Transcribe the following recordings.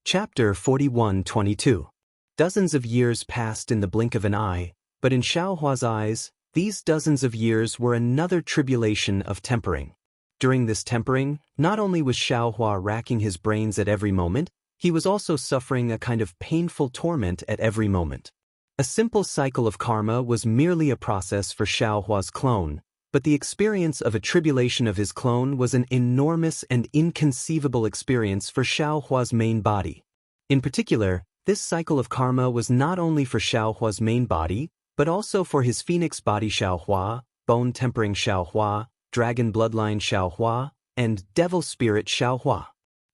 Chapter 41:22. Dozens of years passed in the blink of an eye, but in Xiaohua's eyes, these dozens of years were another tribulation of tempering. During this tempering, not only was Xiaohua racking his brains at every moment, he was also suffering a kind of painful torment at every moment. A simple cycle of karma was merely a process for Xiaohua's clone, but the experience of a tribulation of his clone was an enormous and inconceivable experience for Xiaohua's main body. In particular, this cycle of karma was not only for Xiaohua's main body, but also for his phoenix body Xiaohua, bone-tempering Xiaohua, dragon bloodline Xiaohua, and devil spirit Xiaohua.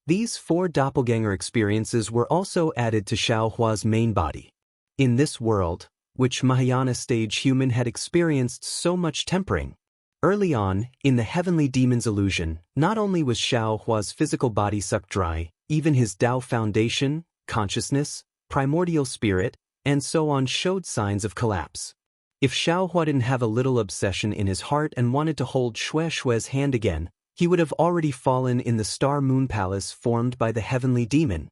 These four doppelganger experiences were also added to Xiaohua's main body. In this world, which Mahayana stage human had experienced so much tempering, early on, in the heavenly demon's illusion, not only was Xiaohua's physical body sucked dry, even his Tao foundation, consciousness, primordial spirit, and so on showed signs of collapse. If Xiaohua didn't have a little obsession in his heart and wanted to hold Xue Xue's hand again, he would have already fallen in the star-moon palace formed by the heavenly demon.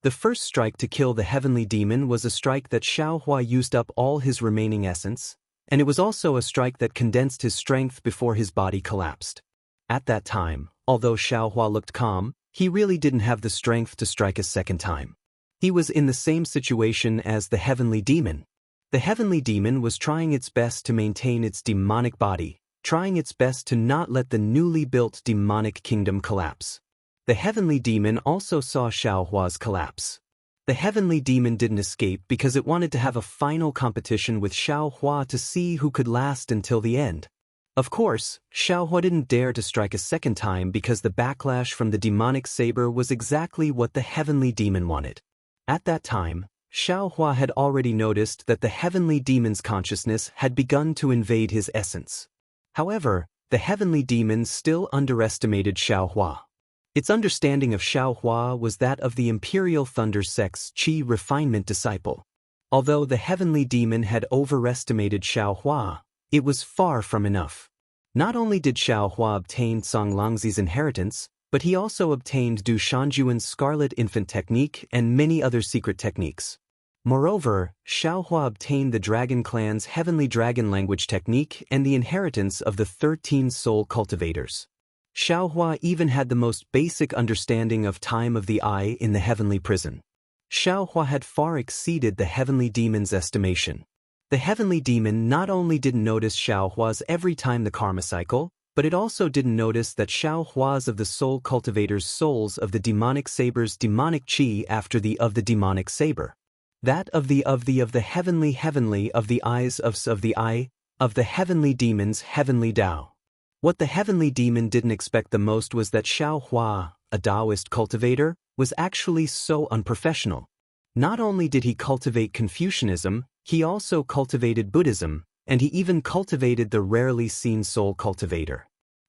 The first strike to kill the heavenly demon was a strike that Xiaohua used up all his remaining essence, and it was also a strike that condensed his strength before his body collapsed. At that time, although Xiaohua looked calm, he really didn't have the strength to strike a second time. He was in the same situation as the heavenly demon. The heavenly demon was trying its best to maintain its demonic body, trying its best to not let the newly built demonic kingdom collapse. The heavenly demon also saw Xiaohua's collapse. The heavenly demon didn't escape because it wanted to have a final competition with Xiaohua to see who could last until the end. Of course, Xiaohua didn't dare to strike a second time because the backlash from the demonic saber was exactly what the heavenly demon wanted. At that time, Xiaohua had already noticed that the heavenly demon's consciousness had begun to invade his essence. However, the heavenly demon still underestimated Xiaohua. Its understanding of Xiaohua was that of the Imperial Thunder Sect's Qi refinement disciple. Although the heavenly demon had overestimated Xiaohua, it was far from enough. Not only did Xiaohua obtain Song Langzi's inheritance, but he also obtained Du Shanjuan's Scarlet Infant technique and many other secret techniques. Moreover, Xiaohua obtained the Dragon Clan's Heavenly Dragon Language technique and the inheritance of the 13 Soul Cultivators. Xiaohua even had the most basic understanding of time of the eye in the heavenly prison. Xiaohua had far exceeded the heavenly demon's estimation. The heavenly demon not only didn't notice Xiaohua's every time the karma cycle, but it also didn't notice that Xiaohua's of the soul cultivator's souls of the demonic saber's demonic qi after the of the demonic saber. That of the heavenly of the eyes of the eye, of the heavenly demon's heavenly Tao. What the heavenly demon didn't expect the most was that Xiaohua, a Taoist cultivator, was actually so unprofessional. Not only did he cultivate Confucianism, he also cultivated Buddhism, and he even cultivated the rarely seen soul cultivator.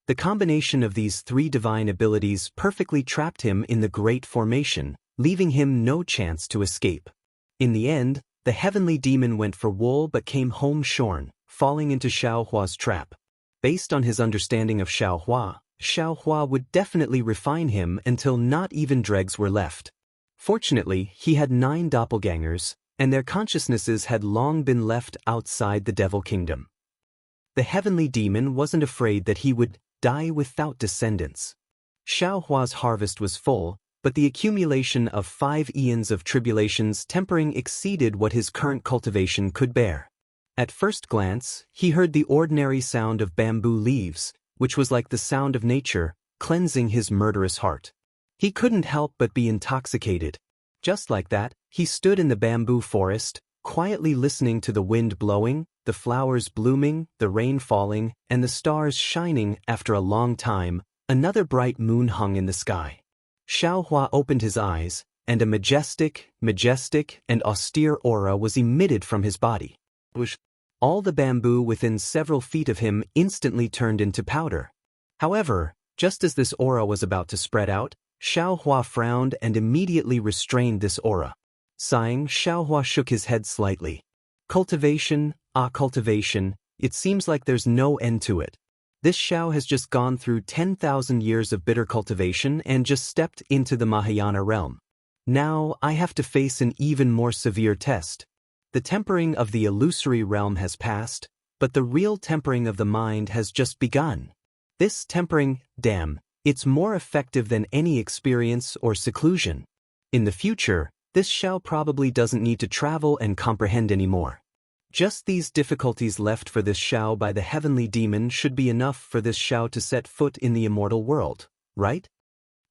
The combination of these three divine abilities perfectly trapped him in the Great Formation, leaving him no chance to escape. In the end, the heavenly demon went for wool but came home shorn, falling into Xiaohua's trap. Based on his understanding of Xiaohua, Xiaohua would definitely refine him until not even dregs were left. Fortunately, he had 9 doppelgangers, and their consciousnesses had long been left outside the devil kingdom. The heavenly demon wasn't afraid that he would die without descendants. Xiaohua's harvest was full, but the accumulation of 5 eons of tribulations tempering exceeded what his current cultivation could bear. At first glance, he heard the ordinary sound of bamboo leaves, which was like the sound of nature, cleansing his murderous heart. He couldn't help but be intoxicated. Just like that, he stood in the bamboo forest, quietly listening to the wind blowing, the flowers blooming, the rain falling, and the stars shining. After a long time, another bright moon hung in the sky. Xiaohua opened his eyes, and a majestic, and austere aura was emitted from his body. All the bamboo within several feet of him instantly turned into powder. However, just as this aura was about to spread out, Xiaohua frowned and immediately restrained this aura. Sighing, Xiaohua shook his head slightly. Cultivation, cultivation, it seems like there's no end to it. This Xiao has just gone through 10,000 years of bitter cultivation and just stepped into the Mahayana realm. Now I have to face an even more severe test. The tempering of the illusory realm has passed, but the real tempering of the mind has just begun. This tempering, damn, it's more effective than any experience or seclusion. In the future, this Shao probably doesn't need to travel and comprehend anymore. Just these difficulties left for this Shao by the heavenly demon should be enough for this Shao to set foot in the immortal world, right?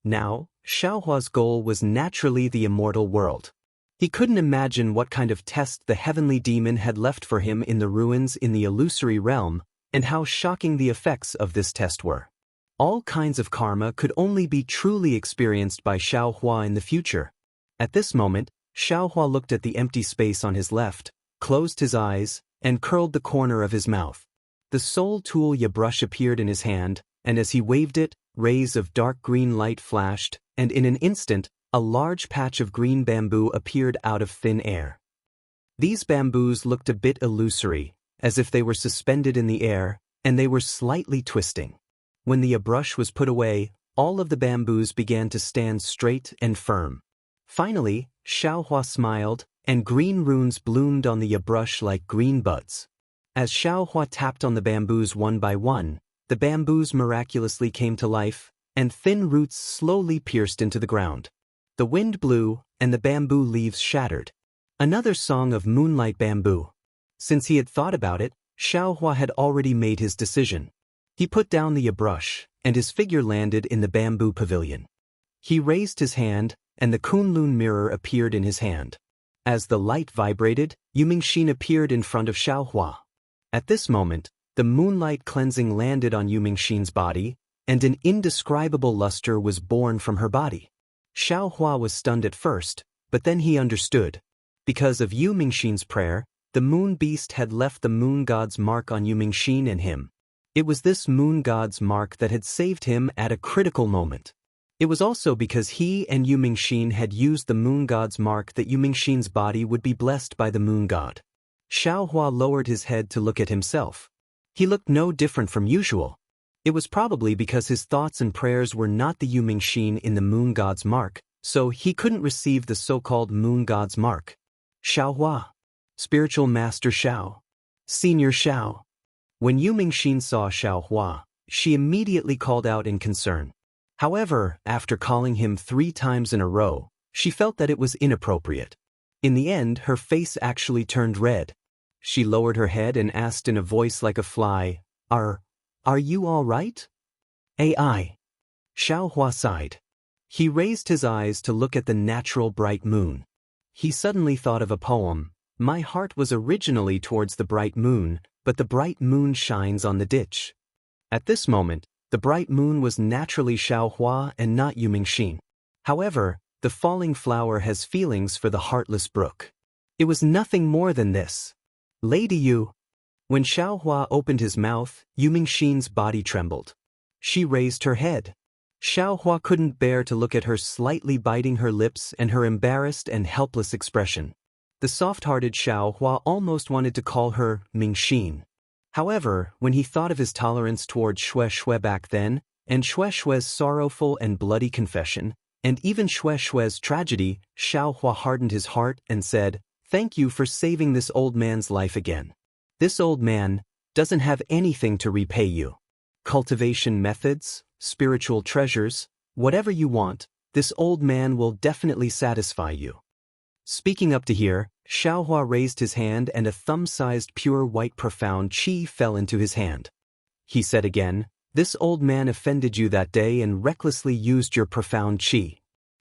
Now, Xiaohua's goal was naturally the immortal world. He couldn't imagine what kind of test the heavenly demon had left for him in the ruins in the illusory realm, and how shocking the effects of this test were. All kinds of karma could only be truly experienced by Xiaohua in the future. At this moment, Xiaohua looked at the empty space on his left, closed his eyes, and curled the corner of his mouth. The soul tool brush appeared in his hand, and as he waved it, rays of dark green light flashed, and in an instant, a large patch of green bamboo appeared out of thin air. These bamboos looked a bit illusory, as if they were suspended in the air, and they were slightly twisting. When the brush was put away, all of the bamboos began to stand straight and firm. Finally, Xiaohua smiled, and green runes bloomed on the brush like green buds. As Xiaohua tapped on the bamboos one by one, the bamboos miraculously came to life, and thin roots slowly pierced into the ground. The wind blew, and the bamboo leaves shattered. Another song of moonlight bamboo. Since he had thought about it, Xiaohua had already made his decision. He put down the brush, and his figure landed in the bamboo pavilion. He raised his hand, and the Kunlun mirror appeared in his hand. As the light vibrated, Yumingxin appeared in front of Xiaohua. At this moment, the moonlight cleansing landed on Yumingxin's body, and an indescribable luster was born from her body. Xiaohua was stunned at first, but then he understood. Because of Yumingxin's prayer, the moon beast had left the moon god's mark on Yumingxin and him. It was this moon god's mark that had saved him at a critical moment. It was also because he and Yumingxin had used the moon god's mark that Yumingxin's body would be blessed by the moon god. Xiaohua lowered his head to look at himself. He looked no different from usual. It was probably because his thoughts and prayers were not the Yumingxin in the moon god's mark, so he couldn't receive the so-called moon god's mark. Xiaohua. Spiritual Master Xiao. Senior Xiao. When Yumingxin saw Xiaohua, she immediately called out in concern. However, after calling him 3 times in a row, she felt that it was inappropriate. In the end, her face actually turned red. She lowered her head and asked in a voice like a fly, Are you all right? AI. Xiaohua sighed. He raised his eyes to look at the natural bright moon. He suddenly thought of a poem. My heart was originally towards the bright moon, but the bright moon shines on the ditch. At this moment, the bright moon was naturally Xiaohua and not Yumingxin. However, the falling flower has feelings for the heartless brook. It was nothing more than this. Lady Yu. When Xiaohua opened his mouth, Yumingxin's body trembled. She raised her head. Xiaohua couldn't bear to look at her, slightly biting her lips and her embarrassed and helpless expression. The soft-hearted Xiaohua almost wanted to call her Mingxin. However, when he thought of his tolerance toward Xue back then, and Xue's sorrowful and bloody confession, and even Xue's tragedy, Xiaohua hardened his heart and said, Thank you for saving this old man's life again. This old man doesn't have anything to repay you. Cultivation methods, spiritual treasures, whatever you want, this old man will definitely satisfy you. Speaking up to here, Xiaohua raised his hand and a thumb-sized pure white profound qi fell into his hand. He said again, This old man offended you that day and recklessly used your profound qi.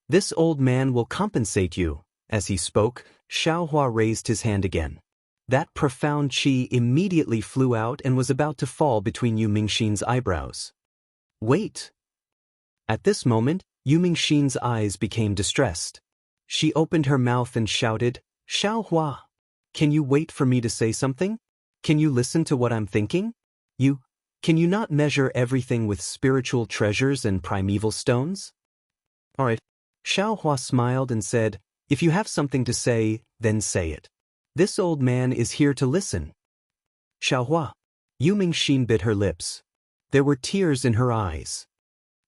This old man will compensate you. As he spoke, Xiaohua raised his hand again. That profound qi immediately flew out and was about to fall between Yumingxin's eyebrows. Wait! At this moment, Yumingxin's eyes became distressed. She opened her mouth and shouted, Xiaohua! Can you wait for me to say something? Can you listen to what I'm thinking? Can you not measure everything with spiritual treasures and primeval stones? Alright. Xiaohua smiled and said, If you have something to say, then say it. This old man is here to listen. Xiaohua. Yumingxin bit her lips. There were tears in her eyes.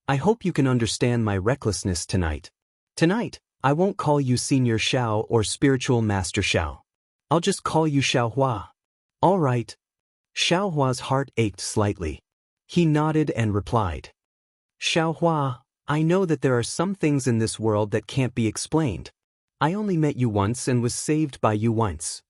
I hope you can understand my recklessness tonight. Tonight, I won't call you Senior Xiao or Spiritual Master Xiao. I'll just call you Xiao Hua. All right. Xiao Hua's heart ached slightly. He nodded and replied. Xiao Hua, I know that there are some things in this world that can't be explained. I only met you once and was saved by you once.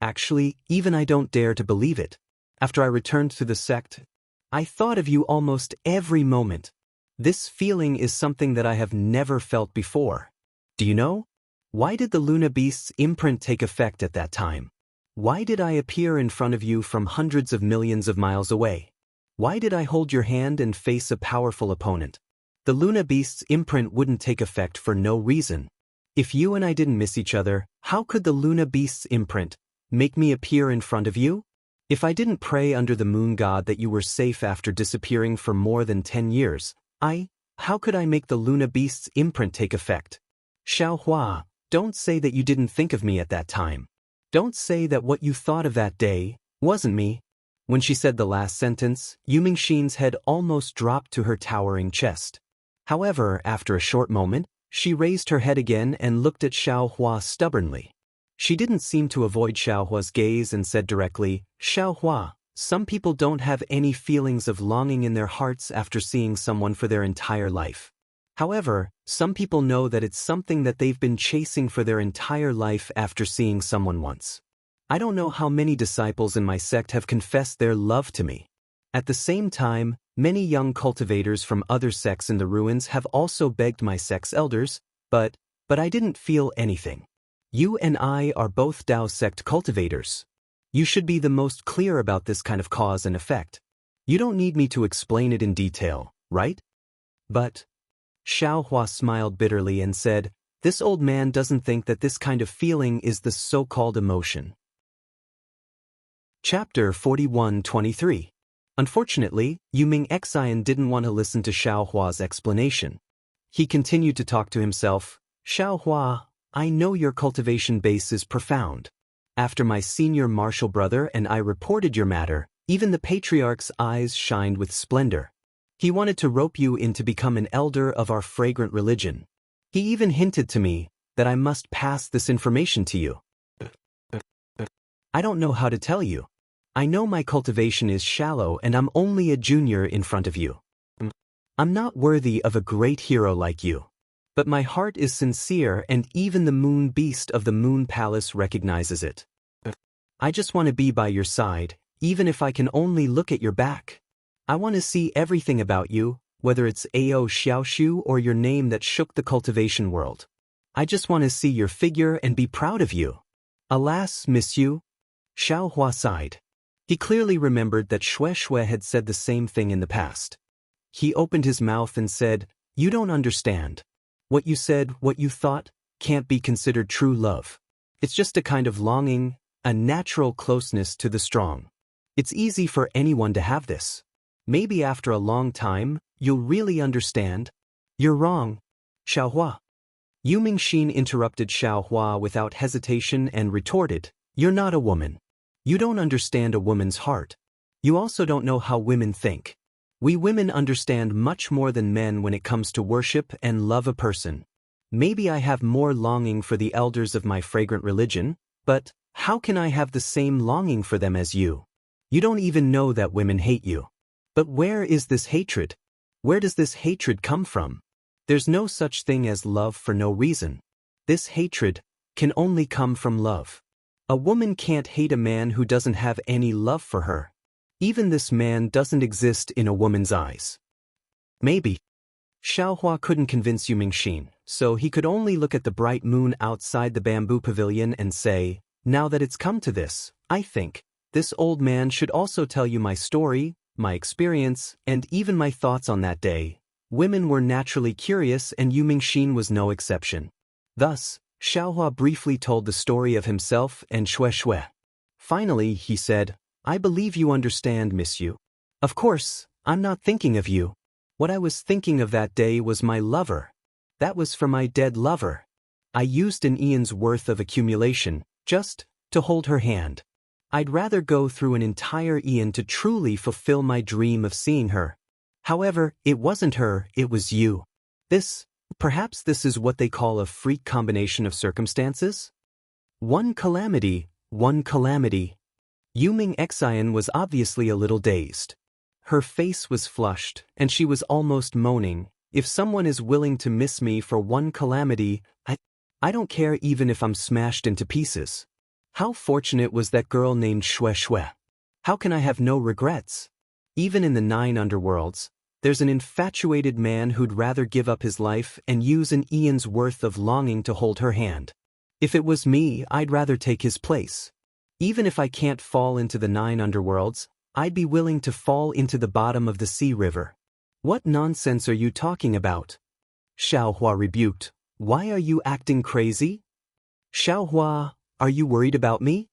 Actually, even I don't dare to believe it. After I returned to the sect, I thought of you almost every moment. This feeling is something that I have never felt before. Do you know? Why did the Luna Beast's imprint take effect at that time? Why did I appear in front of you from hundreds of millions of miles away? Why did I hold your hand and face a powerful opponent? The Luna Beast's imprint wouldn't take effect for no reason. If you and I didn't miss each other, how could the Luna Beast's imprint make me appear in front of you? If I didn't pray under the moon god that you were safe after disappearing for more than 10 years, how could I make the Luna Beast's imprint take effect? Xiao Hua, don't say that you didn't think of me at that time. Don't say that what you thought of that day wasn't me. When she said the last sentence, Yu Mingxin's head almost dropped to her towering chest. However, after a short moment, she raised her head again and looked at Xiao Hua stubbornly. She didn't seem to avoid Xiao Hua's gaze and said directly, Xiao Hua, some people don't have any feelings of longing in their hearts after seeing someone for their entire life. However, some people know that it's something that they've been chasing for their entire life after seeing someone once. I don't know how many disciples in my sect have confessed their love to me. At the same time, many young cultivators from other sects in the ruins have also begged my sect's elders, but I didn't feel anything. You and I are both Dao sect cultivators. You should be the most clear about this kind of cause and effect. You don't need me to explain it in detail, right? But Xiao Hua smiled bitterly and said, this old man doesn't think that this kind of feeling is the so-called emotion. Chapter 41-23. Unfortunately, Yu Mingxian didn't want to listen to Xiao Hua's explanation. He continued to talk to himself, Xiao Hua, I know your cultivation base is profound. After my senior martial brother and I reported your matter, even the patriarch's eyes shined with splendor. He wanted to rope you in to become an elder of our fragrant religion. He even hinted to me that I must pass this information to you. I don't know how to tell you. I know my cultivation is shallow and I'm only a junior in front of you. I'm not worthy of a great hero like you. But my heart is sincere and even the moon beast of the moon palace recognizes it. I just want to be by your side, even if I can only look at your back. I want to see everything about you, whether it's Ao Xiaoshu or your name that shook the cultivation world. I just want to see your figure and be proud of you. Alas, monsieur. Xiao Hua sighed. He clearly remembered that Xue Xue had said the same thing in the past. He opened his mouth and said, You don't understand. What you said, what you thought, can't be considered true love. It's just a kind of longing, a natural closeness to the strong. It's easy for anyone to have this. Maybe after a long time, you'll really understand. You're wrong. Xiao Hua. Yu Mingxin interrupted Xiao Hua without hesitation and retorted, You're not a woman. You don't understand a woman's heart. You also don't know how women think. We women understand much more than men when it comes to worship and love a person. Maybe I have more longing for the elders of my fragrant religion, but how can I have the same longing for them as you? You don't even know that women hate you. But where is this hatred? Where does this hatred come from? There's no such thing as love for no reason. This hatred can only come from love. A woman can't hate a man who doesn't have any love for her. Even this man doesn't exist in a woman's eyes. Maybe. Xiao Hua couldn't convince Yu Mingxin, so he could only look at the bright moon outside the bamboo pavilion and say, Now that it's come to this, I think, this old man should also tell you my story, my experience, and even my thoughts on that day. Women were naturally curious and Yu Mingxin was no exception. Thus, Xiao Hua briefly told the story of himself and Xue Xue. Finally, he said, I believe you understand, Miss Yu. Of course, I'm not thinking of you. What I was thinking of that day was my lover. That was for my dead lover. I used an eon's worth of accumulation, just to hold her hand. I'd rather go through an entire eon to truly fulfill my dream of seeing her. However, it wasn't her, it was you. This Perhaps this is what they call a freak combination of circumstances? One calamity, one calamity. Yuming Xian was obviously a little dazed. Her face was flushed, and she was almost moaning, "If someone is willing to miss me for one calamity, I don't care even if I'm smashed into pieces." How fortunate was that girl named Xue Xue? How can I have no regrets? Even in the 9 underworlds, there's an infatuated man who'd rather give up his life and use an eon's worth of longing to hold her hand. If it was me, I'd rather take his place. Even if I can't fall into the 9 underworlds, I'd be willing to fall into the bottom of the sea river. What nonsense are you talking about? Xiaohua rebuked. Why are you acting crazy? Xiaohua, are you worried about me?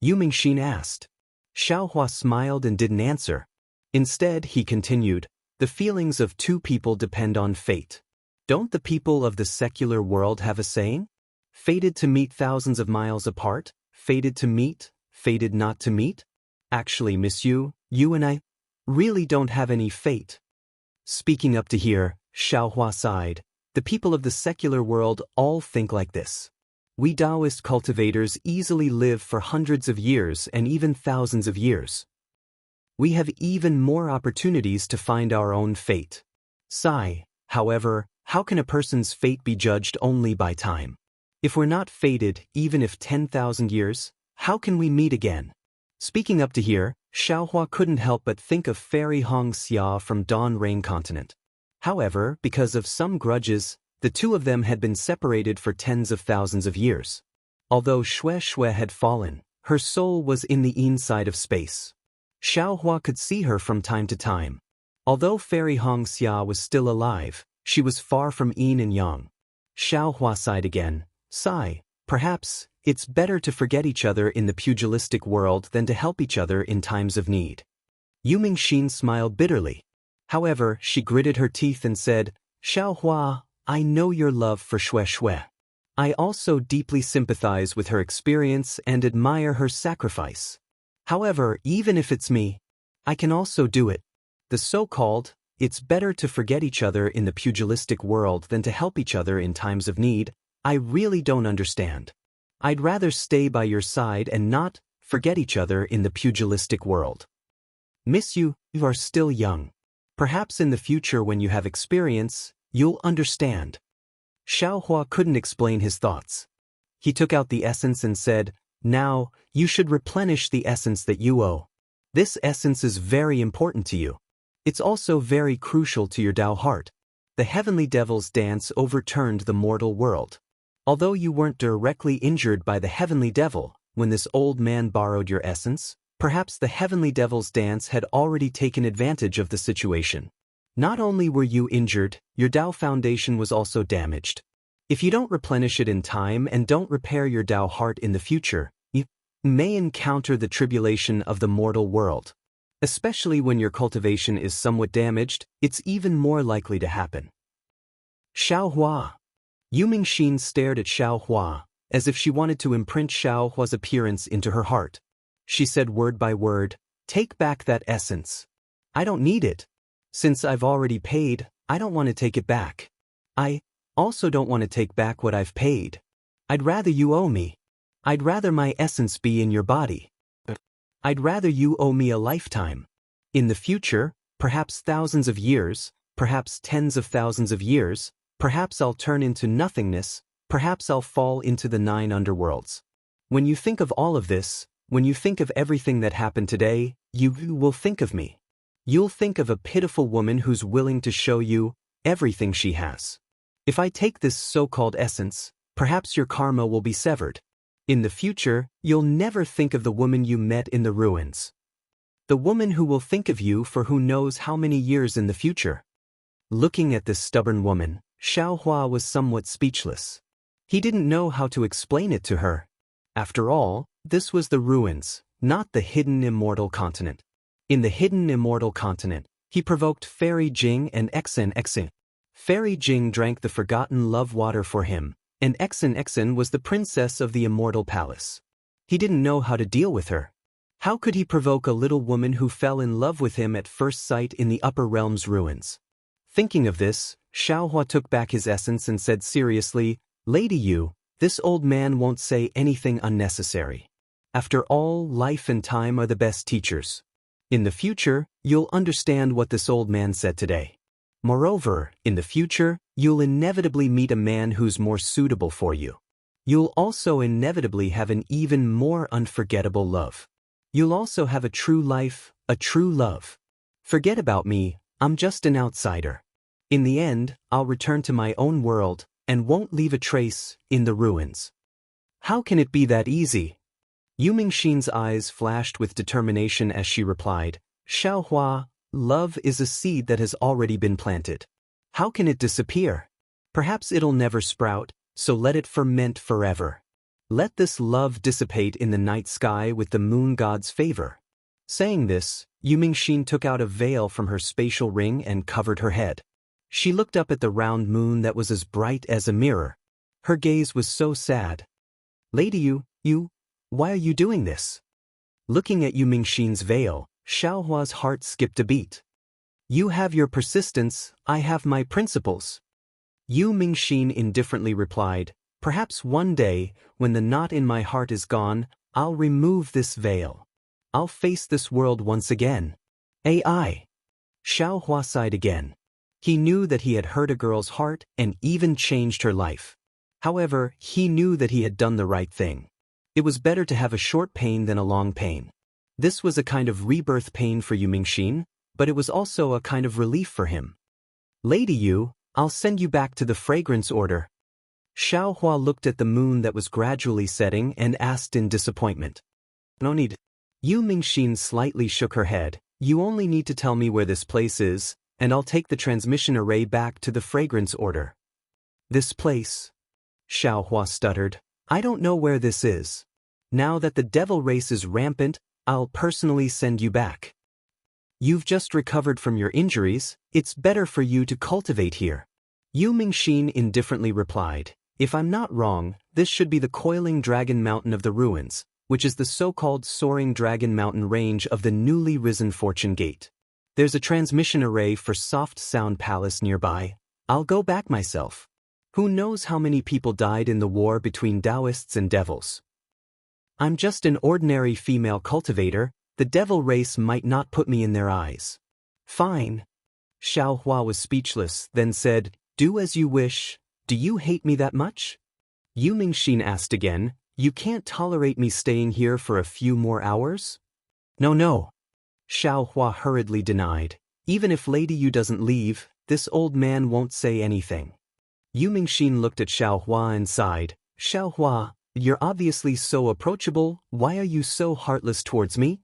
Yu Mingxin asked. Xiaohua smiled and didn't answer. Instead, he continued, the feelings of two people depend on fate. Don't the people of the secular world have a saying? Fated to meet thousands of miles apart, fated to meet, fated not to meet? Actually, Miss Yu, you and I really don't have any fate. Speaking up to here, Xiaohua sighed. The people of the secular world all think like this. We Taoist cultivators easily live for hundreds of years and even thousands of years. We have even more opportunities to find our own fate. Sigh, however, how can a person's fate be judged only by time? If we're not fated, even if 10,000 years, how can we meet again? Speaking up to here, Xiaohua couldn't help but think of Fairy Hong Xia from Dawn Rain Continent. However, because of some grudges, the two of them had been separated for tens of thousands of years. Although Xue Xue had fallen, her soul was in the inside of space. Xiaohua could see her from time to time. Although Fairy Hong Xia was still alive, she was far from yin and yang. Xiaohua sighed again. Sigh, perhaps it's better to forget each other in the pugilistic world than to help each other in times of need. Yu Mingxin smiled bitterly. However, she gritted her teeth and said, Xiaohua, I know your love for Xue Xue. I also deeply sympathize with her experience and admire her sacrifice. However, even if it's me, I can also do it. The so-called, it's better to forget each other in the pugilistic world than to help each other in times of need, I really don't understand. I'd rather stay by your side and not forget each other in the pugilistic world. Miss Yu, you are still young. Perhaps in the future when you have experience, you'll understand. Xiaohua couldn't explain his thoughts. He took out the essence and said, Now, you should replenish the essence that you owe. This essence is very important to you. It's also very crucial to your Tao heart. The heavenly devil's dance overturned the mortal world. Although you weren't directly injured by the heavenly devil, when this old man borrowed your essence, perhaps the heavenly devil's dance had already taken advantage of the situation. Not only were you injured, your Tao foundation was also damaged. If you don't replenish it in time and don't repair your Tao heart in the future, you may encounter the tribulation of the mortal world. Especially when your cultivation is somewhat damaged, it's even more likely to happen. Xiaohua. Yu Mingxin stared at Xiaohua, as if she wanted to imprint Xiaohua's appearance into her heart. She said word by word, Take back that essence. I don't need it. Since I've already paid, I don't want to take it back. I also don't want to take back what I've paid. I'd rather you owe me. I'd rather my essence be in your body. I'd rather you owe me a lifetime. In the future, perhaps thousands of years, perhaps tens of thousands of years, perhaps I'll turn into nothingness, perhaps I'll fall into the 9 underworlds. When you think of all of this, when you think of everything that happened today, you will think of me. You'll think of a pitiful woman who's willing to show you everything she has. If I take this so-called essence, perhaps your karma will be severed. In the future, you'll never think of the woman you met in the ruins. The woman who will think of you for who knows how many years in the future. Looking at this stubborn woman, Xiaohua was somewhat speechless. He didn't know how to explain it to her. After all, this was the ruins, not the hidden immortal continent. In the hidden immortal continent, he provoked Fairy Jing and Exen. Fairy Jing drank the forgotten love water for him, and Exen was the princess of the immortal palace. He didn't know how to deal with her. How could he provoke a little woman who fell in love with him at first sight in the upper realm's ruins? Thinking of this, Xiaohua took back his essence and said seriously, Lady Yu, this old man won't say anything unnecessary. After all, life and time are the best teachers. In the future, you'll understand what this old man said today. Moreover, in the future, you'll inevitably meet a man who's more suitable for you. You'll also inevitably have an even more unforgettable love. You'll also have a true life, a true love. Forget about me, I'm just an outsider. In the end, I'll return to my own world and won't leave a trace in the ruins. How can it be that easy? Yu Mingxin's eyes flashed with determination as she replied, Xiaohua, love is a seed that has already been planted. How can it disappear? Perhaps it'll never sprout, so let it ferment forever. Let this love dissipate in the night sky with the moon god's favor. Saying this, Yu Mingxin took out a veil from her spatial ring and covered her head. She looked up at the round moon that was as bright as a mirror. Her gaze was so sad. Lady Yu, why are you doing this? Looking at Yu Mingxin's veil, Xiaohua's heart skipped a beat. You have your persistence, I have my principles. Yu Mingxin indifferently replied, perhaps one day, when the knot in my heart is gone, I'll remove this veil. I'll face this world once again. AI. Xiaohua sighed again. He knew that he had hurt a girl's heart and even changed her life. However, he knew that he had done the right thing. It was better to have a short pain than a long pain. This was a kind of rebirth pain for Yu Mingxin, but it was also a kind of relief for him. Lady Yu, I'll send you back to the fragrance order. Xiaohua looked at the moon that was gradually setting and asked in disappointment. No need. Yu Mingxin slightly shook her head. You only need to tell me where this place is, and I'll take the transmission array back to the fragrance order. This place? Xiaohua stuttered. I don't know where this is. Now that the devil race is rampant, I'll personally send you back. You've just recovered from your injuries, it's better for you to cultivate here. Yu Mingxin indifferently replied, if I'm not wrong, this should be the Coiling Dragon Mountain of the Ruins, which is the so-called Soaring Dragon Mountain range of the newly risen Fortune Gate. There's a transmission array for Soft Sound Palace nearby. I'll go back myself. Who knows how many people died in the war between Taoists and devils? I'm just an ordinary female cultivator, the devil race might not put me in their eyes. Fine. Xiaohua was speechless, then said, do as you wish. Do you hate me that much? Yu Mingxin asked again, you can't tolerate me staying here for a few more hours? No. Xiaohua hurriedly denied. Even if Lady Yu doesn't leave, this old man won't say anything. Yu Mingxin looked at Xiaohua and sighed. Xiaohua, you're obviously so approachable, why are you so heartless towards me?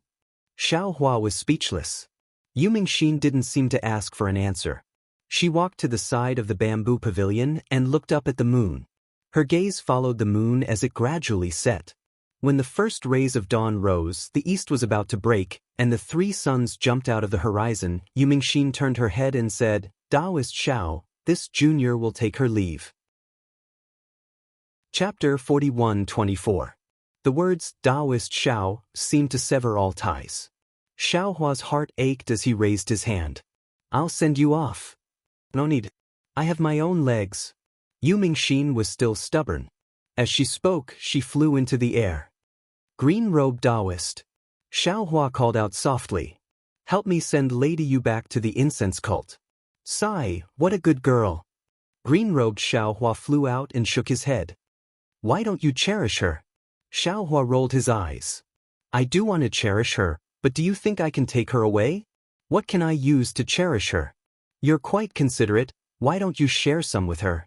Xiaohua was speechless. Yu Mingxin didn't seem to ask for an answer. She walked to the side of the bamboo pavilion and looked up at the moon. Her gaze followed the moon as it gradually set. When the first rays of dawn rose, the east was about to break, and the three suns jumped out of the horizon. Yu Mingxin turned her head and said, Taoist Xiao, this junior will take her leave. Chapter 41-24. The words Taoist Xiao seemed to sever all ties. Xiaohua's heart ached as he raised his hand. I'll send you off. No need. I have my own legs. Yu Mingxin was still stubborn. As she spoke, she flew into the air. Green-robed Taoist. Xiaohua called out softly. Help me send Lady Yu back to the incense cult. Sigh, what a good girl. Green-robed Xiaohua flew out and shook his head. Why don't you cherish her? Xiaohua rolled his eyes. I do want to cherish her, but do you think I can take her away? What can I use to cherish her? You're quite considerate, why don't you share some with her?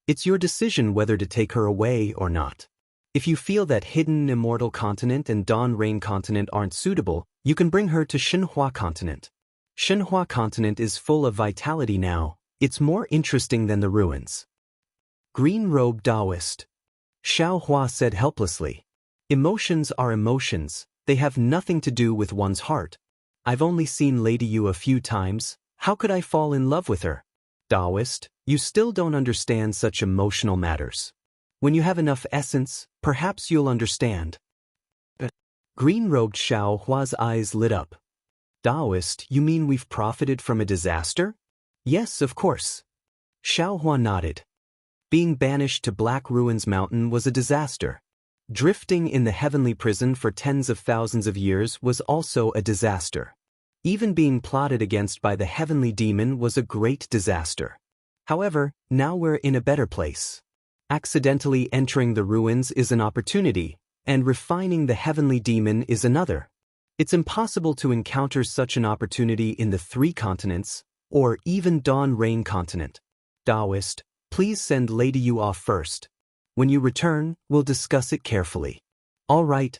It's your decision whether to take her away or not. If you feel that Hidden Immortal Continent and Dawn Rain Continent aren't suitable, you can bring her to Shenhua Continent. Shenhua Continent is full of vitality now, it's more interesting than the ruins. Green-robed Taoist. Xiaohua said helplessly. Emotions are emotions, they have nothing to do with one's heart. I've only seen Lady Yu a few times, how could I fall in love with her? Taoist, you still don't understand such emotional matters. When you have enough essence, perhaps you'll understand. Green-robed Xiaohua's eyes lit up. Taoist, you mean we've profited from a disaster? Yes, of course. Xiaohua nodded. Being banished to Black Ruins Mountain was a disaster. Drifting in the heavenly prison for tens of thousands of years was also a disaster. Even being plotted against by the heavenly demon was a great disaster. However, now we're in a better place. Accidentally entering the ruins is an opportunity, and refining the heavenly demon is another. It's impossible to encounter such an opportunity in the 3 continents, or even Dawn Rain continent. Taoist, please send Lady Yu off first. When you return, we'll discuss it carefully. All right.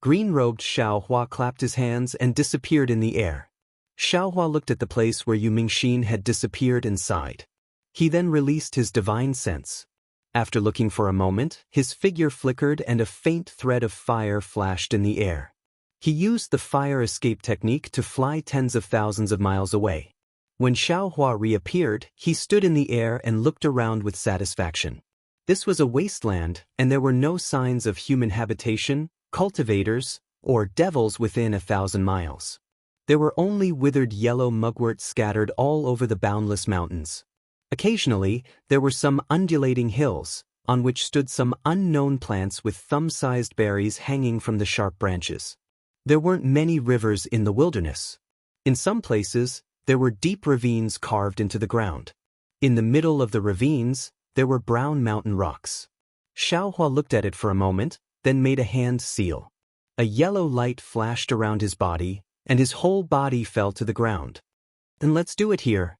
Green-robed Xiaohua clapped his hands and disappeared in the air. Xiaohua looked at the place where Yu Mingxin had disappeared and sighed. He then released his divine sense. After looking for a moment, his figure flickered and a faint thread of fire flashed in the air. He used the fire escape technique to fly tens of thousands of miles away. When Xiaohua reappeared, he stood in the air and looked around with satisfaction. This was a wasteland, and there were no signs of human habitation, cultivators, or devils within 1,000 miles. There were only withered yellow mugwort scattered all over the boundless mountains. Occasionally, there were some undulating hills, on which stood some unknown plants with thumb-sized berries hanging from the sharp branches. There weren't many rivers in the wilderness. In some places, there were deep ravines carved into the ground. In the middle of the ravines, there were brown mountain rocks. Xiaohua looked at it for a moment, then made a hand seal. A yellow light flashed around his body, and his whole body fell to the ground. Then let's do it here.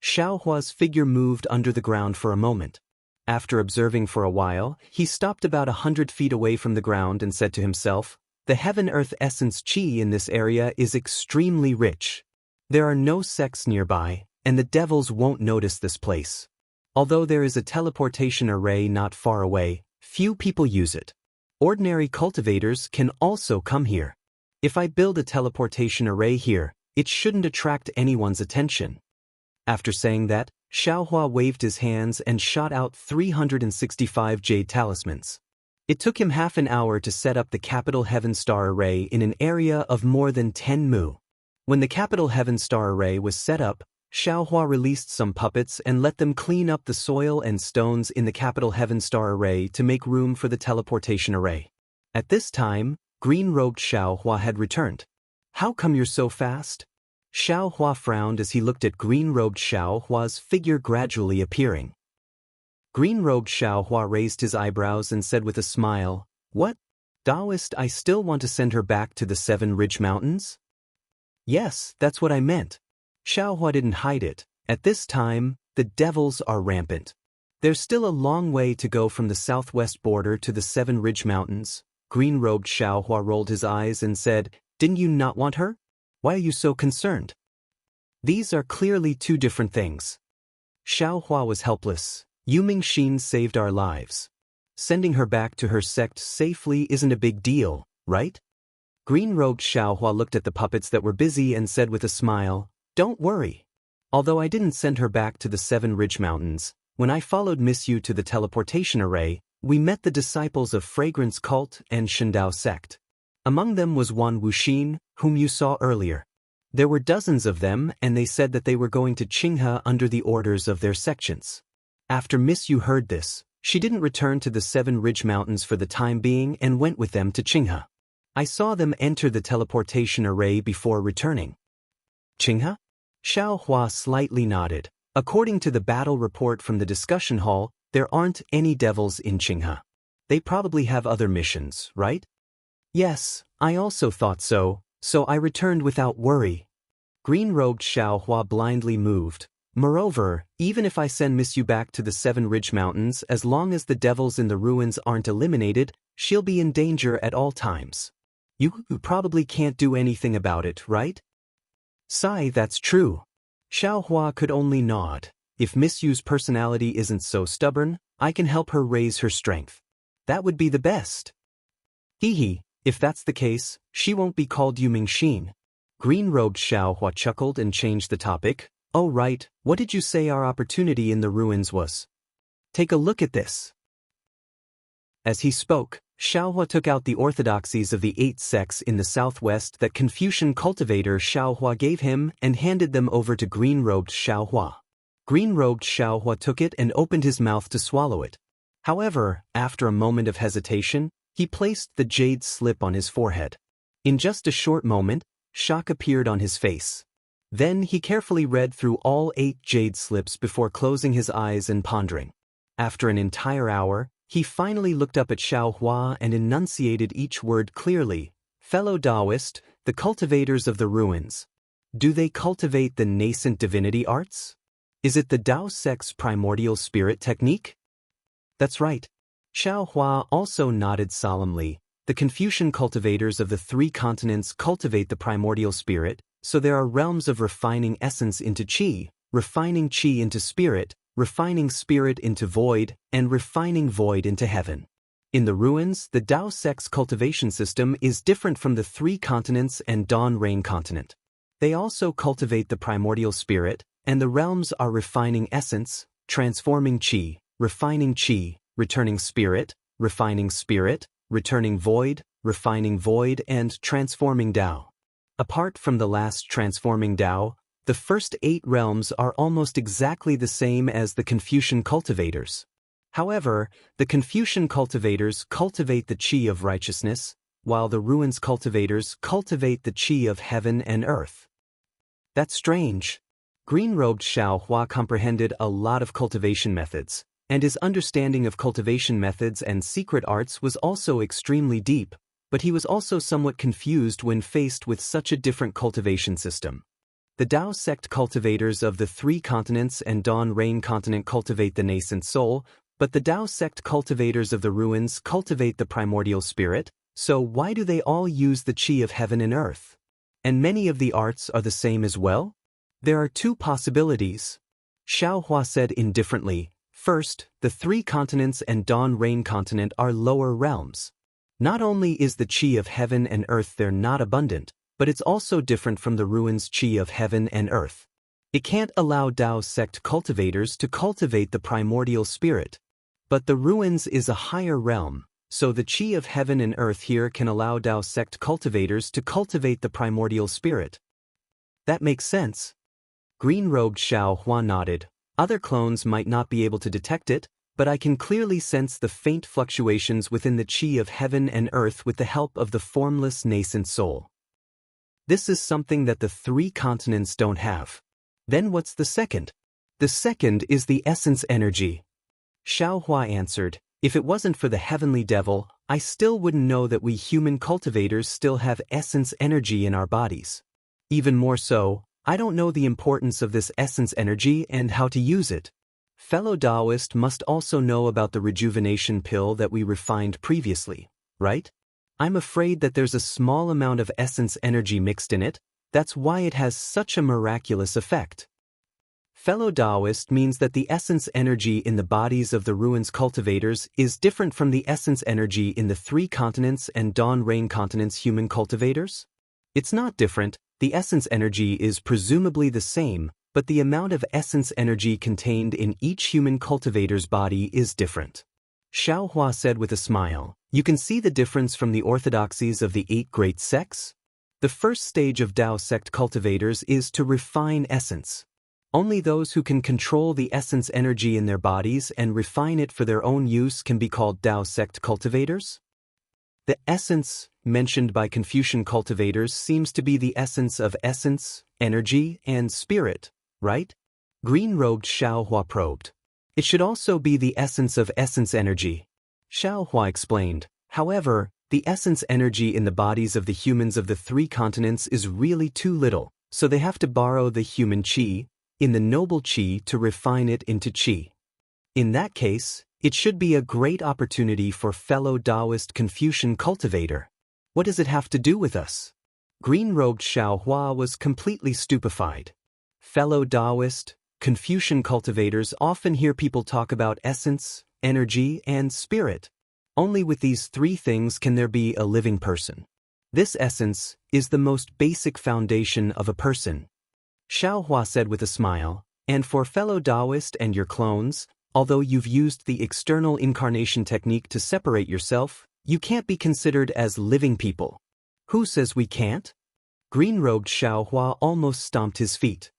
Xiaohua's figure moved under the ground for a moment. After observing for a while, he stopped about 100 feet away from the ground and said to himself, "The heaven-earth essence qi in this area is extremely rich. There are no sects nearby, and the devils won't notice this place. Although there is a teleportation array not far away, few people use it. Ordinary cultivators can also come here. If I build a teleportation array here, it shouldn't attract anyone's attention." After saying that, Xiaohua waved his hands and shot out 365 jade talismans. It took him half an hour to set up the Capital Heaven Star Array in an area of more than 10 mu. When the Capital Heaven Star Array was set up, Xiaohua released some puppets and let them clean up the soil and stones in the Capital Heaven Star Array to make room for the teleportation array. At this time, green-robed Xiaohua had returned. "How come you're so fast?" Xiaohua frowned as he looked at green-robed Xiaohua's figure gradually appearing. Green-robed Xiaohua raised his eyebrows and said with a smile, "What? Taoist, I still want to send her back to the 7 Ridge Mountains?" "Yes, that's what I meant." Xiaohua didn't hide it. At this time, the devils are rampant. There's still a long way to go from the southwest border to the 7 Ridge Mountains. Green-robed Xiaohua rolled his eyes and said, "Didn't you not want her? Why are you so concerned?" These are clearly 2 different things. Xiaohua was helpless. Yu Mingxin saved our lives. Sending her back to her sect safely isn't a big deal, right? Green-robed Xiaohua looked at the puppets that were busy and said with a smile, "Don't worry. Although I didn't send her back to the 7 Ridge Mountains, when I followed Miss Yu to the teleportation array, we met the disciples of Fragrance Cult and Shindao sect. Among them was one Wuxin, whom you saw earlier. There were dozens of them, and they said that they were going to Qinghe under the orders of their sections. After Miss Yu heard this, she didn't return to the 7 Ridge Mountains for the time being and went with them to Qinghe. I saw them enter the teleportation array before returning." "Qinghe?" Xiaohua slightly nodded. "According to the battle report from the discussion hall, there aren't any devils in Qinghe. They probably have other missions, right?" "Yes, I also thought so I returned without worry." Green-robed Xiaohua blindly moved. "Moreover, even if I send Miss Yu back to the 7 Ridge Mountains, as long as the devils in the ruins aren't eliminated, she'll be in danger at all times. You probably can't do anything about it, right?" "Sai, that's true." Xiaohua could only nod. "If Miss Yu's personality isn't so stubborn, I can help her raise her strength. That would be the best." "Hee. If that's the case, she won't be called Yu Mingxin." Green-robed Xiaohua chuckled and changed the topic. "Oh right, what did you say our opportunity in the ruins was? Take a look at this." As he spoke, Xiaohua took out the orthodoxies of the 8 sects in the southwest that Confucian cultivator Xiaohua gave him and handed them over to green-robed Xiaohua. Green-robed Xiaohua took it and opened his mouth to swallow it. However, after a moment of hesitation, he placed the jade slip on his forehead. In just a short moment, shock appeared on his face. Then he carefully read through all 8 jade slips before closing his eyes and pondering. After an entire hour, he finally looked up at Xiaohua and enunciated each word clearly. Fellow Taoist, the cultivators of the ruins. Do they cultivate the nascent divinity arts? Is it the Tao sect's primordial spirit technique? That's right. Xiaohua also nodded solemnly. The Confucian cultivators of the 3 continents cultivate the primordial spirit, so there are realms of refining essence into qi, refining qi into spirit, refining spirit into void, and refining void into heaven. In the ruins, the Tao sect's cultivation system is different from the 3 continents and Dawn Rain continent. They also cultivate the primordial spirit, and the realms are refining essence, transforming qi, refining qi, returning spirit, refining spirit, returning void, refining void, and transforming Tao. Apart from the last transforming Tao, the first 8 realms are almost exactly the same as the Confucian cultivators. However, the Confucian cultivators cultivate the qi of righteousness, while the ruins cultivators cultivate the qi of heaven and earth. That's strange. Green-robed Xiaohua comprehended a lot of cultivation methods, and his understanding of cultivation methods and secret arts was also extremely deep, but he was also somewhat confused when faced with such a different cultivation system. The Tao sect cultivators of the 3 continents and Dawn Rain continent cultivate the nascent soul, but the Tao sect cultivators of the ruins cultivate the primordial spirit, so why do they all use the qi of heaven and earth? And many of the arts are the same as well? There are 2 possibilities. Xiaohua said indifferently. First, the 3 continents and Dawn Rain continent are lower realms. Not only is the qi of heaven and earth there not abundant, but it's also different from the ruins' qi of heaven and earth. It can't allow Tao sect cultivators to cultivate the primordial spirit. But the ruins is a higher realm, so the qi of heaven and earth here can allow Tao sect cultivators to cultivate the primordial spirit. That makes sense. Green-robed Xiaohua nodded. Other clones might not be able to detect it, but I can clearly sense the faint fluctuations within the qi of heaven and earth with the help of the formless nascent soul. This is something that the 3 continents don't have. Then what's the second? The second is the essence energy. Xiaohua answered, if it wasn't for the heavenly devil, I still wouldn't know that we human cultivators still have essence energy in our bodies. Even more so, I don't know the importance of this essence energy and how to use it. Fellow Taoist must also know about the rejuvenation pill that we refined previously, right? I'm afraid that there's a small amount of essence energy mixed in it, that's why it has such a miraculous effect. Fellow Taoist means that the essence energy in the bodies of the ruins cultivators is different from the essence energy in the 3 continents and Dawn Rain continents human cultivators? It's not different, the essence energy is presumably the same, but the amount of essence energy contained in each human cultivator's body is different. Xiaohua said with a smile, you can see the difference from the orthodoxies of the 8 great sects? The first stage of Tao sect cultivators is to refine essence. Only those who can control the essence energy in their bodies and refine it for their own use can be called Tao sect cultivators. The essence mentioned by Confucian cultivators seems to be the essence of essence, energy, and spirit, right? Green-robed Xiaohua probed. It should also be the essence of essence energy. Xiaohua explained. However, the essence energy in the bodies of the humans of the 3 continents is really too little, so they have to borrow the human qi, in the noble qi to refine it into qi. In that case, it should be a great opportunity for fellow Taoist Confucian cultivator. What does it have to do with us? Green-robed Xiaohua was completely stupefied. Fellow Taoist, Confucian cultivators often hear people talk about essence, energy, and spirit. Only with these 3 things can there be a living person. This essence is the most basic foundation of a person. Xiaohua said with a smile, and for fellow Taoist and your clones, although you've used the external incarnation technique to separate yourself, you can't be considered as living people. Who says we can't? Green-robed Xiaohua almost stomped his feet.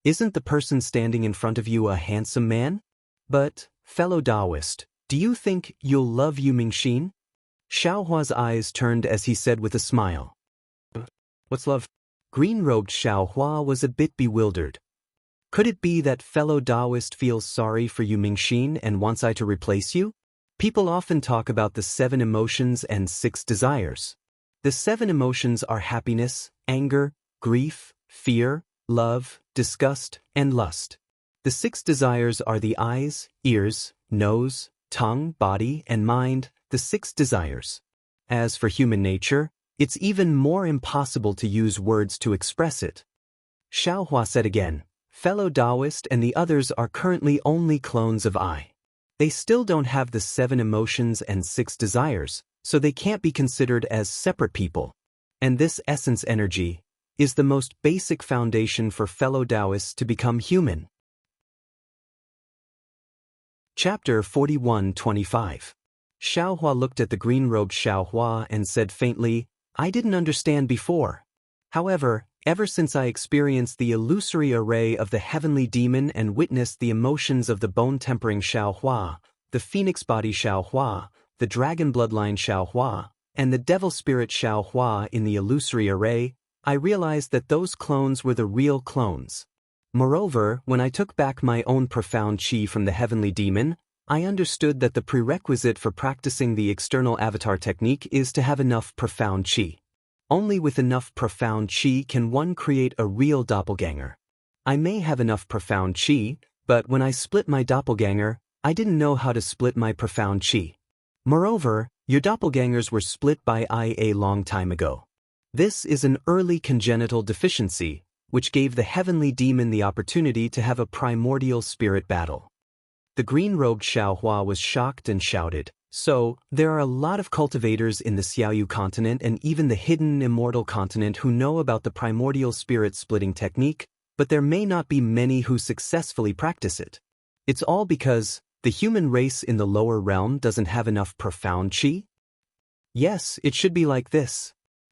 Isn't the person standing in front of you a handsome man? But, fellow Taoist, do you think you'll love Yu Mingxin? Xiaohua's eyes turned as he said with a smile. What's love? Green-robed Xiaohua was a bit bewildered. Could it be that fellow Taoist feels sorry for Yu Mingxin and wants I to replace you? People often talk about the 7 emotions and 6 desires. The 7 emotions are happiness, anger, grief, fear, love, disgust, and lust. The 6 desires are the eyes, ears, nose, tongue, body, and mind, the 6 desires. As for human nature, it's even more impossible to use words to express it. Xiaohua said again, fellow Taoist and the others are currently only clones of I. They still don't have the 7 emotions and 6 desires, so they can't be considered as separate people. And this essence energy is the most basic foundation for fellow Taoists to become human. Chapter 41:25. Xiaohua looked at the green-robed Xiaohua and said faintly, I didn't understand before. However, ever since I experienced the illusory array of the heavenly demon and witnessed the emotions of the bone-tempering Xiaohua, the phoenix body Xiaohua, the dragon bloodline Xiaohua, and the devil spirit Xiaohua in the illusory array, I realized that those clones were the real clones. Moreover, when I took back my own profound chi from the heavenly demon, I understood that the prerequisite for practicing the external avatar technique is to have enough profound chi. Only with enough profound chi can one create a real doppelganger. I may have enough profound chi, but when I split my doppelganger, I didn't know how to split my profound chi. Moreover, your doppelgangers were split by I a long time ago. This is an early congenital deficiency, which gave the heavenly demon the opportunity to have a primordial spirit battle. The green-robed Xiaohua was shocked and shouted, So, there are a lot of cultivators in the Xiaoyu continent and even the hidden immortal continent who know about the primordial spirit splitting technique, but there may not be many who successfully practice it. It's all because the human race in the lower realm doesn't have enough profound chi? Yes, it should be like this.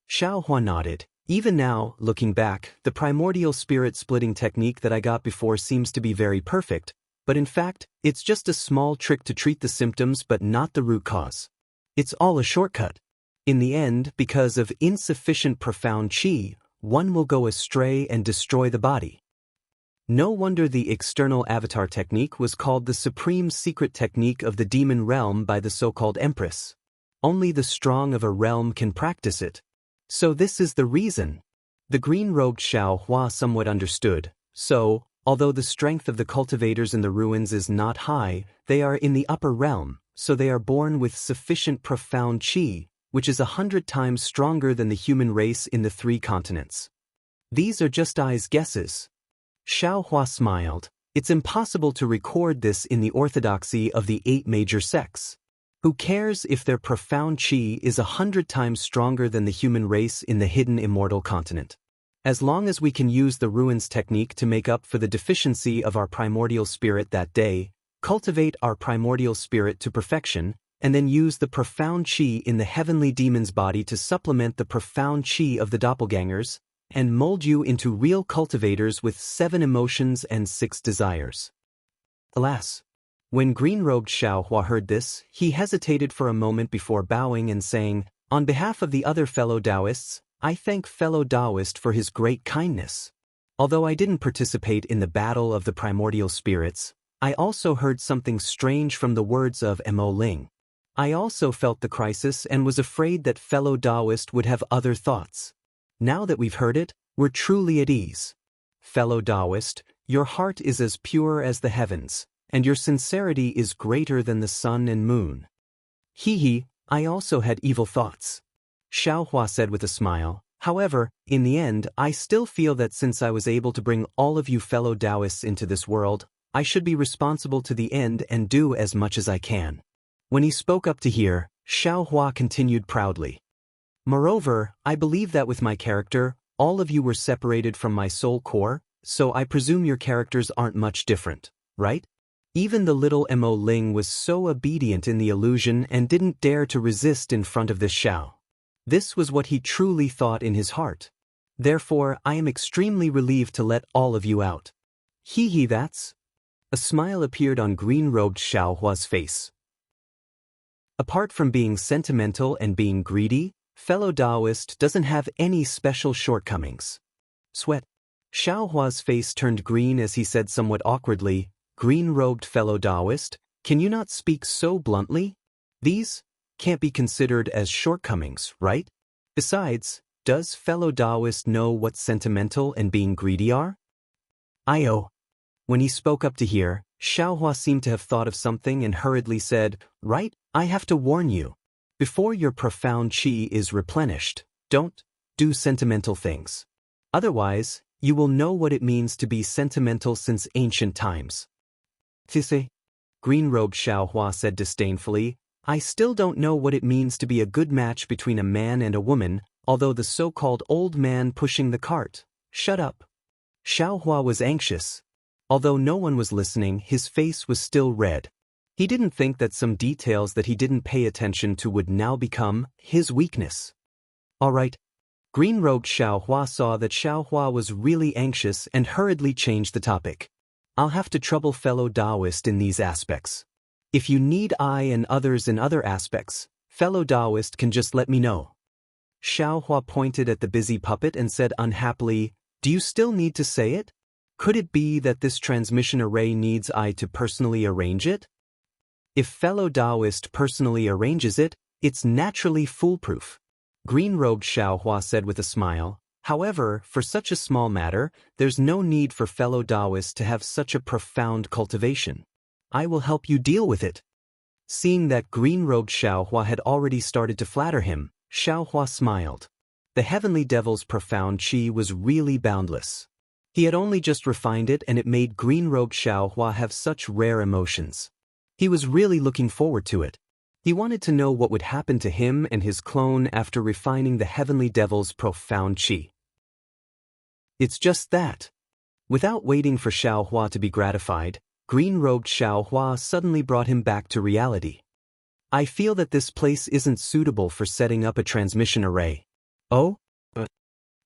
Xiaohua nodded. Even now, looking back, the primordial spirit splitting technique that I got before seems to be very perfect, but in fact, it's just a small trick to treat the symptoms but not the root cause. It's all a shortcut. In the end, because of insufficient profound chi, one will go astray and destroy the body. No wonder the external avatar technique was called the supreme secret technique of the demon realm by the so-called empress. Only the strong of a realm can practice it. So this is the reason. The green-robed Xiaohua somewhat understood. So, although the strength of the cultivators in the ruins is not high, they are in the upper realm, so they are born with sufficient profound chi, which is 100 times stronger than the human race in the 3 continents. These are just I's guesses. Xiaohua smiled. It's impossible to record this in the orthodoxy of the 8 major sects. Who cares if their profound chi is 100 times stronger than the human race in the hidden immortal continent? As long as we can use the ruins technique to make up for the deficiency of our primordial spirit that day, cultivate our primordial spirit to perfection, and then use the profound chi in the heavenly demon's body to supplement the profound chi of the doppelgangers, and mold you into real cultivators with 7 emotions and 6 desires. Alas! When green-robed Xiaohua heard this, he hesitated for a moment before bowing and saying, On behalf of the other fellow Taoists, I thank fellow Taoist for his great kindness. Although I didn't participate in the battle of the primordial spirits, I also heard something strange from the words of Mo Ling. I also felt the crisis and was afraid that fellow Taoist would have other thoughts. Now that we've heard it, we're truly at ease. Fellow Taoist, your heart is as pure as the heavens, and your sincerity is greater than the sun and moon. Hee, I also had evil thoughts. Xiaohua said with a smile. However, in the end, I still feel that since I was able to bring all of you fellow Taoists into this world, I should be responsible to the end and do as much as I can. When he spoke up to here, Xiaohua continued proudly. Moreover, I believe that with my character, all of you were separated from my soul core, so I presume your characters aren't much different, right? Even the little Mo Ling was so obedient in the illusion and didn't dare to resist in front of this Xiao. This was what he truly thought in his heart. Therefore, I am extremely relieved to let all of you out. Hee hee, that's. A smile appeared on green-robed Xiaohua's face. Apart from being sentimental and being greedy, fellow Taoist doesn't have any special shortcomings. Sweat. Xiaohua's face turned green as he said somewhat awkwardly, "Green-robed fellow Taoist, can you not speak so bluntly? These can't be considered as shortcomings, right? Besides, does fellow Taoist know what sentimental and being greedy are?" "I-oh." When he spoke up to hear, Xiaohua seemed to have thought of something and hurriedly said, "Right, I have to warn you. Before your profound qi is replenished, don't do sentimental things. Otherwise, you will know what it means to be sentimental since ancient times." "Tisse," green-robed Xiaohua said disdainfully, "I still don't know what it means to be a good match between a man and a woman, although the so-called old man pushing the cart." "Shut up." Xiaohua was anxious. Although no one was listening, his face was still red. He didn't think that some details that he didn't pay attention to would now become his weakness. "All right." Green-robed Xiaohua saw that Xiaohua was really anxious and hurriedly changed the topic. "I'll have to trouble fellow Taoist in these aspects. If you need I and others in other aspects, fellow Taoist can just let me know." Xiaohua pointed at the busy puppet and said unhappily, "Do you still need to say it? Could it be that this transmission array needs I to personally arrange it? If fellow Taoist personally arranges it, it's naturally foolproof." Green-robed Xiaohua said with a smile, "However, for such a small matter, there's no need for fellow Taoist to have such a profound cultivation. I will help you deal with it." Seeing that green-robed Xiaohua had already started to flatter him, Xiaohua smiled. The heavenly devil's profound qi was really boundless. He had only just refined it and it made green-robed Xiaohua have such rare emotions. He was really looking forward to it. He wanted to know what would happen to him and his clone after refining the heavenly devil's profound qi. It's just that. Without waiting for Xiaohua to be gratified, green-robed Xiaohua suddenly brought him back to reality. "I feel that this place isn't suitable for setting up a transmission array." "Oh?"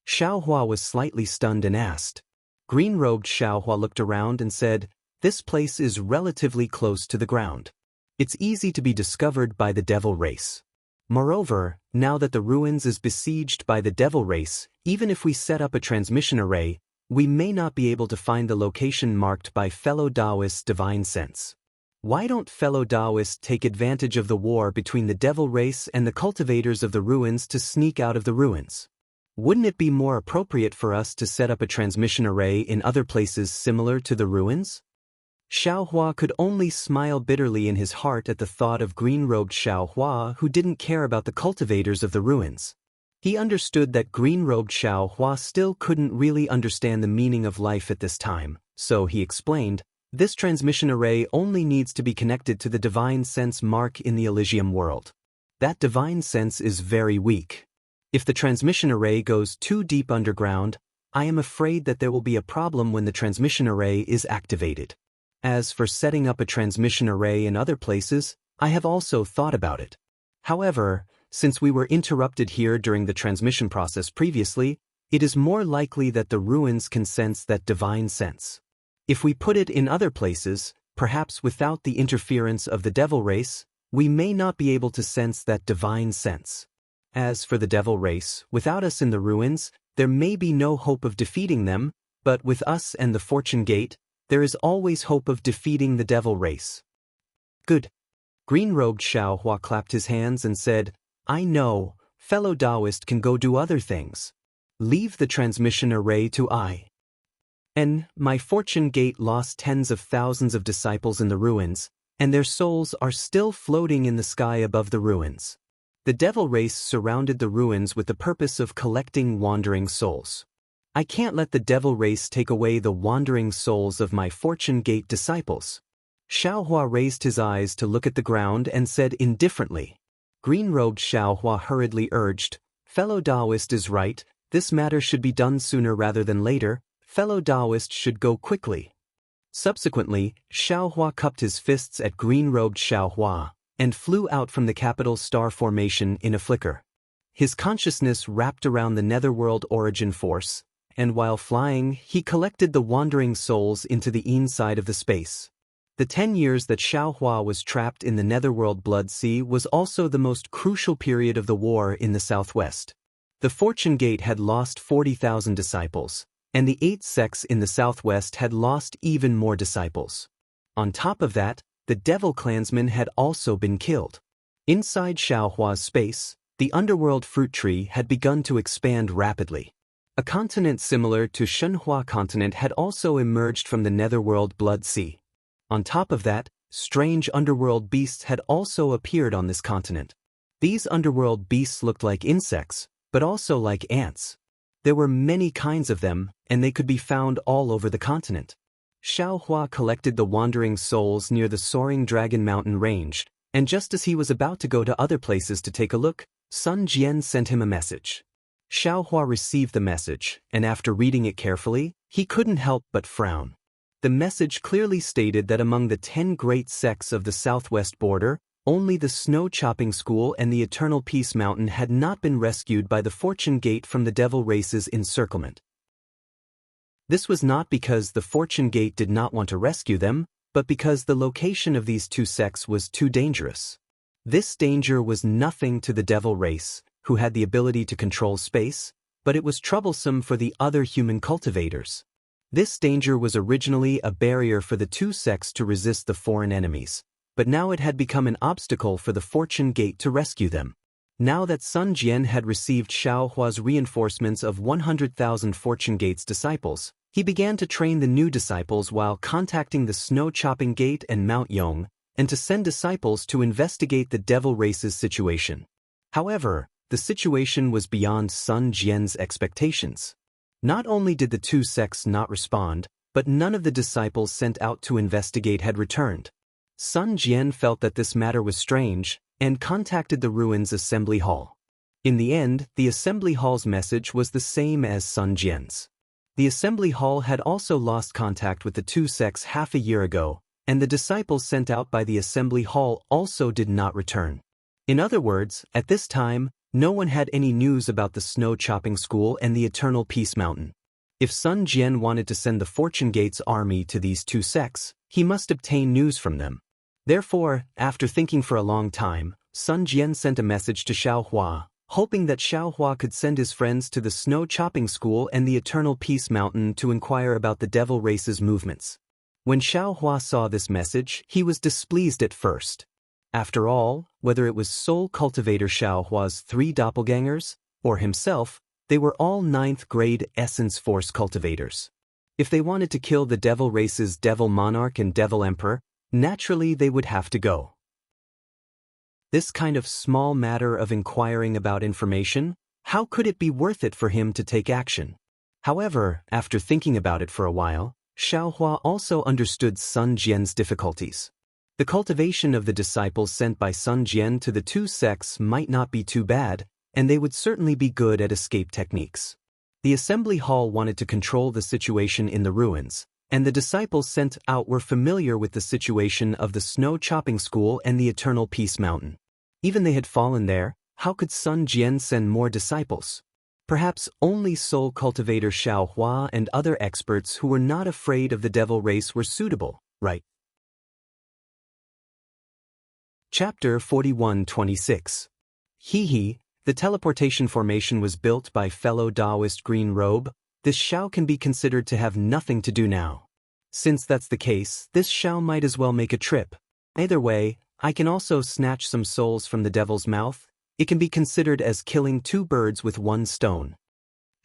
Xiaohua was slightly stunned and asked. Green-robed Xiaohua looked around and said, "This place is relatively close to the ground. It's easy to be discovered by the devil race. Moreover, now that the ruins is besieged by the devil race, even if we set up a transmission array, we may not be able to find the location marked by fellow Taoist's divine sense. Why don't fellow Taoists take advantage of the war between the devil race and the cultivators of the ruins to sneak out of the ruins? Wouldn't it be more appropriate for us to set up a transmission array in other places similar to the ruins?" Xiaohua could only smile bitterly in his heart at the thought of green-robed Xiaohua who didn't care about the cultivators of the ruins. He understood that green-robed Xiaohua still couldn't really understand the meaning of life at this time, so he explained, "This transmission array only needs to be connected to the divine sense mark in the Elysium world. That divine sense is very weak. If the transmission array goes too deep underground, I am afraid that there will be a problem when the transmission array is activated. As for setting up a transmission array in other places, I have also thought about it. However, since we were interrupted here during the transmission process previously, it is more likely that the ruins can sense that divine sense. If we put it in other places, perhaps without the interference of the devil race, we may not be able to sense that divine sense. As for the devil race, without us in the ruins, there may be no hope of defeating them, but with us and the fortune gate, there is always hope of defeating the devil race." "Good." Green-robed Xiaohua clapped his hands and said, "I know, fellow Taoist can go do other things. Leave the transmission array to I. And my fortune gate lost tens of thousands of disciples in the ruins, and their souls are still floating in the sky above the ruins. The devil race surrounded the ruins with the purpose of collecting wandering souls. I can't let the devil race take away the wandering souls of my fortune gate disciples." Xiaohua raised his eyes to look at the ground and said indifferently. Green-robed Xiaohua hurriedly urged, "Fellow Taoist is right, this matter should be done sooner rather than later, fellow Taoist should go quickly." Subsequently, Xiaohua cupped his fists at green-robed Xiaohua and flew out from the capital star formation in a flicker. His consciousness wrapped around the netherworld origin force, and while flying, he collected the wandering souls into the inside of the space. The 10 years that Xiaohua was trapped in the Netherworld Blood Sea was also the most crucial period of the war in the southwest. The Fortune Gate had lost 40,000 disciples, and the 8 sects in the southwest had lost even more disciples. On top of that, the Devil Clansmen had also been killed. Inside Xiaohua's space, the underworld fruit tree had begun to expand rapidly. A continent similar to Shenhua continent had also emerged from the Netherworld Blood Sea. On top of that, strange underworld beasts had also appeared on this continent. These underworld beasts looked like insects, but also like ants. There were many kinds of them, and they could be found all over the continent. Xiaohua collected the wandering souls near the soaring Dragon Mountain range, and just as he was about to go to other places to take a look, Sun Jian sent him a message. Xiaohua received the message, and after reading it carefully, he couldn't help but frown. The message clearly stated that among the 10 great sects of the southwest border, only the Snow Chopping School and the Eternal Peace Mountain had not been rescued by the Fortune Gate from the Devil Race's encirclement. This was not because the Fortune Gate did not want to rescue them, but because the location of these 2 sects was too dangerous. This danger was nothing to the Devil Race, who had the ability to control space, but it was troublesome for the other human cultivators. This danger was originally a barrier for the 2 sects to resist the foreign enemies, but now it had become an obstacle for the Fortune Gate to rescue them. Now that Sun Jian had received Xiaohua's reinforcements of 100,000 Fortune Gate's disciples, he began to train the new disciples while contacting the Snow Chopping Gate and Mount Yong, and to send disciples to investigate the Devil Race's situation. However, the situation was beyond Sun Jian's expectations. Not only did the 2 sects not respond, but none of the disciples sent out to investigate had returned. Sun Jian felt that this matter was strange, and contacted the ruins assembly hall. In the end, the assembly hall's message was the same as Sun Jian's. The assembly hall had also lost contact with the 2 sects half a year ago, and the disciples sent out by the assembly hall also did not return. In other words, at this time, no one had any news about the Snow Chopping School and the Eternal Peace Mountain. If Sun Jian wanted to send the Fortune Gate's army to these 2 sects, he must obtain news from them. Therefore, after thinking for a long time, Sun Jian sent a message to Xiaohua, hoping that Xiaohua could send his friends to the Snow Chopping School and the Eternal Peace Mountain to inquire about the Devil Race's movements. When Xiaohua saw this message, he was displeased at first. After all, whether it was Soul Cultivator Xiaohua's 3 doppelgangers, or himself, they were all 9th grade Essence Force cultivators. If they wanted to kill the Devil Race's Devil Monarch and Devil Emperor, naturally they would have to go. This kind of small matter of inquiring about information, how could it be worth it for him to take action? However, after thinking about it for a while, Xiaohua also understood Sun Jian's difficulties. The cultivation of the disciples sent by Sun Jian to the 2 sects might not be too bad, and they would certainly be good at escape techniques. The assembly hall wanted to control the situation in the ruins, and the disciples sent out were familiar with the situation of the Snow Chopping School and the Eternal Peace Mountain. Even they had fallen there, how could Sun Jian send more disciples? Perhaps only Soul Cultivator Xiaohua and other experts who were not afraid of the Devil Race were suitable, right? Chapter 41-26. Hehe, the teleportation formation was built by fellow Taoist Green Robe. This Xiao can be considered to have nothing to do now. Since that's the case, this Xiao might as well make a trip. Either way, I can also snatch some souls from the devil's mouth. It can be considered as killing 2 birds with 1 stone.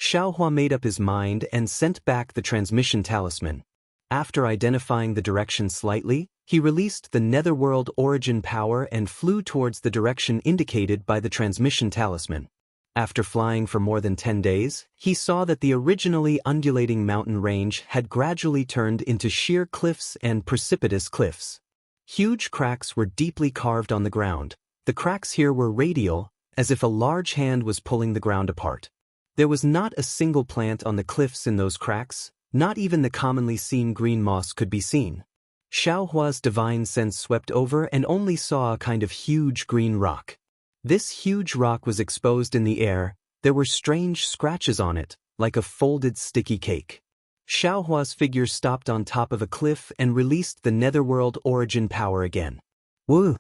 Xiaohua made up his mind and sent back the transmission talisman. After identifying the direction slightly, he released the Netherworld origin power and flew towards the direction indicated by the transmission talisman. After flying for more than 10 days, he saw that the originally undulating mountain range had gradually turned into sheer cliffs and precipitous cliffs. Huge cracks were deeply carved on the ground. The cracks here were radial, as if a large hand was pulling the ground apart. There was not a single plant on the cliffs in those cracks, not even the commonly seen green moss could be seen. Xiaohua's divine sense swept over and only saw a kind of huge green rock. This huge rock was exposed in the air. There were strange scratches on it, like a folded sticky cake. Xiaohua's figure stopped on top of a cliff and released the netherworld origin power again. Woo!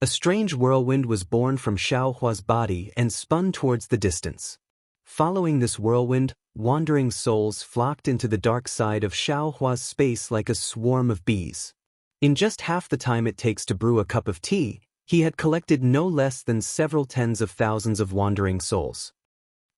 A strange whirlwind was born from Xiaohua's body and spun towards the distance. Following this whirlwind, wandering souls flocked into the dark side of Xiaohua's space like a swarm of bees. In just half the time it takes to brew a cup of tea, he had collected no less than several tens of thousands of wandering souls.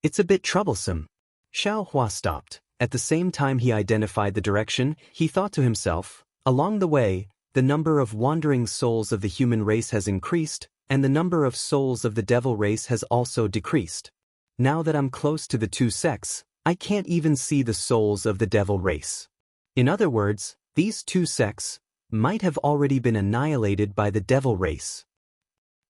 It's a bit troublesome. Xiaohua stopped. At the same time he identified the direction, he thought to himself, along the way, the number of wandering souls of the human race has increased, and the number of souls of the devil race has also decreased. Now that I'm close to the two sects, I can't even see the souls of the devil race. In other words, these two sects might have already been annihilated by the devil race.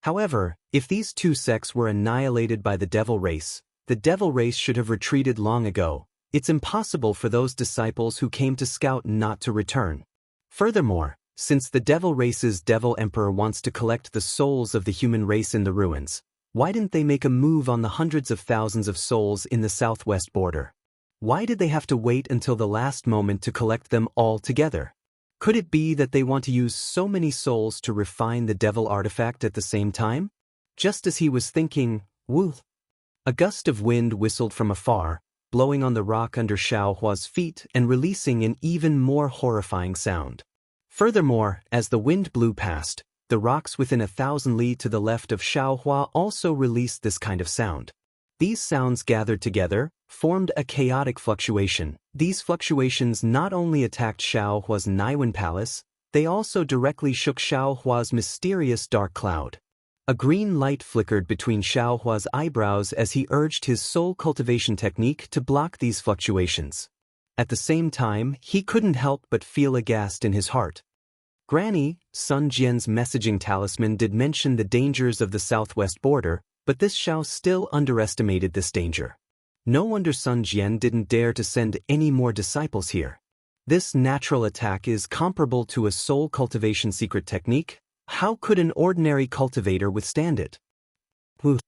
However, if these two sects were annihilated by the devil race should have retreated long ago. It's impossible for those disciples who came to scout not to return. Furthermore, since the devil race's devil emperor wants to collect the souls of the human race in the ruins, why didn't they make a move on the hundreds of thousands of souls in the southwest border? Why did they have to wait until the last moment to collect them all together? Could it be that they want to use so many souls to refine the devil artifact at the same time? Just as he was thinking, woo! A gust of wind whistled from afar, blowing on the rock under Xiaohua's feet and releasing an even more horrifying sound. Furthermore, as the wind blew past, the rocks within 1,000 li to the left of Xiaohua also released this kind of sound. These sounds gathered together, formed a chaotic fluctuation. These fluctuations not only attacked Xiaohua's Naiwen palace, they also directly shook Xiaohua's mysterious dark cloud. A green light flickered between Xiaohua's eyebrows as he urged his soul cultivation technique to block these fluctuations. At the same time, he couldn't help but feel aghast in his heart. Granny, Sun Jian's messaging talisman did mention the dangers of the southwest border, but this Xiao still underestimated this danger. No wonder Sun Jian didn't dare to send any more disciples here. This natural attack is comparable to a soul cultivation secret technique. How could an ordinary cultivator withstand it? Whew.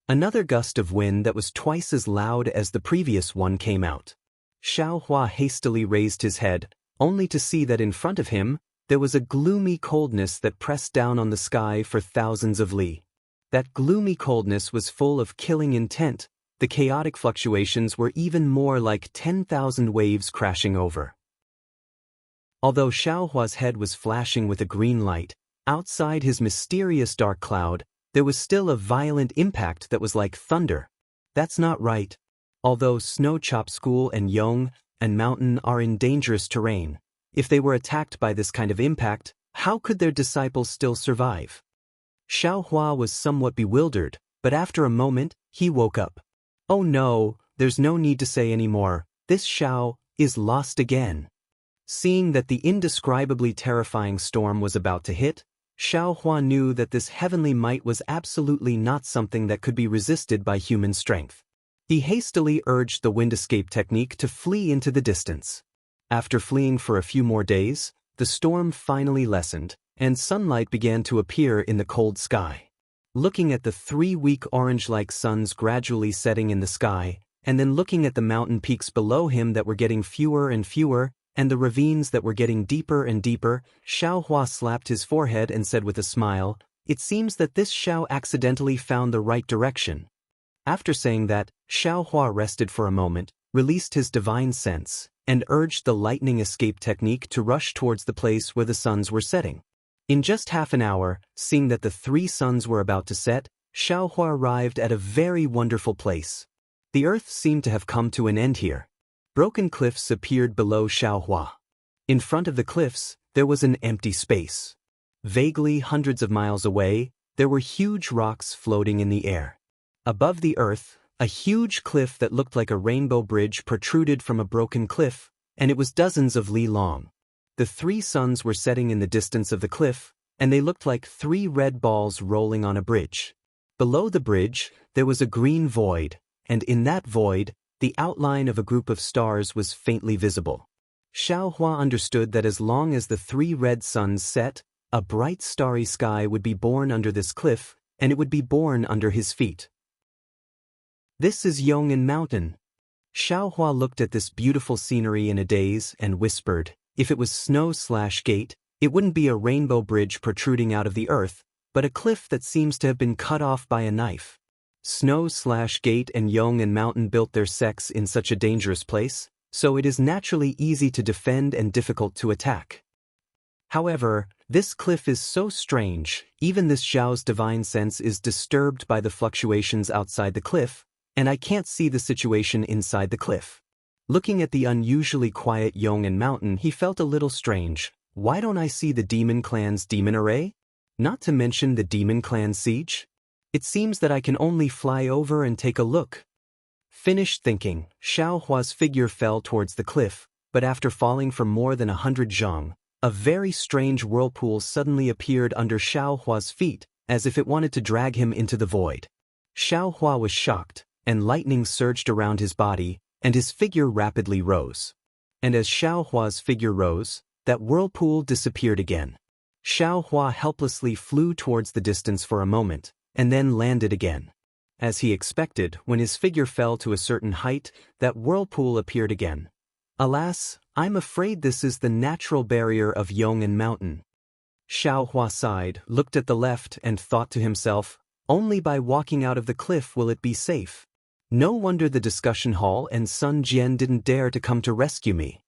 Another gust of wind that was twice as loud as the previous one came out. Xiaohua hastily raised his head, only to see that in front of him, there was a gloomy coldness that pressed down on the sky for thousands of li. That gloomy coldness was full of killing intent. The chaotic fluctuations were even more like 10,000 waves crashing over. Although Xiaohua's head was flashing with a green light, outside his mysterious dark cloud, there was still a violent impact that was like thunder. That's not right. Although Snow Chop School and Yong and Mountain are in dangerous terrain, if they were attacked by this kind of impact, how could their disciples still survive? Xiaohua was somewhat bewildered, but after a moment, he woke up. Oh no, there's no need to say any more. This Xiao is lost again. Seeing that the indescribably terrifying storm was about to hit, Xiaohua knew that this heavenly might was absolutely not something that could be resisted by human strength. He hastily urged the wind escape technique to flee into the distance. After fleeing for a few more days, the storm finally lessened, and sunlight began to appear in the cold sky. Looking at the 3 weak orange-like suns gradually setting in the sky, and then looking at the mountain peaks below him that were getting fewer and fewer, and the ravines that were getting deeper and deeper, Xiaohua slapped his forehead and said with a smile, "It seems that this Xiao accidentally found the right direction." After saying that, Xiaohua rested for a moment, released his divine sense, and urged the lightning escape technique to rush towards the place where the suns were setting. In just half an hour, seeing that the 3 suns were about to set, Xiaohua arrived at a very wonderful place. The earth seemed to have come to an end here. Broken cliffs appeared below Xiaohua. In front of the cliffs, there was an empty space. Vaguely hundreds of miles away, there were huge rocks floating in the air. Above the earth, a huge cliff that looked like a rainbow bridge protruded from a broken cliff, and it was dozens of li long. The 3 suns were setting in the distance of the cliff, and they looked like 3 red balls rolling on a bridge. Below the bridge, there was a green void, and in that void, the outline of a group of stars was faintly visible. Xiaohua understood that as long as the 3 red suns set, a bright starry sky would be born under this cliff, and it would be born under his feet. This is Yong'an Mountain. Xiaohua looked at this beautiful scenery in a daze and whispered, if it was snow/gate, it wouldn't be a rainbow bridge protruding out of the earth, but a cliff that seems to have been cut off by a knife. Snow/gate and Yong and Mountain built their sects in such a dangerous place, so it is naturally easy to defend and difficult to attack. However, this cliff is so strange, even this Xiao's divine sense is disturbed by the fluctuations outside the cliff, and I can't see the situation inside the cliff. Looking at the unusually quiet Yong and Mountain, he felt a little strange. Why don't I see the Demon Clan's demon array? Not to mention the Demon Clan siege? It seems that I can only fly over and take a look. Finished thinking, Xiaohua's figure fell towards the cliff, but after falling for more than 100 zhang, a very strange whirlpool suddenly appeared under Xiaohua's feet, as if it wanted to drag him into the void. Xiaohua was shocked, and lightning surged around his body, and his figure rapidly rose. And as Xiaohua's figure rose, that whirlpool disappeared again. Xiaohua helplessly flew towards the distance for a moment, and then landed again. As he expected, when his figure fell to a certain height, that whirlpool appeared again. Alas, I'm afraid this is the natural barrier of Yong and Mountain. Xiaohua sighed, looked at the left, and thought to himself, only by walking out of the cliff will it be safe. No wonder the discussion hall and Sun Jian didn't dare to come to rescue me.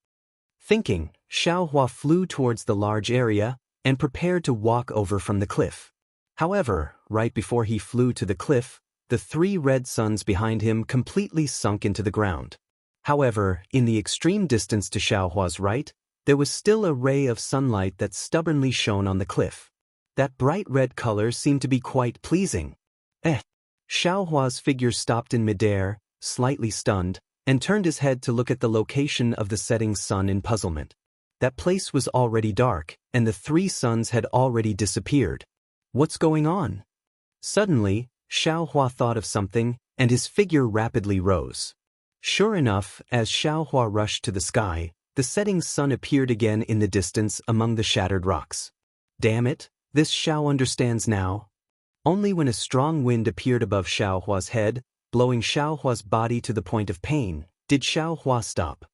Thinking, Xiaohua flew towards the large area, and prepared to walk over from the cliff. However, right before he flew to the cliff, the 3 red suns behind him completely sunk into the ground. However, in the extreme distance to Xiaohua's right, there was still a ray of sunlight that stubbornly shone on the cliff. That bright red color seemed to be quite pleasing. Xiaohua's figure stopped in midair, slightly stunned, and turned his head to look at the location of the setting sun in puzzlement. That place was already dark, and the 3 suns had already disappeared. What's going on? Suddenly, Xiaohua thought of something, and his figure rapidly rose. Sure enough, as Xiaohua rushed to the sky, the setting sun appeared again in the distance among the shattered rocks. Damn it, this Xiao understands now. Only when a strong wind appeared above Xiaohua's head, blowing Xiaohua's body to the point of pain, did Xiaohua stop.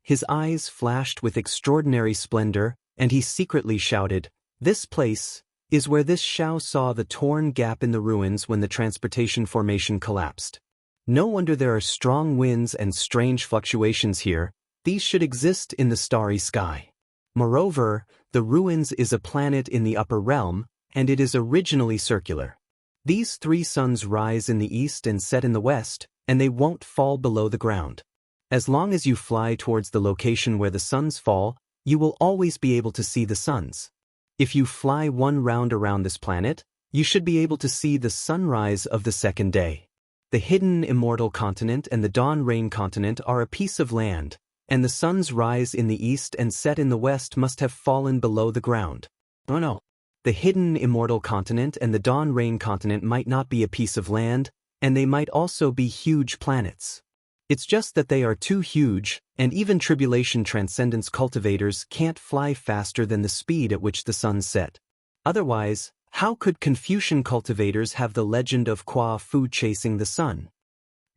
His eyes flashed with extraordinary splendor, and he secretly shouted, "This place is where this Xiao saw the torn gap in the ruins when the transportation formation collapsed. No wonder there are strong winds and strange fluctuations here. These should exist in the starry sky. Moreover, the ruins is a planet in the upper realm, and it is originally circular. These 3 suns rise in the east and set in the west, and they won't fall below the ground. As long as you fly towards the location where the suns fall, you will always be able to see the suns. If you fly 1 round around this planet, you should be able to see the sunrise of the second day. The hidden immortal continent and the dawn rain continent are a piece of land, and the suns rise in the east and set in the west must have fallen below the ground. Oh no. The hidden immortal continent and the dawn rain continent might not be a piece of land, and they might also be huge planets. It's just that they are too huge, and even Tribulation Transcendence cultivators can't fly faster than the speed at which the suns set. Otherwise, how could Confucian cultivators have the legend of Kwa Fu chasing the sun?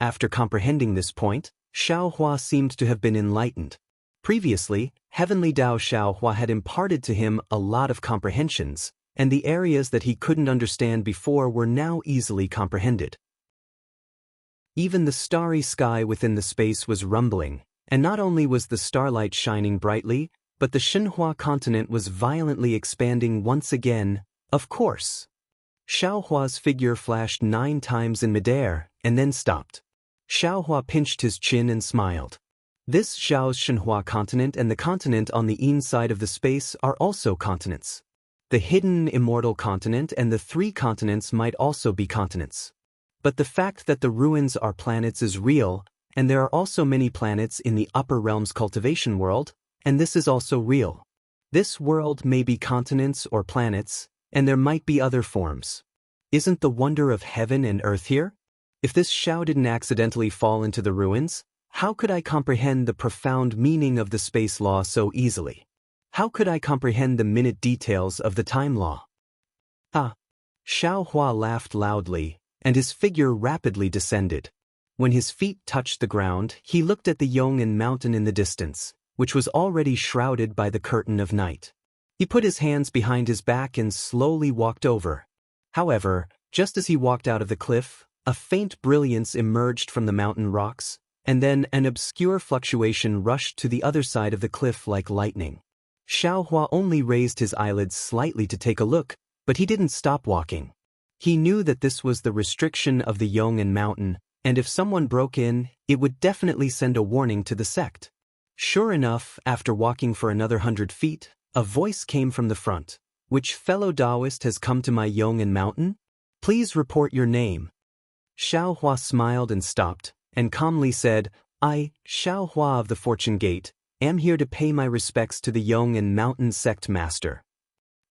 After comprehending this point, Xiaohua seemed to have been enlightened. Previously, Heavenly Tao Xiaohua had imparted to him a lot of comprehensions, and the areas that he couldn't understand before were now easily comprehended. Even the starry sky within the space was rumbling, and not only was the starlight shining brightly, but the Xinhua continent was violently expanding once again, of course. Xiaohua's figure flashed 9 times in midair, and then stopped. Xiaohua pinched his chin and smiled. This Xiao's Xinhua continent and the continent on the inside of the space are also continents. The hidden immortal continent and the 3 continents might also be continents. But the fact that the ruins are planets is real, and there are also many planets in the upper realms cultivation world, and this is also real. This world may be continents or planets, and there might be other forms. Isn't the wonder of heaven and earth here? If this Xiao didn't accidentally fall into the ruins, how could I comprehend the profound meaning of the space law so easily? How could I comprehend the minute details of the time law? Ah! Xiaohua laughed loudly, and his figure rapidly descended. When his feet touched the ground, he looked at the Yong'an mountain in the distance, which was already shrouded by the curtain of night. He put his hands behind his back and slowly walked over. However, just as he walked out of the cliff, a faint brilliance emerged from the mountain rocks, and then an obscure fluctuation rushed to the other side of the cliff like lightning. Xiaohua only raised his eyelids slightly to take a look, but he didn't stop walking. He knew that this was the restriction of the Yong'an mountain, and if someone broke in, it would definitely send a warning to the sect. Sure enough, after walking for another 100 feet, a voice came from the front. Which fellow Taoist has come to my Yong'an mountain? Please report your name. Xiaohua smiled and stopped, and calmly said, I, Xiaohua of the Fortune Gate, am here to pay my respects to the Yong'an mountain sect master.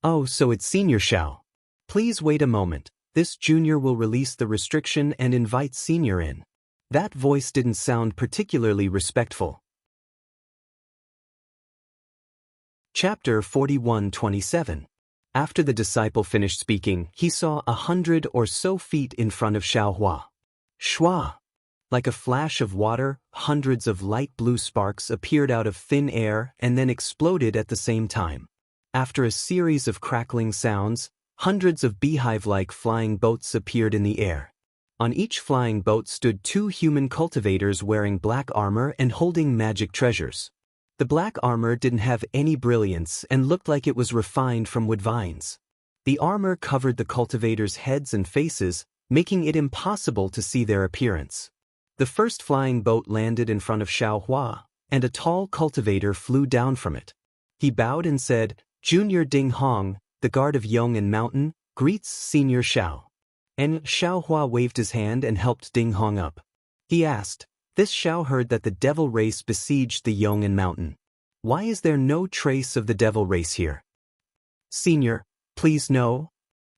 Oh, so it's Senior Xiao. Please wait a moment. This junior will release the restriction and invite Senior in. That voice didn't sound particularly respectful. Chapter 41:27. After the disciple finished speaking, he saw 100 or so feet in front of Xiaohua. Shua! Like a flash of water, hundreds of light blue sparks appeared out of thin air and then exploded at the same time. After a series of crackling sounds, hundreds of beehive-like flying boats appeared in the air. On each flying boat stood 2 human cultivators wearing black armor and holding magic treasures. The black armor didn't have any brilliance and looked like it was refined from wood vines. The armor covered the cultivators' heads and faces, making it impossible to see their appearance. The first flying boat landed in front of Xiaohua, and a tall cultivator flew down from it. He bowed and said, Junior Ding Hong, the guard of Yong'an Mountain, greets Senior Xiao. And Xiaohua waved his hand and helped Ding Hong up. He asked, This Xiao heard that the devil race besieged the Yong'an Mountain. Why is there no trace of the devil race here? Senior, please no.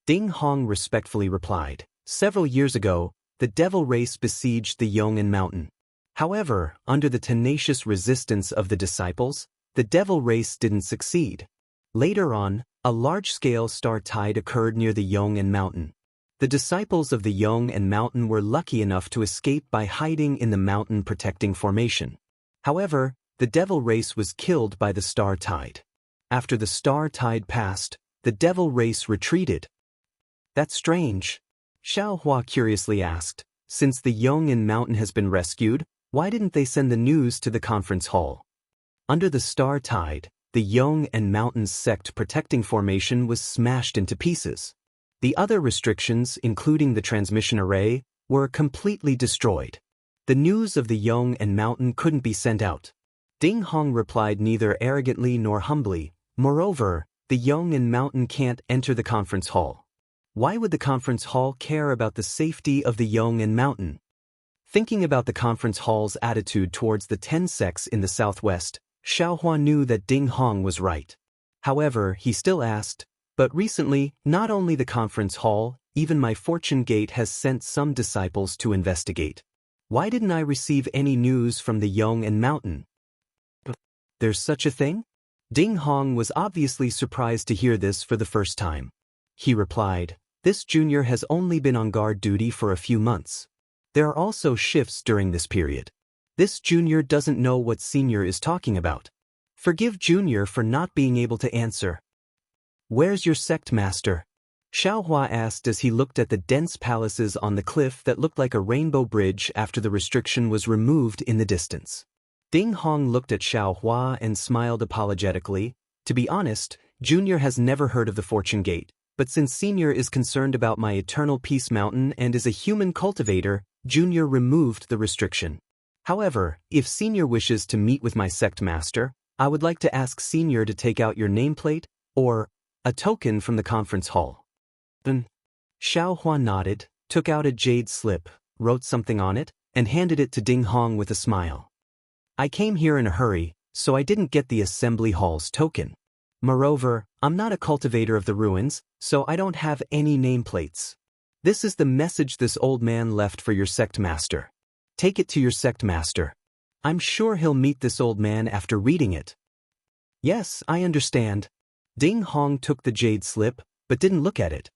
Ding Hong respectfully replied, Several years ago, the devil race besieged the Yong'an Mountain. However, under the tenacious resistance of the disciples, the devil race didn't succeed. Later on, a large-scale star tide occurred near the Yong'an Mountain. The disciples of the Yong'an Mountain were lucky enough to escape by hiding in the mountain protecting formation. However, the devil race was killed by the star tide. After the star tide passed, the devil race retreated. That's strange. Xiaohua curiously asked, Since the Yong'an Mountain has been rescued, why didn't they send the news to the conference hall? Under the star tide, the Yong'an Mountain's sect protecting formation was smashed into pieces. The other restrictions, including the transmission array, were completely destroyed. The news of the Yong'an Mountain couldn't be sent out. Ding Hong replied neither arrogantly nor humbly, Moreover, the Yong'an Mountain can't enter the conference hall. Why would the conference hall care about the safety of the Yong'an Mountain? Thinking about the conference hall's attitude towards the 10 sects in the southwest, Xiaohua knew that Ding Hong was right. However, he still asked, But recently, not only the conference hall, even my Fortune Gate has sent some disciples to investigate. Why didn't I receive any news from the Yong'an Mountain? There's such a thing? Ding Hong was obviously surprised to hear this for the first time. He replied, This junior has only been on guard duty for a few months. There are also shifts during this period. This junior doesn't know what senior is talking about. Forgive junior for not being able to answer. Where's your sect master? Xiaohua asked as he looked at the dense palaces on the cliff that looked like a rainbow bridge after the restriction was removed in the distance. Ding Hong looked at Xiaohua and smiled apologetically. To be honest, junior has never heard of the Fortune Gate, but since senior is concerned about my Eternal Peace Mountain and is a human cultivator, junior removed the restriction. However, if senior wishes to meet with my sect master, I would like to ask senior to take out your nameplate, or a token from the conference hall. Then, Xiaohua nodded, took out a jade slip, wrote something on it, and handed it to Ding Hong with a smile. I came here in a hurry, so I didn't get the assembly hall's token. Moreover, I'm not a cultivator of the ruins, so I don't have any nameplates. This is the message this old man left for your sect master. Take it to your sect master. I'm sure he'll meet this old man after reading it. Yes, I understand. Ding Hong took the jade slip, but didn't look at it.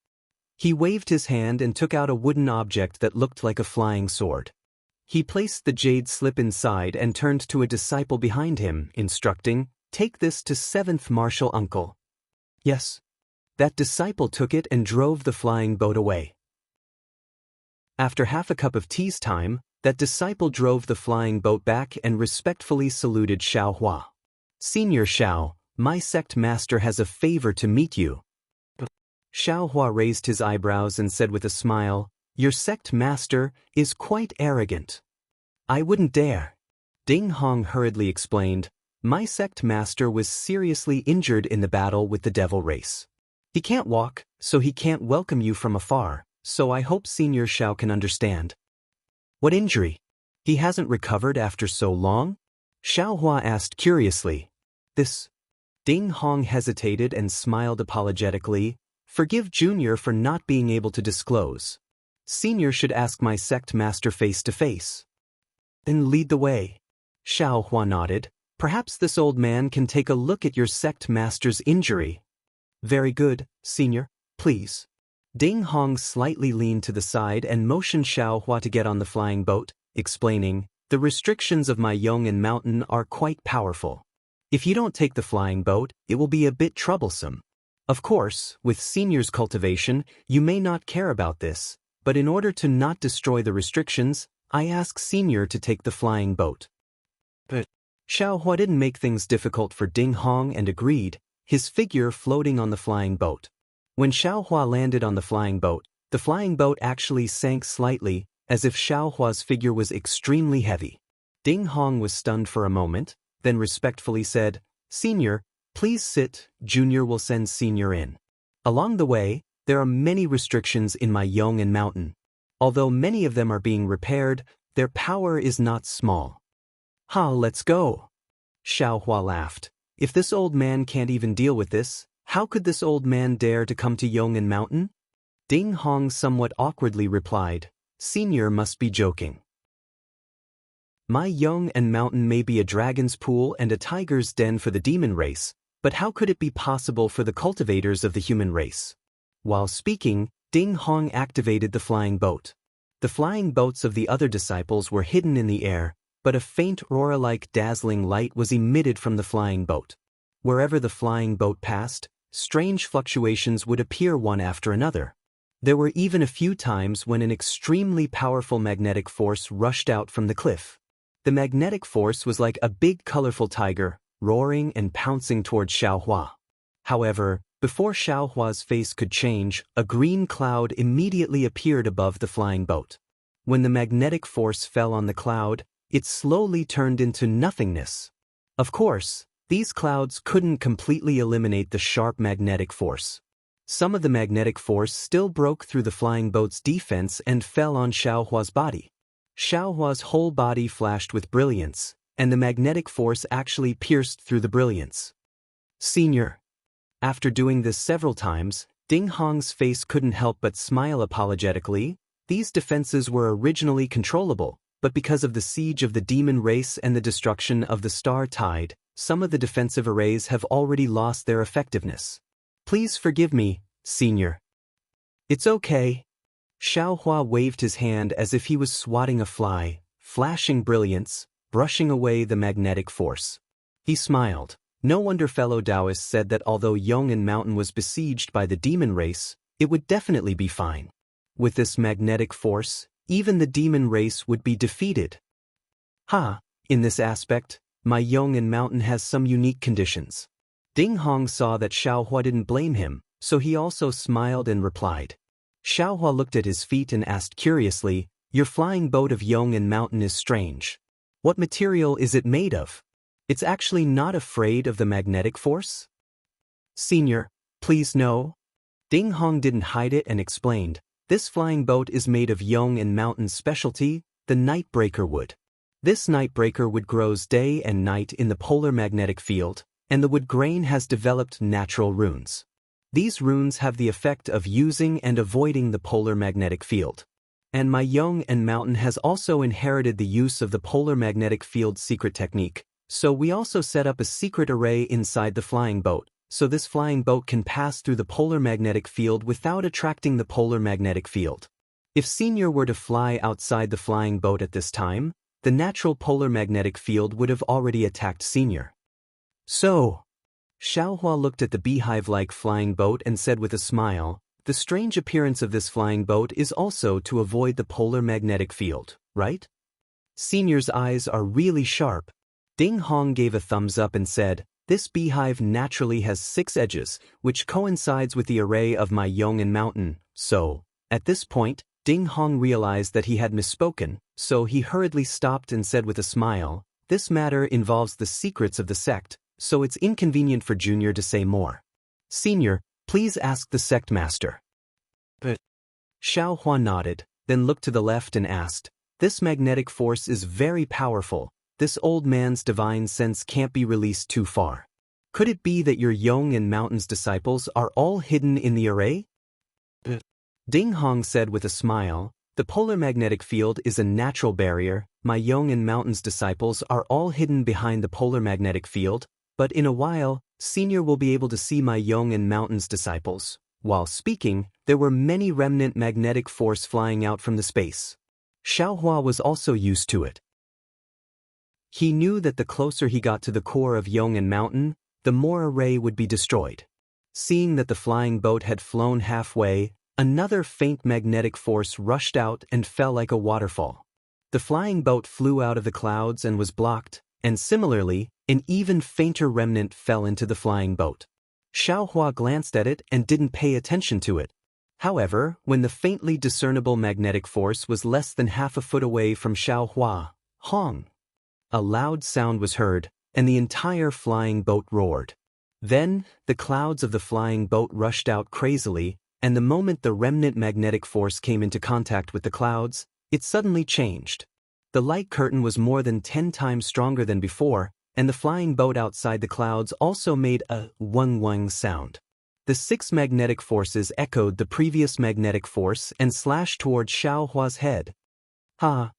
He waved his hand and took out a wooden object that looked like a flying sword. He placed the jade slip inside and turned to a disciple behind him, instructing, "Take this to 7th Marshal Uncle." Yes. That disciple took it and drove the flying boat away. After half a cup of tea's time, that disciple drove the flying boat back and respectfully saluted Xiao Hua. "Senior Xiao, my sect master has a favor to meet you." Xiao Hua raised his eyebrows and said with a smile, "Your sect master is quite arrogant." "I wouldn't dare." Ding Hong hurriedly explained, "My sect master was seriously injured in the battle with the devil race. He can't walk, so he can't welcome you from afar, so I hope Senior Xiao can understand." "What injury? He hasn't recovered after so long?" Xiao Hua asked curiously. "This." Ding Hong hesitated and smiled apologetically. "Forgive Junior for not being able to disclose. Senior should ask my sect master face to face." "Then lead the way." Xiao Hua nodded. "Perhaps this old man can take a look at your sect master's injury." "Very good, Senior, please." Ding Hong slightly leaned to the side and motioned Xiao Hua to get on the flying boat, explaining, "The restrictions of my Yong'an Mountain are quite powerful. If you don't take the flying boat, it will be a bit troublesome. Of course, with Senior's cultivation, you may not care about this, but in order to not destroy the restrictions, I ask Senior to take the flying boat." But Xiao Hua didn't make things difficult for Ding Hong and agreed, his figure floating on the flying boat. When Xiao Hua landed on the flying boat actually sank slightly, as if Xiao Hua's figure was extremely heavy. Ding Hong was stunned for a moment, then respectfully said, "Senior, please sit, Junior will send Senior in. Along the way, there are many restrictions in my Yong'an Mountain. Although many of them are being repaired, their power is not small." "Ha, let's go." Xiao Hua laughed. "If this old man can't even deal with this, how could this old man dare to come to Yong'an Mountain?" Ding Hong somewhat awkwardly replied, "Senior must be joking. My Yong'an Mountain may be a dragon's pool and a tiger's den for the demon race, but how could it be possible for the cultivators of the human race?" While speaking, Ding Hong activated the flying boat. The flying boats of the other disciples were hidden in the air, but a faint aurora-like dazzling light was emitted from the flying boat. Wherever the flying boat passed, strange fluctuations would appear one after another. There were even a few times when an extremely powerful magnetic force rushed out from the cliff. The magnetic force was like a big colorful tiger, roaring and pouncing toward Xiao Hua. However, before Xiao Hua's face could change, a green cloud immediately appeared above the flying boat. When the magnetic force fell on the cloud, it slowly turned into nothingness. Of course, these clouds couldn't completely eliminate the sharp magnetic force. Some of the magnetic force still broke through the flying boat's defense and fell on Xiao Hua's body. Xiao Hua's whole body flashed with brilliance, and the magnetic force actually pierced through the brilliance. "Senior." After doing this several times, Ding Hong's face couldn't help but smile apologetically. These defenses were originally controllable, but because of the siege of the demon race and the destruction of the star tide, some of the defensive arrays have already lost their effectiveness. "Please forgive me, Senior." "It's okay." Xiao Hua waved his hand as if he was swatting a fly, flashing brilliance, brushing away the magnetic force. He smiled. No wonder fellow Taoists said that although Yong'an Mountain was besieged by the demon race, it would definitely be fine. With this magnetic force, even the demon race would be defeated. In this aspect, my Yong'an Mountain has some unique conditions. Ding Hong saw that Xiao Hua didn't blame him, so he also smiled and replied. Xiao Hua looked at his feet and asked curiously, "Your flying boat of Yong'an Mountain is strange. What material is it made of? It's actually not afraid of the magnetic force?" "Senior, please no." Ding Hong didn't hide it and explained, "This flying boat is made of Yong'an Mountain's specialty, the nightbreaker wood. This nightbreaker wood grows day and night in the polar magnetic field, and the wood grain has developed natural runes. These runes have the effect of using and avoiding the polar magnetic field. And my Yong'an Mountain has also inherited the use of the polar magnetic field secret technique, so we also set up a secret array inside the flying boat, so this flying boat can pass through the polar magnetic field without attracting the polar magnetic field. If Senior were to fly outside the flying boat at this time, the natural polar magnetic field would have already attacked Senior. So, Xiaohua looked at the beehive-like flying boat and said with a smile, "The strange appearance of this flying boat is also to avoid the polar magnetic field, right?" Senior's eyes are really sharp. Ding Hong gave a thumbs up and said, "This beehive naturally has 6 edges, which coincides with the array of my Yong'an mountain, so..." At this point, Ding Hong realized that he had misspoken, so he hurriedly stopped and said with a smile, "This matter involves the secrets of the sect, so it's inconvenient for Junior to say more. Senior, please ask the sect master." But Xiaohua nodded, then looked to the left and asked, "This magnetic force is very powerful. This old man's divine sense can't be released too far. Could it be that your Yong'an Mountain's disciples are all hidden in the array?" Ding Hong said with a smile, "The polar magnetic field is a natural barrier. My Yong'an Mountain's disciples are all hidden behind the polar magnetic field, but in a while, Senior will be able to see my Yong'an Mountain's disciples." While speaking, there were many remnant magnetic force flying out from the space. Xiaohua was also used to it. He knew that the closer he got to the core of Yong'an Mountain, the more array would be destroyed. Seeing that the flying boat had flown halfway, another faint magnetic force rushed out and fell like a waterfall. The flying boat flew out of the clouds and was blocked, and similarly, an even fainter remnant fell into the flying boat. Xiaohua glanced at it and didn't pay attention to it. However, when the faintly discernible magnetic force was less than half a foot away from Xiaohua, Hong! A loud sound was heard, and the entire flying boat roared. Then, the clouds of the flying boat rushed out crazily, and the moment the remnant magnetic force came into contact with the clouds, it suddenly changed. The light curtain was more than 10 times stronger than before, and the flying boat outside the clouds also made a wung-wung sound. The 6 magnetic forces echoed the previous magnetic force and slashed toward Xiaohua's head. Ha!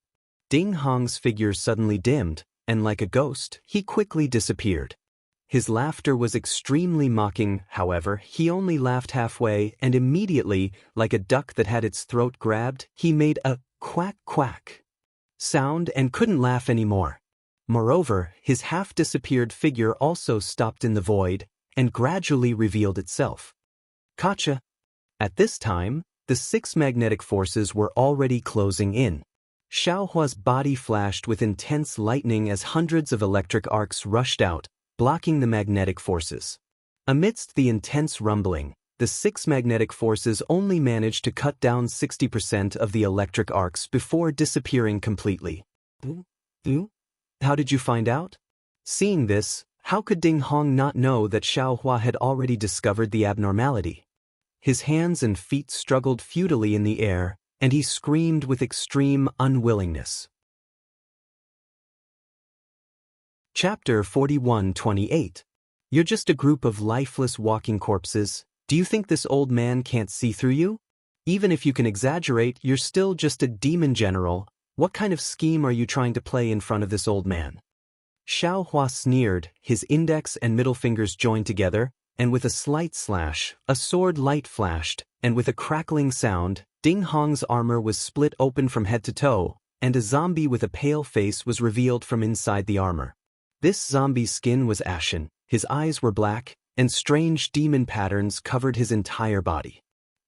Ding Hong's figure suddenly dimmed, and like a ghost, he quickly disappeared. His laughter was extremely mocking, however, he only laughed halfway, and immediately, like a duck that had its throat grabbed, he made a quack-quack sound and couldn't laugh anymore. Moreover, his half-disappeared figure also stopped in the void, and gradually revealed itself. Gotcha! At this time, the 6 magnetic forces were already closing in. Xiaohua's body flashed with intense lightning as hundreds of electric arcs rushed out, blocking the magnetic forces. Amidst the intense rumbling, the 6 magnetic forces only managed to cut down 60% of the electric arcs before disappearing completely. How did you find out? Seeing this, how could Ding Hong not know that Xiaohua had already discovered the abnormality? His hands and feet struggled futilely in the air, and he screamed with extreme unwillingness. Chapter 41:28. You're just a group of lifeless walking corpses. Do you think this old man can't see through you? Even if you can exaggerate, you're still just a demon general. What kind of scheme are you trying to play in front of this old man? Xiaohua sneered, his index and middle fingers joined together, and with a slight slash, a sword light flashed, and with a crackling sound, Ding Hong's armor was split open from head to toe, and a zombie with a pale face was revealed from inside the armor. This zombie's skin was ashen, his eyes were black, and strange demon patterns covered his entire body.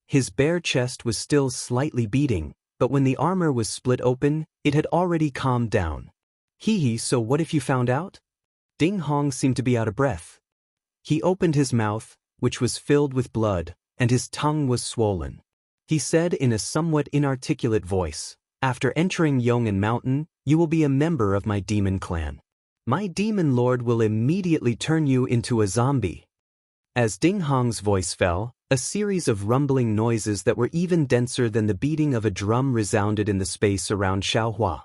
His bare chest was still slightly beating, but when the armor was split open, it had already calmed down. So what if you found out? Ding Hong seemed to be out of breath. He opened his mouth, which was filled with blood, and his tongue was swollen. He said in a somewhat inarticulate voice, "After entering Yong'an Mountain, you will be a member of my demon clan. My demon lord will immediately turn you into a zombie." As Ding Hong's voice fell, a series of rumbling noises that were even denser than the beating of a drum resounded in the space around Xiaohua.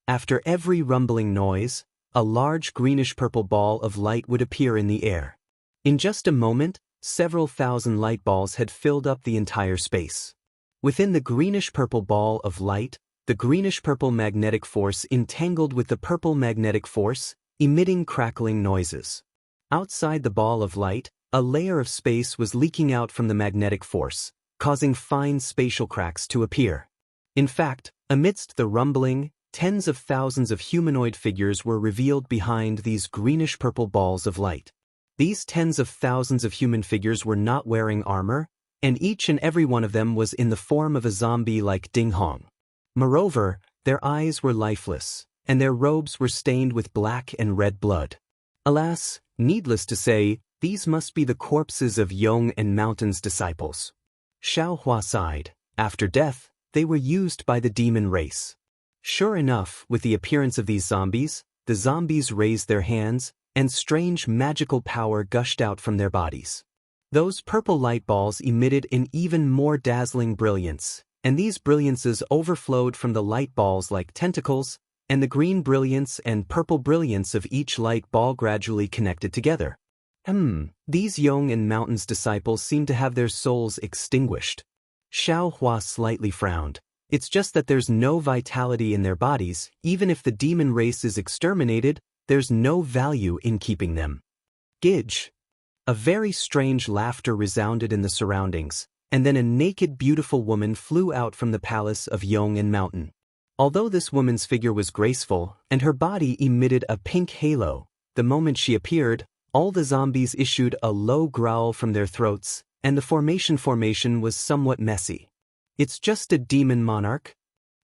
After every rumbling noise, a large greenish-purple ball of light would appear in the air. In just a moment, several thousand light balls had filled up the entire space. Within the greenish-purple ball of light, the greenish-purple magnetic force entangled with the purple magnetic force, emitting crackling noises. Outside the ball of light, a layer of space was leaking out from the magnetic force, causing fine spatial cracks to appear. In fact, amidst the rumbling, tens of thousands of humanoid figures were revealed behind these greenish-purple balls of light. These tens of thousands of human figures were not wearing armor, and each and every one of them was in the form of a zombie like Ding Hong. Moreover, their eyes were lifeless, and their robes were stained with black and red blood. Alas, needless to say, these must be the corpses of Yong and Mountain's disciples. Xiao Hua sighed. After death, they were used by the demon race. Sure enough, with the appearance of these zombies, the zombies raised their hands, and strange magical power gushed out from their bodies. Those purple light balls emitted an even more dazzling brilliance, and these brilliances overflowed from the light balls like tentacles, and the green brilliance and purple brilliance of each light ball gradually connected together. These Yong and Mountain's disciples seem to have their souls extinguished. Xiao Hua slightly frowned. It's just that there's no vitality in their bodies. Even if the demon race is exterminated, there's no value in keeping them. Gidge. A very strange laughter resounded in the surroundings, and then a naked beautiful woman flew out from the palace of Yong and Mountain. Although this woman's figure was graceful, and her body emitted a pink halo, the moment she appeared, all the zombies issued a low growl from their throats, and the formation was somewhat messy. It's just a demon monarch?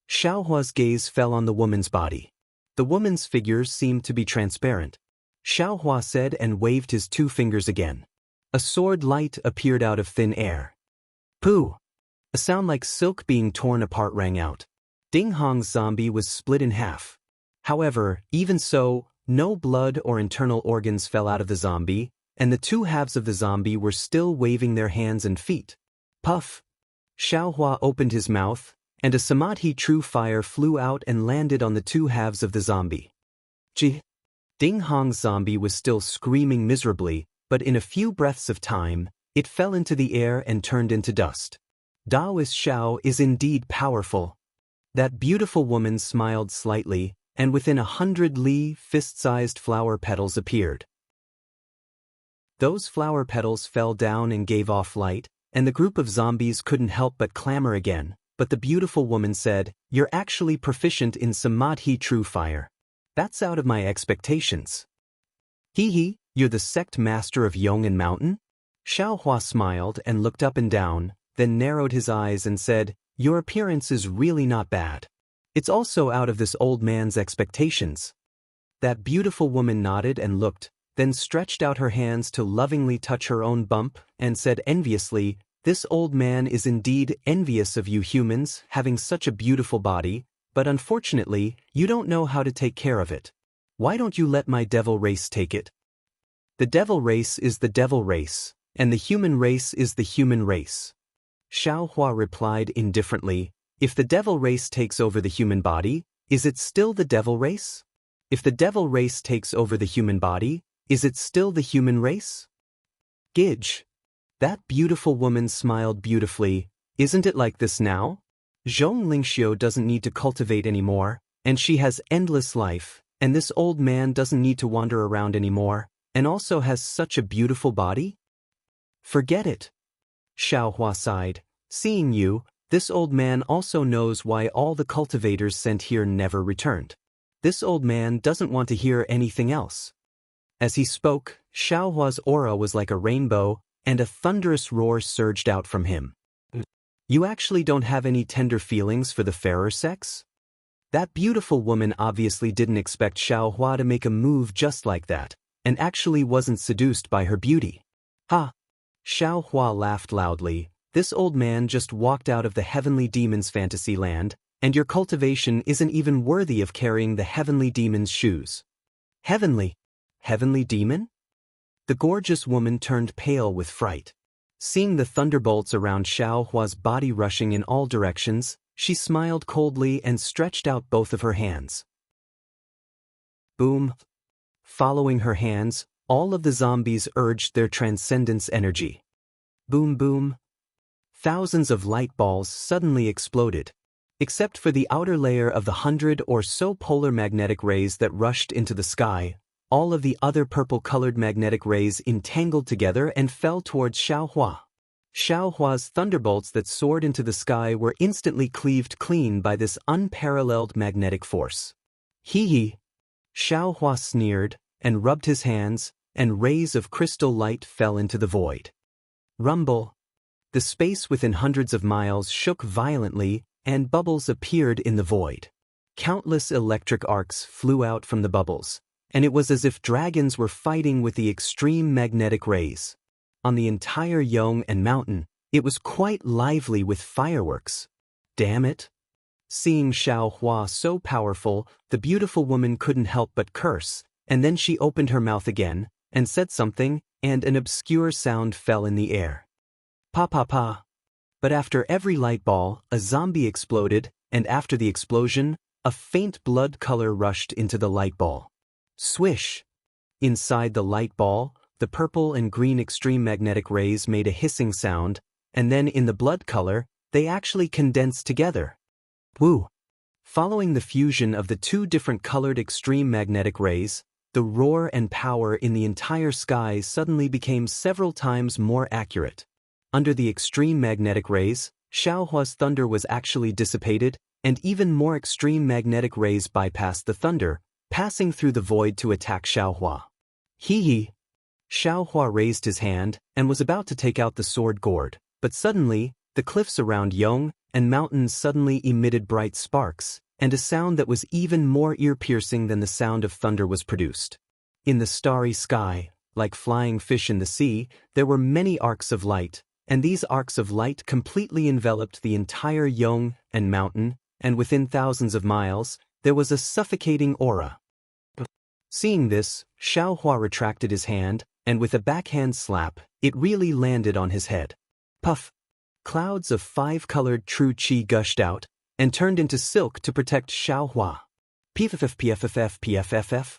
Xiao Hua's gaze fell on the woman's body. The woman's figure seemed to be transparent. Xiao Hua said and waved his two fingers again. A sword light appeared out of thin air. Pooh! A sound like silk being torn apart rang out. Ding Hong's zombie was split in half. However, even so, no blood or internal organs fell out of the zombie, and the two halves of the zombie were still waving their hands and feet. Puff! Xiao Hua opened his mouth, and a Samadhi true fire flew out and landed on the two halves of the zombie. Gee! Ding Hong's zombie was still screaming miserably, but in a few breaths of time, it fell into the air and turned into dust. Daoist Xiao is indeed powerful. That beautiful woman smiled slightly, and within 100 li, fist-sized flower petals appeared. Those flower petals fell down and gave off light, and the group of zombies couldn't help but clamor again, but the beautiful woman said, "You're actually proficient in Samadhi True Fire. That's out of my expectations." Hee, you're the sect master of Yong and Mountain? Xiao Hua smiled and looked up and down, then narrowed his eyes and said, "Your appearance is really not bad. It's also out of this old man's expectations." That beautiful woman nodded and looked, then stretched out her hands to lovingly touch her own bump, and said enviously, "This old man is indeed envious of you humans having such a beautiful body, but unfortunately, you don't know how to take care of it. Why don't you let my devil race take it?" The devil race is the devil race, and the human race is the human race. Xiao Hua replied indifferently, "If the devil race takes over the human body, is it still the devil race? If the devil race takes over the human body, is it still the human race?" Gidge. That beautiful woman smiled beautifully. "Isn't it like this now? Zhong Lingxiu doesn't need to cultivate anymore, and she has endless life, and this old man doesn't need to wander around anymore, and also has such a beautiful body?" "Forget it." Xiao Hua sighed. "Seeing you, this old man also knows why all the cultivators sent here never returned. This old man doesn't want to hear anything else." As he spoke, Xiao Hua's aura was like a rainbow, and a thunderous roar surged out from him. "You actually don't have any tender feelings for the fairer sex?" That beautiful woman obviously didn't expect Xiao Hua to make a move just like that, and actually wasn't seduced by her beauty. "Ha!" Xiao Hua laughed loudly. "This old man just walked out of the heavenly demon's fantasy land, and your cultivation isn't even worthy of carrying the heavenly demon's shoes." "Heavenly? Heavenly demon?" The gorgeous woman turned pale with fright. Seeing the thunderbolts around Xiao Hua's body rushing in all directions, she smiled coldly and stretched out both of her hands. Boom. Following her hands, all of the zombies urged their transcendence energy. Boom boom. Thousands of light balls suddenly exploded. Except for the outer layer of the 100 or so polar magnetic rays that rushed into the sky, all of the other purple-colored magnetic rays entangled together and fell towards Xiao Hua. Xiao Hua's thunderbolts that soared into the sky were instantly cleaved clean by this unparalleled magnetic force. Hee hee. Xiao Hua sneered, and rubbed his hands, and rays of crystal light fell into the void. Rumble. The space within hundreds of miles shook violently, and bubbles appeared in the void. Countless electric arcs flew out from the bubbles, and it was as if dragons were fighting with the extreme magnetic rays. On the entire Yong and mountain, it was quite lively with fireworks. Damn it. Seeing Xiao Hua so powerful, the beautiful woman couldn't help but curse, and then she opened her mouth again, and said something, and an obscure sound fell in the air. Pa pa pa. But after every light ball, a zombie exploded, and after the explosion, a faint blood color rushed into the light ball. Swish. Inside the light ball, the purple and green extreme magnetic rays made a hissing sound, and then in the blood color, they actually condensed together. Woo! Following the fusion of the two different colored extreme magnetic rays, the roar and power in the entire sky suddenly became several times more accurate. Under the extreme magnetic rays, Xiao Hua's thunder was actually dissipated, and even more extreme magnetic rays bypassed the thunder, passing through the void to attack Xiao Hua. Hee hee. Xiao Hua raised his hand and was about to take out the sword gourd, but suddenly, the cliffs around Yong and mountains suddenly emitted bright sparks, and a sound that was even more ear-piercing than the sound of thunder was produced. In the starry sky, like flying fish in the sea, there were many arcs of light, and these arcs of light completely enveloped the entire Yong and mountain, and within thousands of miles, there was a suffocating aura. Seeing this, Xiao Hua retracted his hand, and with a backhand slap, it really landed on his head. Puff! Clouds of five-colored true qi gushed out, and turned into silk to protect Xiao Hua. Pff.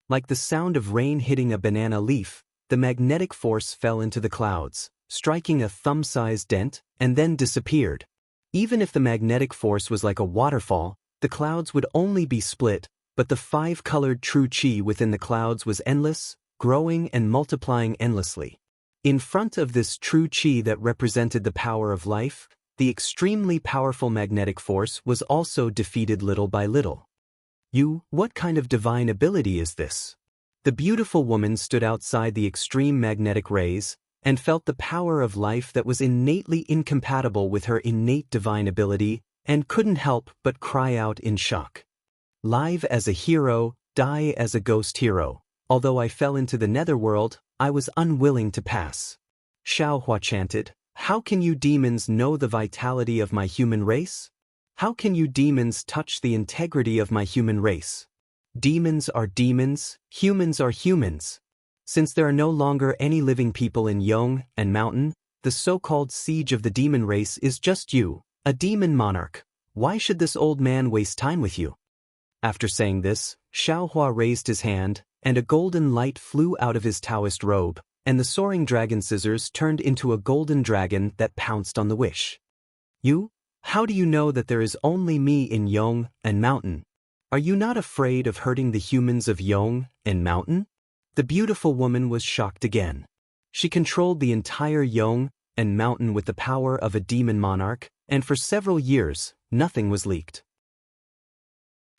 Like the sound of rain hitting a banana leaf, the magnetic force fell into the clouds, striking a thumb-sized dent, and then disappeared. Even if the magnetic force was like a waterfall, the clouds would only be split, but the five-colored true qi within the clouds was endless, growing and multiplying endlessly. In front of this true qi that represented the power of life, the extremely powerful magnetic force was also defeated little by little. What kind of divine ability is this? The beautiful woman stood outside the extreme magnetic rays, and felt the power of life that was innately incompatible with her innate divine ability, and couldn't help but cry out in shock. Live as a hero, die as a ghost hero. Although I fell into the netherworld, I was unwilling to pass. Xiao Hua chanted, "How can you demons know the vitality of my human race? How can you demons touch the integrity of my human race? Demons are demons, humans are humans. Since there are no longer any living people in Yong and Mountain, the so-called siege of the demon race is just you, a demon monarch. Why should this old man waste time with you?" After saying this, Xiao Hua raised his hand, and a golden light flew out of his Taoist robe, and the soaring dragon scissors turned into a golden dragon that pounced on the wish. How do you know that there is only me in Yong and Mountain? Are you not afraid of hurting the humans of Yong and Mountain? The beautiful woman was shocked again. She controlled the entire Yong and Mountain with the power of a demon monarch, and for several years, nothing was leaked.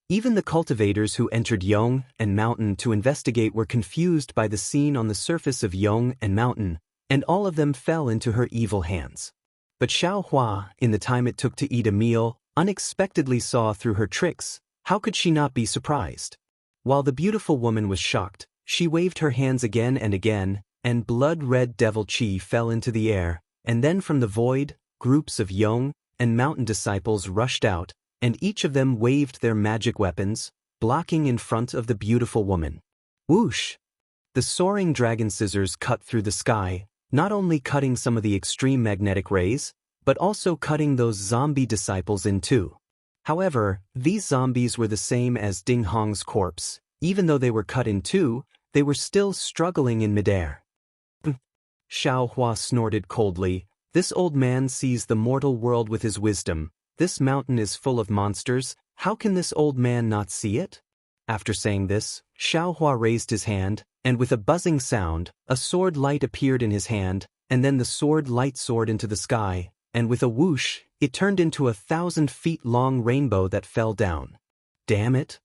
Even the cultivators who entered Yong and Mountain to investigate were confused by the scene on the surface of Yong and Mountain, and all of them fell into her evil hands. But Xiao Hua, in the time it took to eat a meal, unexpectedly saw through her tricks. How could she not be surprised? While the beautiful woman was shocked, she waved her hands again, and blood-red devil qi fell into the air, and then from the void, groups of Yong and Mountain disciples rushed out, and each of them waved their magic weapons, blocking in front of the beautiful woman. Whoosh! The soaring dragon scissors cut through the sky, not only cutting some of the extreme magnetic rays, but also cutting those zombie disciples in two. However, these zombies were the same as Ding Hong's corpse. Even though they were cut in two, they were still struggling in midair. Xiao Hua snorted coldly. This old man sees the mortal world with his wisdom. This mountain is full of monsters. How can this old man not see it? After saying this, Xiao Hua raised his hand, and with a buzzing sound, a sword light appeared in his hand, and then the sword light soared into the sky, and with a whoosh, it turned into a 1,000-feet-long rainbow that fell down. Damn it!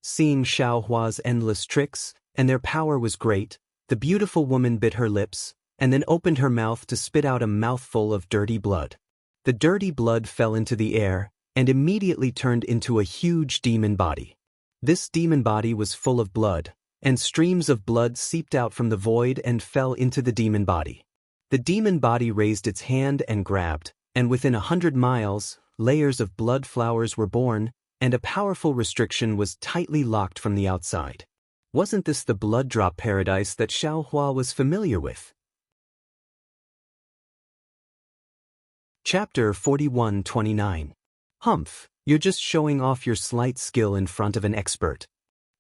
Seeing Xiaohua's endless tricks, and their power was great, the beautiful woman bit her lips, and then opened her mouth to spit out a mouthful of dirty blood. The dirty blood fell into the air, and immediately turned into a huge demon body. This demon body was full of blood, and streams of blood seeped out from the void and fell into the demon body. The demon body raised its hand and grabbed, and within 100 miles, layers of blood flowers were born, and a powerful restriction was tightly locked from the outside. Wasn't this the blood drop paradise that Xiaohua was familiar with? Chapter 41-29. Humph, you're just showing off your slight skill in front of an expert.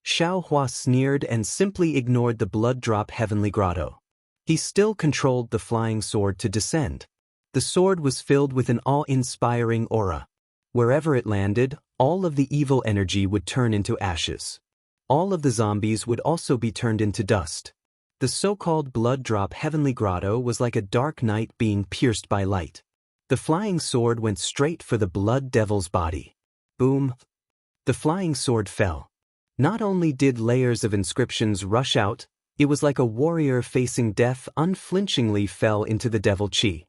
Xiaohua sneered and simply ignored the blood drop heavenly grotto. He still controlled the flying sword to descend. The sword was filled with an awe-inspiring aura. Wherever it landed, all of the evil energy would turn into ashes. All of the zombies would also be turned into dust. The so-called blood drop heavenly grotto was like a dark night being pierced by light. The flying sword went straight for the blood devil's body. Boom! The flying sword fell. Not only did layers of inscriptions rush out, it was like a warrior facing death unflinchingly fell into the devil chi.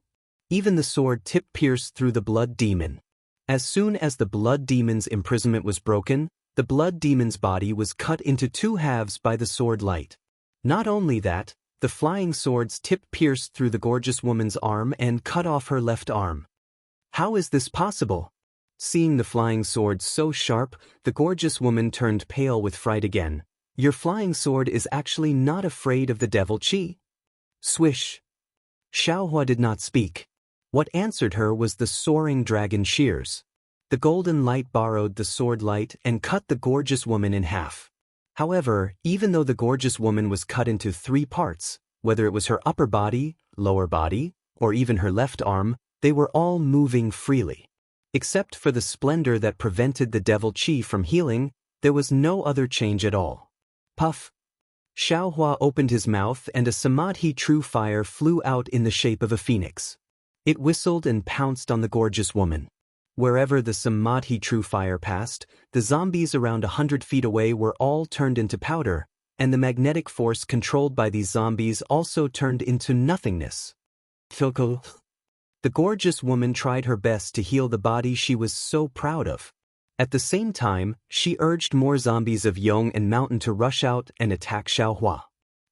Even the sword tip pierced through the blood demon. As soon as the blood demon's imprisonment was broken, the blood demon's body was cut into 2 halves by the sword light. Not only that, the flying sword's tip pierced through the gorgeous woman's arm and cut off her left arm. How is this possible? Seeing the flying sword so sharp, the gorgeous woman turned pale with fright again. Your flying sword is actually not afraid of the devil chi? Swish! Xiaohua did not speak. What answered her was the soaring dragon shears. The golden light borrowed the sword light and cut the gorgeous woman in half. However, even though the gorgeous woman was cut into 3 parts, whether it was her upper body, lower body, or even her left arm, they were all moving freely. Except for the splendor that prevented the devil chi from healing, there was no other change at all. Puff! Xiaohua opened his mouth and a samadhi true fire flew out in the shape of a phoenix. It whistled and pounced on the gorgeous woman. Wherever the samadhi true fire passed, the zombies around 100 feet away were all turned into powder, and the magnetic force controlled by these zombies also turned into nothingness. The gorgeous woman tried her best to heal the body she was so proud of. At the same time, she urged more zombies of Yong and Mountain to rush out and attack Xiaohua.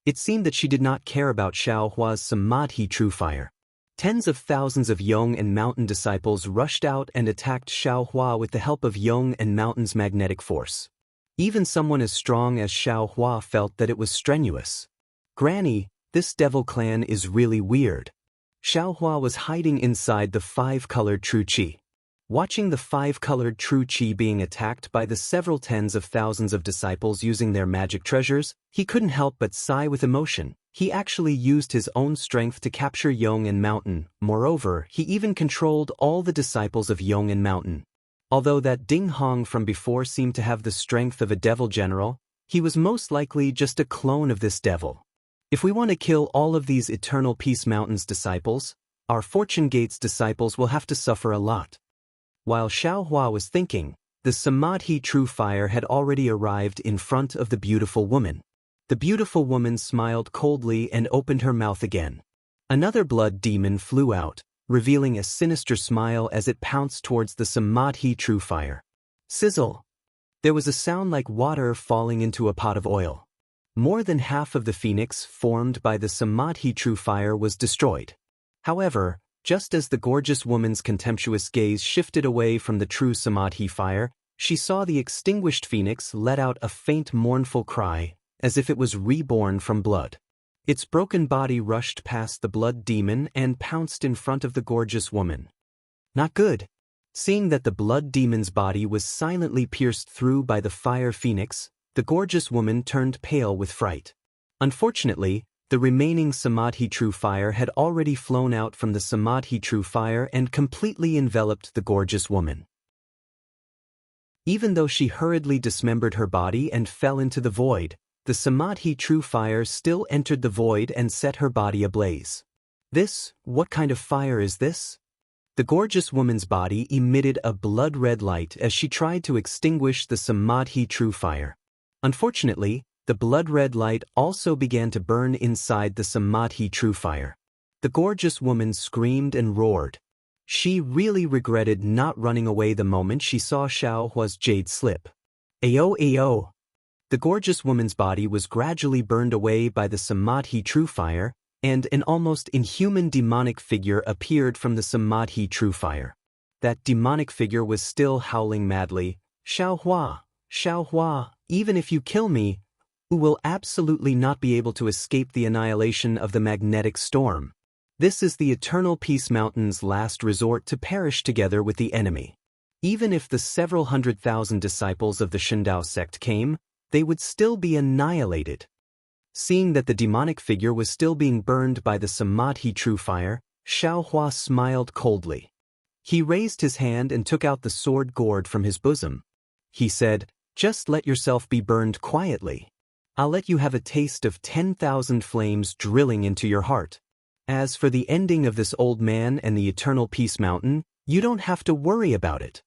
It seemed that she did not care about Xiaohua's samadhi true fire. Tens of thousands of Yong and Mountain disciples rushed out and attacked Xiaohua with the help of Yong and Mountain's magnetic force. Even someone as strong as Xiaohua felt that it was strenuous. Granny, this devil clan is really weird. Xiaohua was hiding inside the 5-colored true chi. Watching the 5-colored true chi being attacked by the several tens of thousands of disciples using their magic treasures, he couldn't help but sigh with emotion. He actually used his own strength to capture Yong and Mountain. Moreover, he even controlled all the disciples of Yong and Mountain. Although that Ding Hong from before seemed to have the strength of a devil general, he was most likely just a clone of this devil. If we want to kill all of these Eternal Peace Mountain's disciples, our Fortune Gate's disciples will have to suffer a lot. While Xiaohua was thinking, the samadhi true fire had already arrived in front of the beautiful woman. The beautiful woman smiled coldly and opened her mouth again. Another blood demon flew out, revealing a sinister smile as it pounced towards the samadhi true fire. Sizzle! There was a sound like water falling into a pot of oil. More than half of the phoenix formed by the samadhi true fire was destroyed. However, just as the gorgeous woman's contemptuous gaze shifted away from the true samadhi fire, she saw the extinguished phoenix let out a faint mournful cry, as if it was reborn from blood. Its broken body rushed past the blood demon and pounced in front of the gorgeous woman. Not good. Seeing that the blood demon's body was silently pierced through by the fire phoenix, the gorgeous woman turned pale with fright. Unfortunately, the remaining samadhi true fire had already flown out from the samadhi true fire and completely enveloped the gorgeous woman. Even though she hurriedly dismembered her body and fell into the void, the samadhi true fire still entered the void and set her body ablaze. What kind of fire is this? The gorgeous woman's body emitted a blood-red light as she tried to extinguish the Samadhi true fire. Unfortunately, the blood-red light also began to burn inside the Samadhi true fire. The gorgeous woman screamed and roared. She really regretted not running away the moment she saw Xiao Hua's jade slip. Ayo ayo! The gorgeous woman's body was gradually burned away by the Samadhi true fire, and an almost inhuman demonic figure appeared from the Samadhi true fire. That demonic figure was still howling madly, Xiao Hua, even if you kill me, you will absolutely not be able to escape the annihilation of the magnetic storm. This is the Eternal Peace Mountain's last resort to perish together with the enemy. Even if the several 100,000 disciples of the Shindao sect came, they would still be annihilated. Seeing that the demonic figure was still being burned by the Samadhi true fire, Xiao Hua smiled coldly. He raised his hand and took out the sword gourd from his bosom. He said, "Just let yourself be burned quietly. I'll let you have a taste of 10,000 flames drilling into your heart. As for the ending of this old man and the Eternal Peace Mountain, you don't have to worry about it."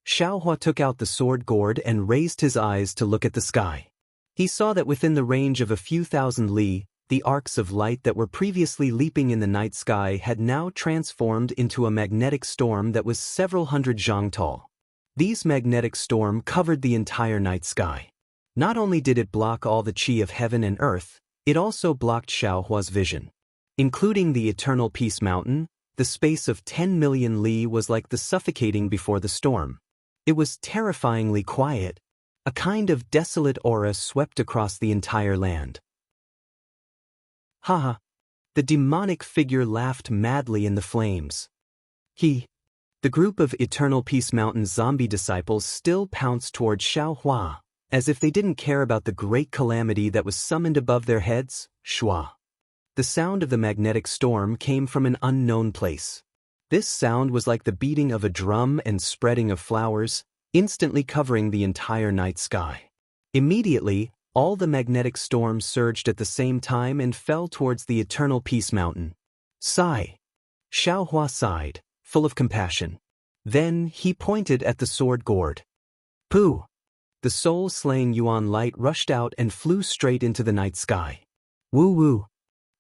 Xiao Hua took out the sword gourd and raised his eyes to look at the sky. He saw that within the range of a few thousand li, the arcs of light that were previously leaping in the night sky had now transformed into a magnetic storm that was several hundred zhang tall. These magnetic storm covered the entire night sky. Not only did it block all the qi of heaven and earth, it also blocked Xiao Hua's vision. Including the Eternal Peace Mountain, the space of 10 million li was like the suffocating before the storm. It was terrifyingly quiet. A kind of desolate aura swept across the entire land. Haha! The demonic figure laughed madly in the flames. The group of Eternal Peace Mountain zombie disciples still pounced toward Xiao Hua, as if they didn't care about the great calamity that was summoned above their heads. Shua. The sound of the magnetic storm came from an unknown place. This sound was like the beating of a drum and spreading of flowers, instantly covering the entire night sky. Immediately, all the magnetic storms surged at the same time and fell towards the Eternal Peace Mountain. Sigh. Xiao Hua sighed, full of compassion. Then he pointed at the sword gourd. Pooh! The soul-slaying Yuan light rushed out and flew straight into the night sky. Woo-woo!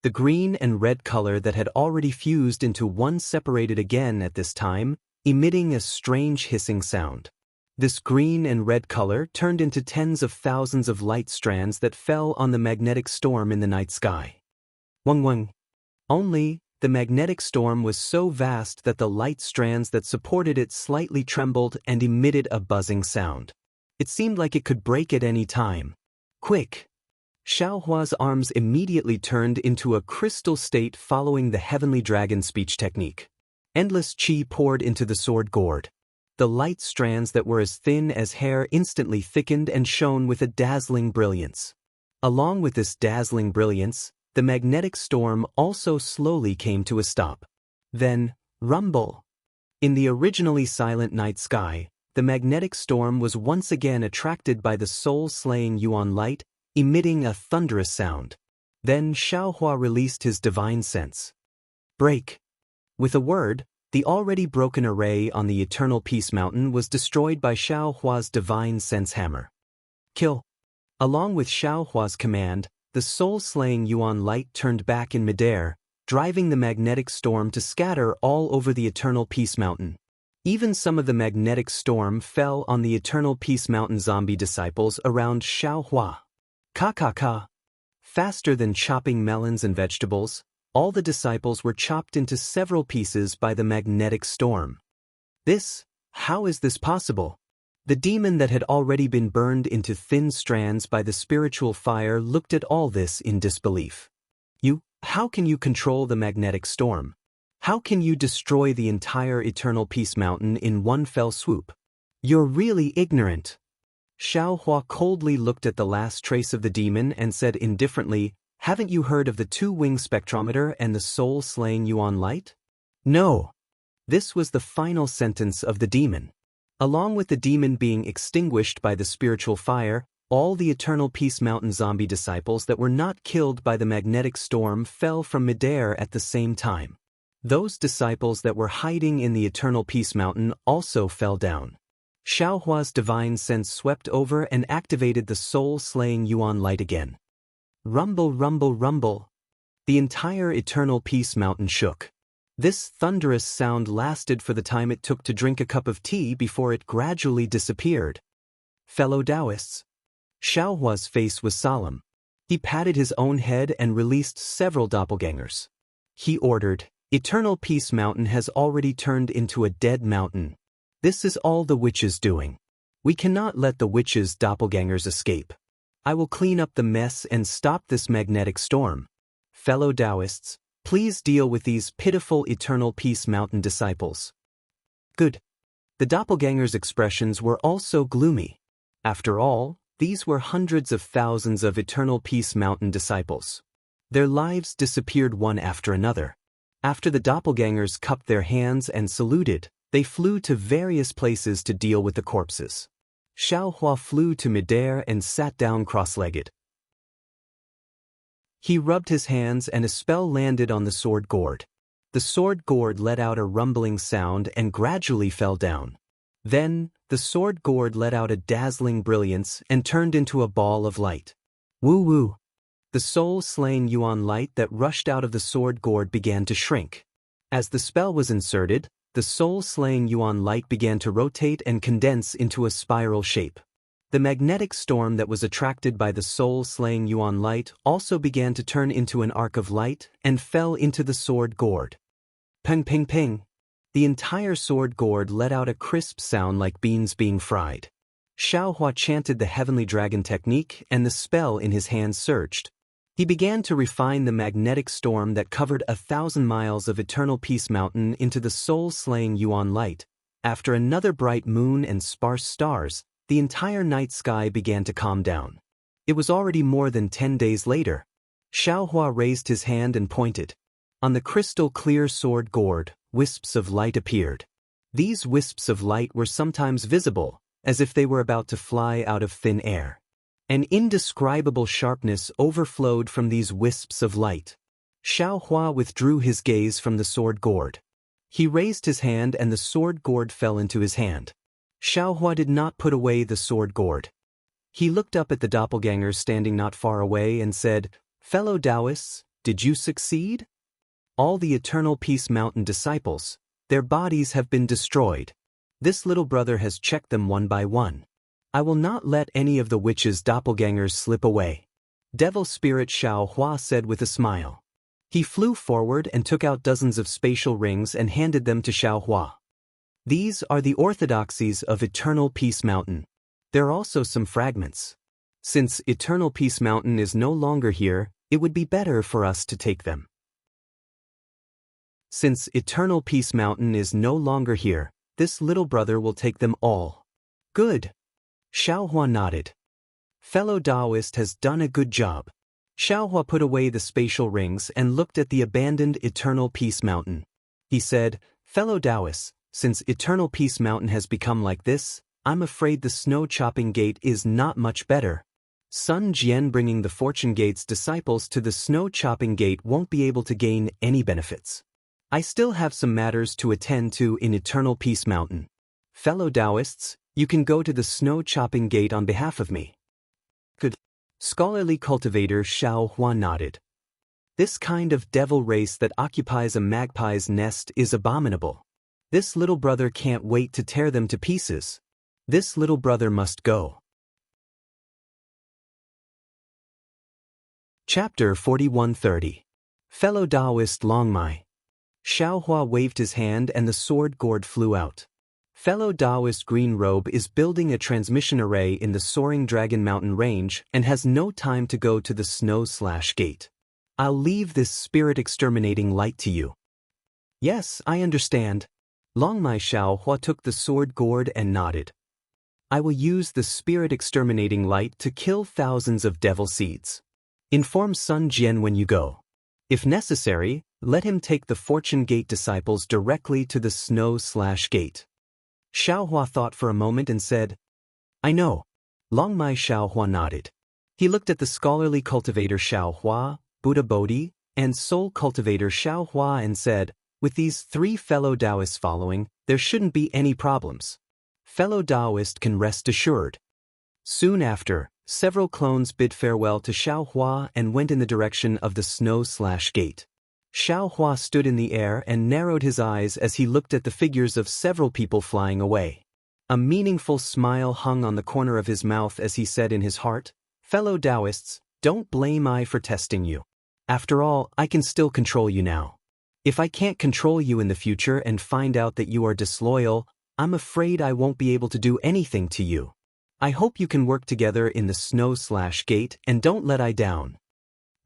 The green and red color that had already fused into one separated again at this time, emitting a strange hissing sound. This green and red color turned into tens of thousands of light strands that fell on the magnetic storm in the night sky. Wang. Only, the magnetic storm was so vast that the light strands that supported it slightly trembled and emitted a buzzing sound. It seemed like it could break at any time. Quick! Xiao Hua's arms immediately turned into a crystal state following the heavenly dragon speech technique. Endless qi poured into the sword gourd. The light strands that were as thin as hair instantly thickened and shone with a dazzling brilliance. Along with this dazzling brilliance, the magnetic storm also slowly came to a stop. Then, rumble! In the originally silent night sky, the magnetic storm was once again attracted by the soul-slaying Yuan light, emitting a thunderous sound. Then Xiao Hua released his divine sense. Break! With a word, the already broken array on the Eternal Peace Mountain was destroyed by Xiao Hua's divine sense hammer. Kill! Along with Xiao Hua's command, the soul-slaying Yuan light turned back in midair, driving the magnetic storm to scatter all over the Eternal Peace Mountain. Even some of the magnetic storm fell on the Eternal Peace Mountain zombie disciples around Xiao Hua. Ka. Faster than chopping melons and vegetables, all the disciples were chopped into several pieces by the magnetic storm. How is this possible? The demon that had already been burned into thin strands by the spiritual fire looked at all this in disbelief. How can you control the magnetic storm? How can you destroy the entire Eternal Peace Mountain in one fell swoop? You're really ignorant. Xiao Hua coldly looked at the last trace of the demon and said indifferently, "Haven't you heard of the two-wing spectrometer and the soul-slaying Yuan light?" No. This was the final sentence of the demon. Along with the demon being extinguished by the spiritual fire, All the Eternal Peace Mountain zombie disciples that were not killed by the magnetic storm fell from midair at the same time. Those disciples that were hiding in the Eternal Peace Mountain also fell down. Xiaohua's divine sense swept over and activated the soul-slaying Yuan light again. Rumble, rumble, rumble. The entire Eternal Peace Mountain shook. This thunderous sound lasted for the time it took to drink a cup of tea before it gradually disappeared. Fellow Taoists. Xiaohua's face was solemn. He patted his own head and released several doppelgangers. He ordered, Eternal Peace Mountain has already turned into a dead mountain. This is all the witches doing. We cannot let the witches' doppelgangers escape. I will clean up the mess and stop this magnetic storm. Fellow Taoists, please deal with these pitiful Eternal Peace Mountain disciples. Good. The doppelgangers' expressions were also gloomy. After all, these were hundreds of thousands of Eternal Peace Mountain disciples. Their lives disappeared one after another. After the doppelgangers cupped their hands and saluted, they flew to various places to deal with the corpses. Xiaohua flew to midair and sat down cross-legged. He rubbed his hands and a spell landed on the sword gourd. The sword gourd let out a rumbling sound and gradually fell down. Then, the sword gourd let out a dazzling brilliance and turned into a ball of light. Woo-woo! The soul-slaying Yuan light that rushed out of the sword gourd began to shrink. As the spell was inserted, the soul-slaying Yuan light began to rotate and condense into a spiral shape. The magnetic storm that was attracted by the soul-slaying Yuan light also began to turn into an arc of light and fell into the sword gourd. Ping ping ping. The entire sword gourd let out a crisp sound like beans being fried. Xiaohua chanted the heavenly dragon technique and the spell in his hand surged. He began to refine the magnetic storm that covered 1,000 miles of Eternal Peace Mountain into the soul-slaying Yuan light. After another bright moon and sparse stars, the entire night sky began to calm down. It was already more than 10 days later. Xiaohua raised his hand and pointed. On the crystal-clear sword gourd, wisps of light appeared. These wisps of light were sometimes visible, as if they were about to fly out of thin air. An indescribable sharpness overflowed from these wisps of light. Xiaohua withdrew his gaze from the sword gourd. He raised his hand and the sword gourd fell into his hand. Xiaohua did not put away the sword gourd. He looked up at the doppelgangers standing not far away and said, Fellow Taoists, did you succeed? All the Eternal Peace Mountain disciples, their bodies have been destroyed. This little brother has checked them one by one. I will not let any of the witches' doppelgangers slip away. Devil Spirit Xiaohua said with a smile. He flew forward and took out dozens of spatial rings and handed them to Xiaohua. These are the orthodoxies of Eternal Peace Mountain. There are also some fragments. Since Eternal Peace Mountain is no longer here, it would be better for us to take them. Since Eternal Peace Mountain is no longer here, this little brother will take them all. Good. Xiaohua nodded. Fellow Taoist has done a good job. Xiaohua put away the spatial rings and looked at the abandoned Eternal Peace Mountain. He said, Fellow Taoists, since Eternal Peace Mountain has become like this, I'm afraid the Snow Chopping Gate is not much better. Sun Jian bringing the Fortune Gate's disciples to the Snow Chopping Gate won't be able to gain any benefits. I still have some matters to attend to in Eternal Peace Mountain. Fellow Taoists, you can go to the Snow Chopping Gate on behalf of me. Good. Scholarly cultivator Xiaohua nodded. This kind of devil race that occupies a magpie's nest is abominable. This little brother can't wait to tear them to pieces. This little brother must go. Chapter 4130. Fellow Taoist Longmai. Xiaohua waved his hand and the sword gourd flew out. Fellow Taoist Green Robe is building a transmission array in the Soaring Dragon Mountain range and has no time to go to the Snow/Gate. I'll leave this spirit-exterminating light to you. Yes, I understand. Longmai Xiaohua took the sword gourd and nodded. I will use the spirit-exterminating light to kill thousands of devil seeds. Inform Sun Jian when you go. If necessary, let him take the Fortune Gate disciples directly to the Snow/Gate. Xiaohua thought for a moment and said, I know. Long Mai Xiaohua nodded. He looked at the scholarly cultivator Xiaohua, Buddha Bodhi, and soul cultivator Xiaohua and said, with these three fellow Taoists following, there shouldn't be any problems. Fellow Taoist can rest assured. Soon after, several clones bid farewell to Xiaohua and went in the direction of the snow/gate. Xiaohua stood in the air and narrowed his eyes as he looked at the figures of several people flying away. A meaningful smile hung on the corner of his mouth as he said in his heart, "Fellow Taoists, don't blame I for testing you. After all, I can still control you now. If I can't control you in the future and find out that you are disloyal, I'm afraid I won't be able to do anything to you. I hope you can work together in the snow/gate and don't let I down."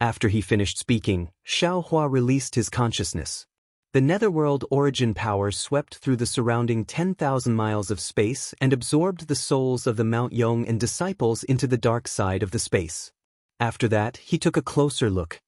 After he finished speaking, Xiaohua released his consciousness. The netherworld origin power swept through the surrounding 10,000 miles of space and absorbed the souls of the Mount Yong and disciples into the dark side of the space. After that, he took a closer look.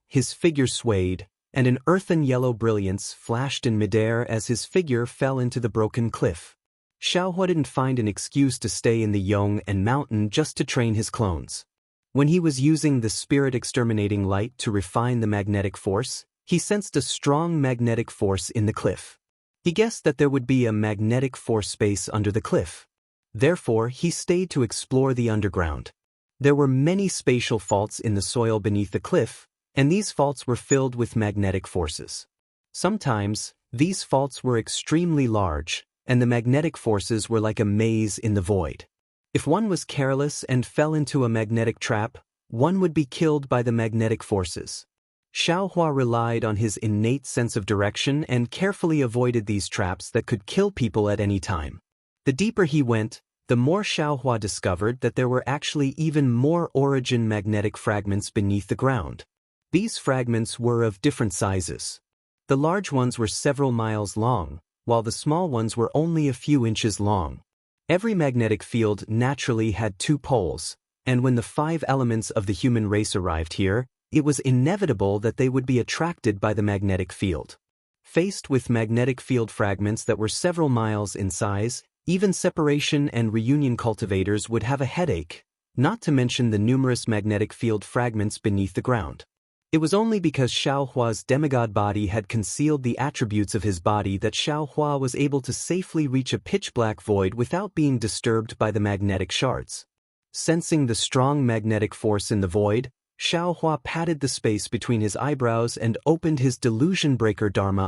His figure swayed, and an earthen yellow brilliance flashed in midair as his figure fell into the broken cliff. Xiaohua didn't find an excuse to stay in the Yong and mountain just to train his clones. When he was using the spirit exterminating light to refine the magnetic force, he sensed a strong magnetic force in the cliff. He guessed that there would be a magnetic force space under the cliff. Therefore, he stayed to explore the underground. There were many spatial faults in the soil beneath the cliff, and these faults were filled with magnetic forces. Sometimes, these faults were extremely large, and the magnetic forces were like a maze in the void. If one was careless and fell into a magnetic trap, one would be killed by the magnetic forces. Xiaohua relied on his innate sense of direction and carefully avoided these traps that could kill people at any time. The deeper he went, the more Xiaohua discovered that there were actually even more origin magnetic fragments beneath the ground. These fragments were of different sizes. The large ones were several miles long, while the small ones were only a few inches long. Every magnetic field naturally had two poles, and when the 5 elements of the human race arrived here, it was inevitable that they would be attracted by the magnetic field. Faced with magnetic field fragments that were several miles in size, even separation and reunion cultivators would have a headache, not to mention the numerous magnetic field fragments beneath the ground. It was only because Xiaohua's demigod body had concealed the attributes of his body that Xiaohua was able to safely reach a pitch-black void without being disturbed by the magnetic shards. Sensing the strong magnetic force in the void, Xiaohua patted the space between his eyebrows and opened his delusion breaker Dharma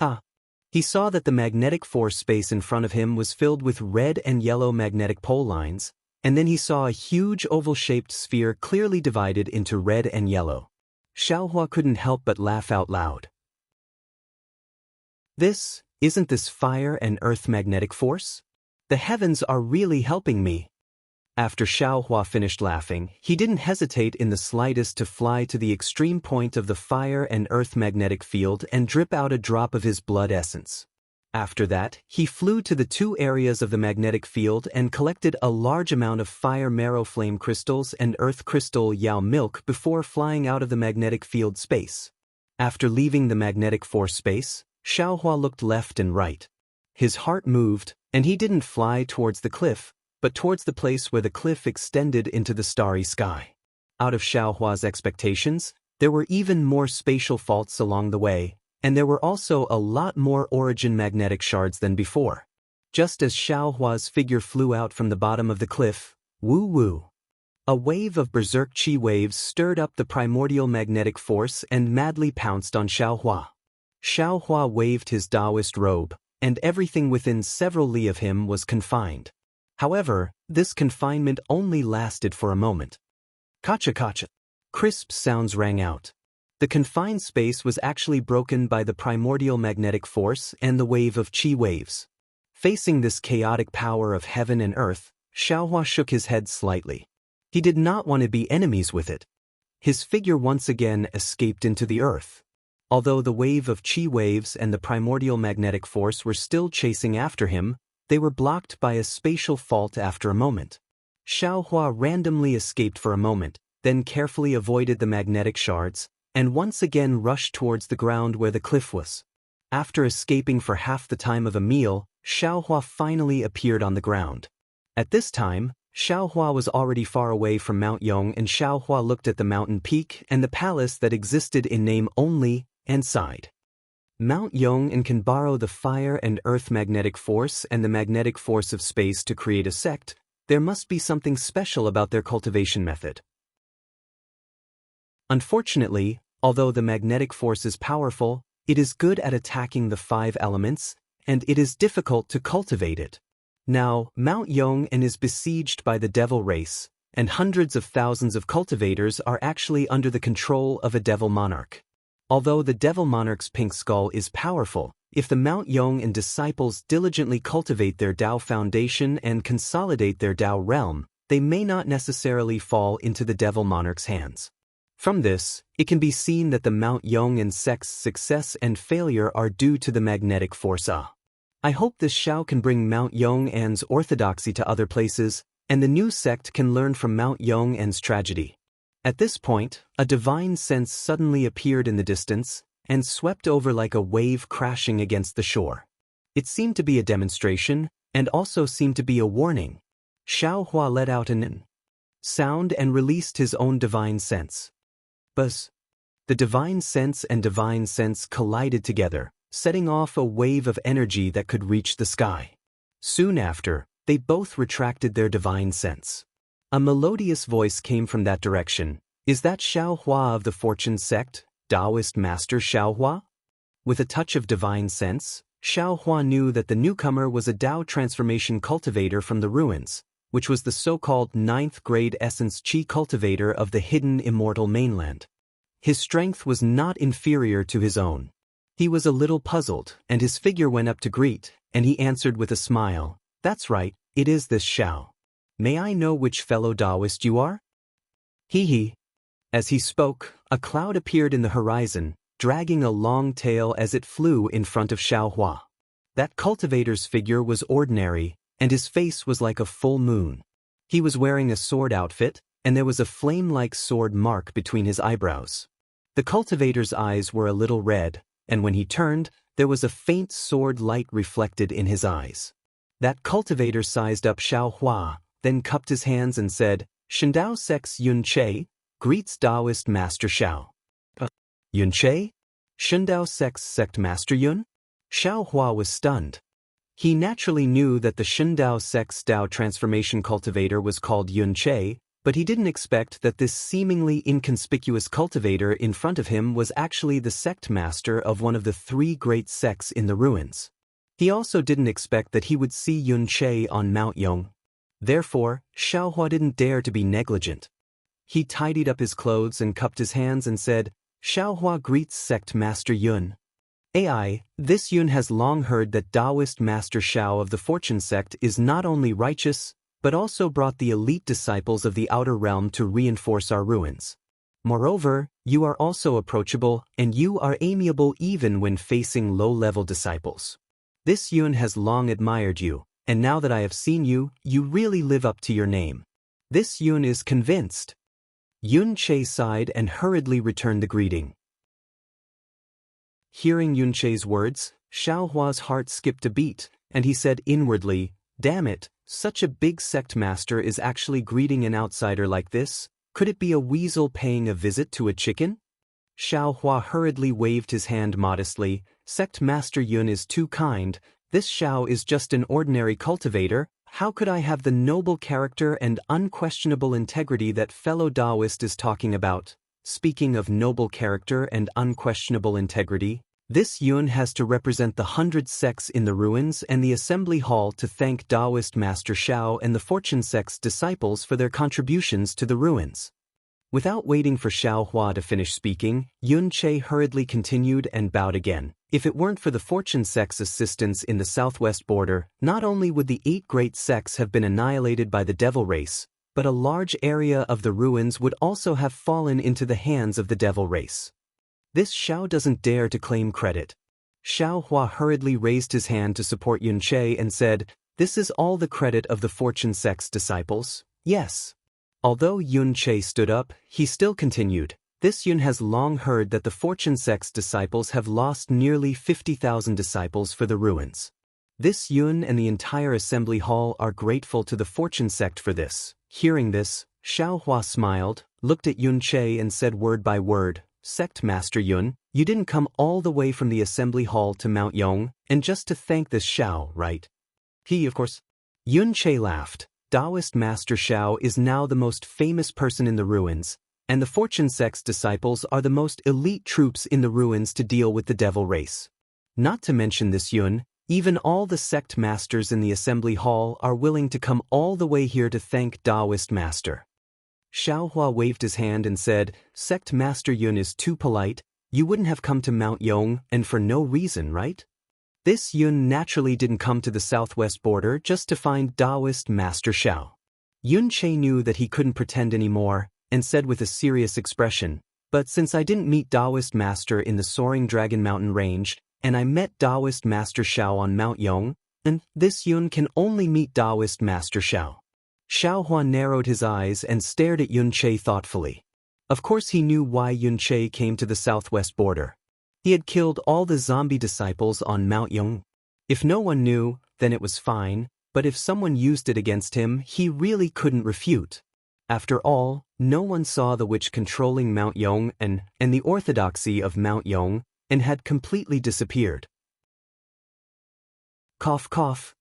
eye. He saw that the magnetic force space in front of him was filled with red and yellow magnetic pole lines, and then he saw a huge oval-shaped sphere clearly divided into red and yellow. Xiaohua couldn't help but laugh out loud. Isn't this fire and earth magnetic force? The heavens are really helping me. After Xiaohua finished laughing, he didn't hesitate in the slightest to fly to the extreme point of the fire and earth magnetic field and drip out a drop of his blood essence. After that, he flew to the 2 areas of the magnetic field and collected a large amount of fire marrow flame crystals and earth crystal yao milk before flying out of the magnetic field space. After leaving the magnetic force space, Xiaohua looked left and right. His heart moved, and he didn't fly towards the cliff, but towards the place where the cliff extended into the starry sky. Out of Xiaohua's expectations, there were even more spatial faults along the way, and there were also a lot more origin magnetic shards than before. Just as Xiaohua's figure flew out from the bottom of the cliff, woo-woo! A wave of berserk chi waves stirred up the primordial magnetic force and madly pounced on Xiaohua. Xiaohua waved his Taoist robe, and everything within several li of him was confined. However, this confinement only lasted for a moment. Kacha-kacha! Crisp sounds rang out. The confined space was actually broken by the primordial magnetic force and the wave of chi waves. Facing this chaotic power of heaven and earth, Xiaohua shook his head slightly. He did not want to be enemies with it. His figure once again escaped into the earth. Although the wave of chi waves and the primordial magnetic force were still chasing after him, they were blocked by a spatial fault after a moment. Xiaohua randomly escaped for a moment, then carefully avoided the magnetic shards, and once again rushed towards the ground where the cliff was. After escaping for half the time of a meal, Xiaohua finally appeared on the ground. At this time, Xiaohua was already far away from Mount Yong, and Xiaohua looked at the mountain peak and the palace that existed in name only and sighed. Mount Yong can borrow the fire and earth magnetic force and the magnetic force of space to create a sect. There must be something special about their cultivation method. Unfortunately, although the magnetic force is powerful, it is good at attacking the 5 elements, and it is difficult to cultivate it. Now, Mount Yong is besieged by the devil race, and hundreds of thousands of cultivators are actually under the control of a devil monarch. Although the devil monarch's pink skull is powerful, if the Mount Yong disciples diligently cultivate their Tao foundation and consolidate their Tao realm, they may not necessarily fall into the devil monarch's hands. From this, it can be seen that the Mount Yong sect's success and failure are due to the magnetic force. I hope this Xiao can bring Mount Yong's orthodoxy to other places, and the new sect can learn from Mount Yong's tragedy. At this point, a divine sense suddenly appeared in the distance, and swept over like a wave crashing against the shore. It seemed to be a demonstration, and also seemed to be a warning. Xiaohua let out an "n" sound and released his own divine sense. Buzz. The divine sense and divine sense collided together, setting off a wave of energy that could reach the sky. Soon after, they both retracted their divine sense. A melodious voice came from that direction. Is that Xiaohua of the Fortune sect, Taoist Master Xiaohua? With a touch of divine sense, Xiaohua knew that the newcomer was a Tao transformation cultivator from the ruins, which was the so-called 9th grade essence Qi cultivator of the hidden immortal mainland. His strength was not inferior to his own. He was a little puzzled, and his figure went up to greet, and he answered with a smile, "That's right, it is this Xiao. May I know which fellow Taoist you are?" He. As he spoke, a cloud appeared in the horizon, dragging a long tail as it flew in front of Xiaohua. That cultivator's figure was ordinary, and his face was like a full moon. He was wearing a sword outfit, and there was a flame-like sword mark between his eyebrows. The cultivator's eyes were a little red, and when he turned, there was a faint sword light reflected in his eyes. That cultivator sized up Xiaohua, then cupped his hands and said, "Shendao Sect's Yun Che, greets Taoist Master Xiao." Yun Che? Shendao Sect's Sect Master Yun? Xiaohua was stunned. He naturally knew that the Shendao Sect's Tao transformation cultivator was called Yun Che, but he didn't expect that this seemingly inconspicuous cultivator in front of him was actually the sect master of one of the 3 great sects in the ruins. He also didn't expect that he would see Yun Che on Mount Yong. Therefore, Xiaohua didn't dare to be negligent. He tidied up his clothes and cupped his hands and said, "Xiaohua greets Sect Master Yun. This Yun has long heard that Taoist Master Xiao of the Fortune sect is not only righteous, but also brought the elite disciples of the outer realm to reinforce our ruins. Moreover, you are also approachable, and you are amiable even when facing low-level disciples. This Yun has long admired you, and now that I have seen you, you really live up to your name. This Yun is convinced." Yun Che sighed and hurriedly returned the greeting. Hearing Yun Che's words, Xiaohua's heart skipped a beat, and he said inwardly, "Damn it, such a big sect master is actually greeting an outsider like this? Could it be a weasel paying a visit to a chicken?" Xiaohua hurriedly waved his hand modestly. "Sect Master Yun is too kind. This Xiao is just an ordinary cultivator. How could I have the noble character and unquestionable integrity that fellow Taoist is talking about?" Speaking of noble character and unquestionable integrity, this Yun has to represent the 100 sects in the ruins and the assembly hall to thank Taoist Master Xiao and the Fortune sect's disciples for their contributions to the ruins. Without waiting for Xiaohua to finish speaking, Yun Che hurriedly continued and bowed again. If it weren't for the Fortune sect's assistance in the southwest border, not only would the 8 great sects have been annihilated by the devil race, but a large area of the ruins would also have fallen into the hands of the devil race. This Xiao doesn't dare to claim credit. Xiaohua hurriedly raised his hand to support Yun Che and said, "This is all the credit of the Fortune sect's disciples, yes." Although Yun Che stood up, he still continued, "This Yun has long heard that the Fortune sect's disciples have lost nearly 50,000 disciples for the ruins. This Yun and the entire assembly hall are grateful to the Fortune sect for this. Hearing this, Xiaohua smiled, looked at Yun Che and said word by word, Sect Master Yun, you didn't come all the way from the assembly hall to Mount Yong, and just to thank this Xiao, right? He, of course. Yun Che laughed. Taoist Master Xiao is now the most famous person in the ruins, and the Fortune sect's disciples are the most elite troops in the ruins to deal with the devil race. Not to mention this Yun, even all the sect masters in the assembly hall are willing to come all the way here to thank Taoist Master. Xiaohua waved his hand and said, Sect Master Yun is too polite, you wouldn't have come to Mount Yong and for no reason, right? This Yun naturally didn't come to the southwest border just to find Taoist Master Xiao. Yun Che knew that he couldn't pretend anymore, and said with a serious expression, but since I didn't meet Taoist Master in the Soaring Dragon Mountain range, and I met Taoist Master Xiao on Mount Yong, and this Yun can only meet Taoist Master Xiao. Xiaohua narrowed his eyes and stared at Yun Che thoughtfully. Of course he knew why Yun Che came to the southwest border. He had killed all the zombie disciples on Mount Yong. If no one knew, then it was fine, but if someone used it against him, he really couldn't refute. After all, no one saw the witch controlling Mount Yong and the orthodoxy of Mount Yong, and had completely disappeared. Cough cough.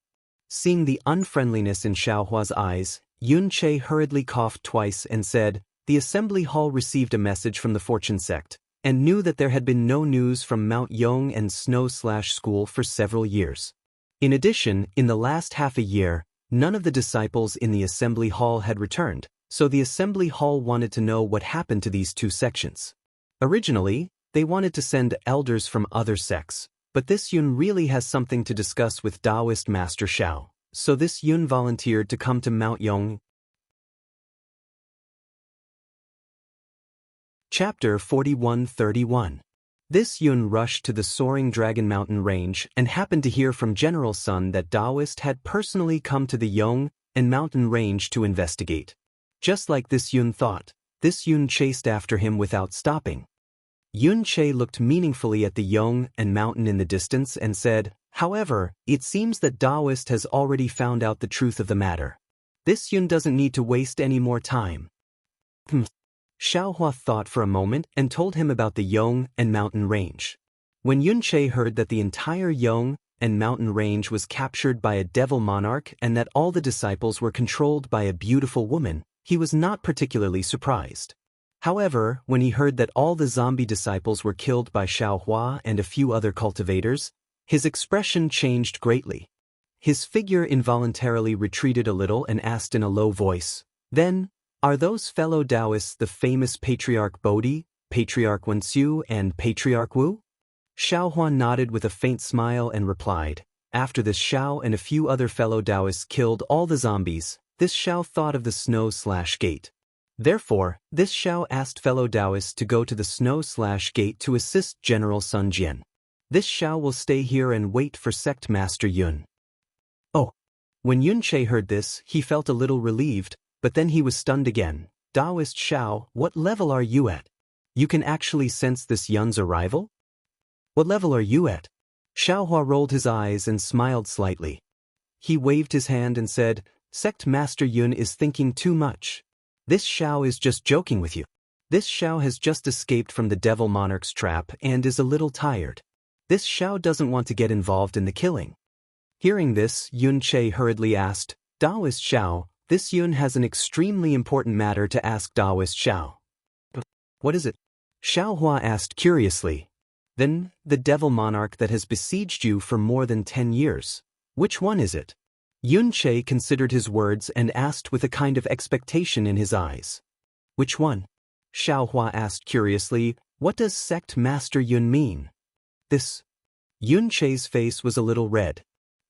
Seeing the unfriendliness in Xiaohua's eyes, Yun Che hurriedly coughed twice and said, the assembly hall received a message from the Fortune sect, and knew that there had been no news from Mount Yong and Snow/School for several years. In addition, in the last half a year, none of the disciples in the assembly hall had returned, so the assembly hall wanted to know what happened to these two sections. Originally, they wanted to send elders from other sects, but this Yun really has something to discuss with Taoist Master Xiao, so this Yun volunteered to come to Mount Yong. Chapter 41-31. This Yun rushed to the Soaring Dragon Mountain range and happened to hear from General Sun that Taoist had personally come to the Yong and Mountain range to investigate. Just like this Yun thought, this Yun chased after him without stopping. Yun Che looked meaningfully at the Yong and Mountain in the distance and said, however, it seems that Taoist has already found out the truth of the matter. This Yun doesn't need to waste any more time. Xiaohua thought for a moment and told him about the Yong and Mountain range. When Yun Che heard that the entire Yong and Mountain range was captured by a devil monarch and that all the disciples were controlled by a beautiful woman, he was not particularly surprised. However, when he heard that all the zombie disciples were killed by Xiaohua and a few other cultivators, his expression changed greatly. His figure involuntarily retreated a little and asked in a low voice, then, are those fellow Taoists the famous Patriarch Bodhi, Patriarch Wenxiu, and Patriarch Wu? Xiaohua nodded with a faint smile and replied, after this Xiao and a few other fellow Taoists killed all the zombies, this Xiao thought of the Snow/Gate. Therefore, this Xiao asked fellow Taoists to go to the Snow/Gate to assist General Sun Jian. This Xiao will stay here and wait for Sect Master Yun. Oh. When Yun Che heard this, he felt a little relieved, but then he was stunned again. Taoist Xiao, what level are you at? You can actually sense this Yun's arrival? What level are you at? Xiaohua rolled his eyes and smiled slightly. He waved his hand and said, Sect Master Yun is thinking too much. This Xiao is just joking with you. This Xiao has just escaped from the Devil Monarch's trap and is a little tired. This Xiao doesn't want to get involved in the killing. Hearing this, Yun Che hurriedly asked, Taoist Xiao, this Yun has an extremely important matter to ask Taoist Xiao. What is it? Xiaohua asked curiously. Then, the Devil Monarch that has besieged you for more than 10 years. Which one is it? Yun Che considered his words and asked with a kind of expectation in his eyes. Which one? Xiaohua asked curiously, what does Sect Master Yun mean? This. Yun Che's face was a little red.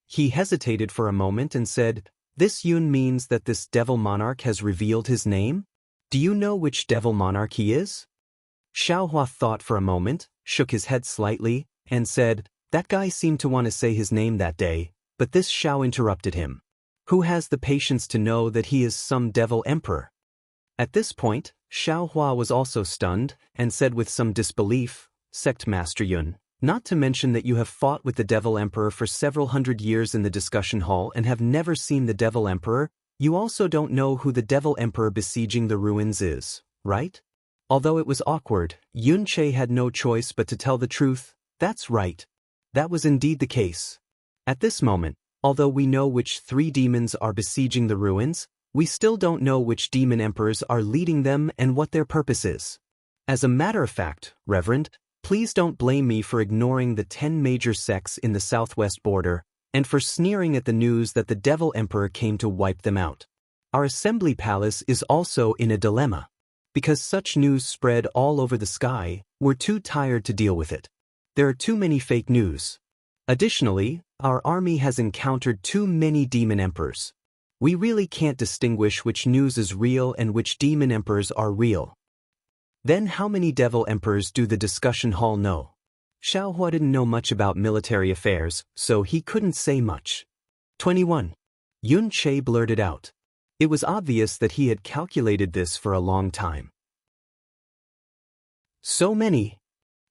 He hesitated for a moment and said, this Yun means that this Devil Monarch has revealed his name? Do you know which Devil Monarch he is? Xiaohua thought for a moment, shook his head slightly, and said, that guy seemed to want to say his name that day, but this Xiao interrupted him. Who has the patience to know that he is some devil emperor? At this point, Xiaohua was also stunned, and said with some disbelief, Sect Master Yun, Not to mention that you have fought with the Devil Emperor for several hundred years in the discussion hall and have never seen the Devil Emperor. You also don't know who the Devil Emperor besieging the ruins is, right? Although it was awkward, Yun-Che had no choice but to tell the truth. That's right. That was indeed the case. At this moment, although we know which 3 demons are besieging the ruins, we still don't know which demon emperors are leading them and what their purpose is. As a matter of fact, Reverend, please don't blame me for ignoring the 10 major sects in the southwest border, and for sneering at the news that the Devil Emperor came to wipe them out. Our assembly palace is also in a dilemma. Because such news spread all over the sky, we're too tired to deal with it. There are too many fake news. Additionally, our army has encountered too many demon emperors. We really can't distinguish which news is real and which demon emperors are real. Then how many devil emperors do the discussion hall know? Xiaohua didn't know much about military affairs, so he couldn't say much. 21. Yun-Che blurted out. It was obvious that he had calculated this for a long time. So many.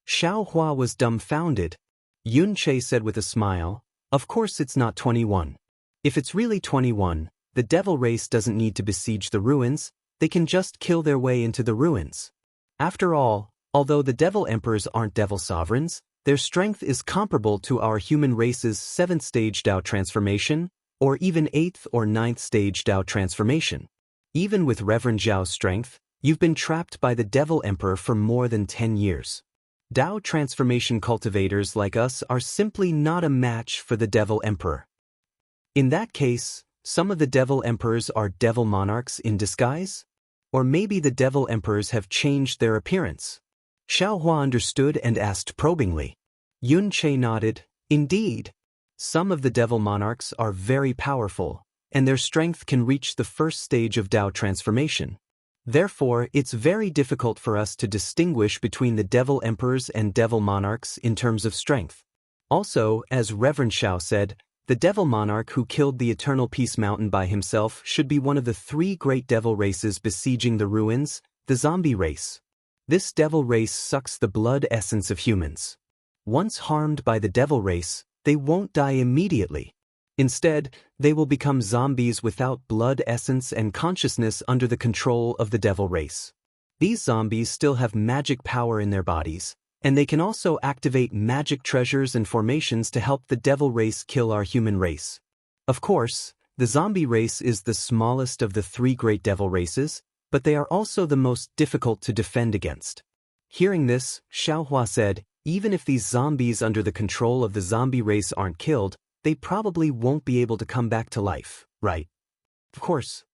Xiaohua was dumbfounded. Yun-Che said with a smile, of course it's not 21. If it's really 21, the devil race doesn't need to besiege the ruins, they can just kill their way into the ruins. After all, although the devil emperors aren't devil sovereigns, their strength is comparable to our human race's 7th stage Dao transformation, or even 8th or 9th stage Dao transformation. Even with Reverend Zhao's strength, you've been trapped by the devil emperor for more than 10 years. Dao transformation cultivators like us are simply not a match for the devil emperor. In that case, some of the devil emperors are devil monarchs in disguise? Or maybe the devil emperors have changed their appearance. Xiaohua understood and asked probingly. Yun-Che nodded, indeed. Some of the devil monarchs are very powerful, and their strength can reach the 1st stage of Dao transformation. Therefore, it's very difficult for us to distinguish between the devil emperors and devil monarchs in terms of strength. Also, as Reverend Xiao said, the devil monarch who killed the Eternal Peace Mountain by himself should be one of the 3 great devil races besieging the ruins, the zombie race. This devil race sucks the blood essence of humans. Once harmed by the devil race, they won't die immediately. Instead, they will become zombies without blood essence and consciousness under the control of the devil race. These zombies still have magic power in their bodies, and they can also activate magic treasures and formations to help the devil race kill our human race. Of course, the zombie race is the smallest of the 3 great devil races, but they are also the most difficult to defend against. Hearing this, Xiaohua said, even if these zombies under the control of the zombie race aren't killed, they probably won't be able to come back to life, right? Of course.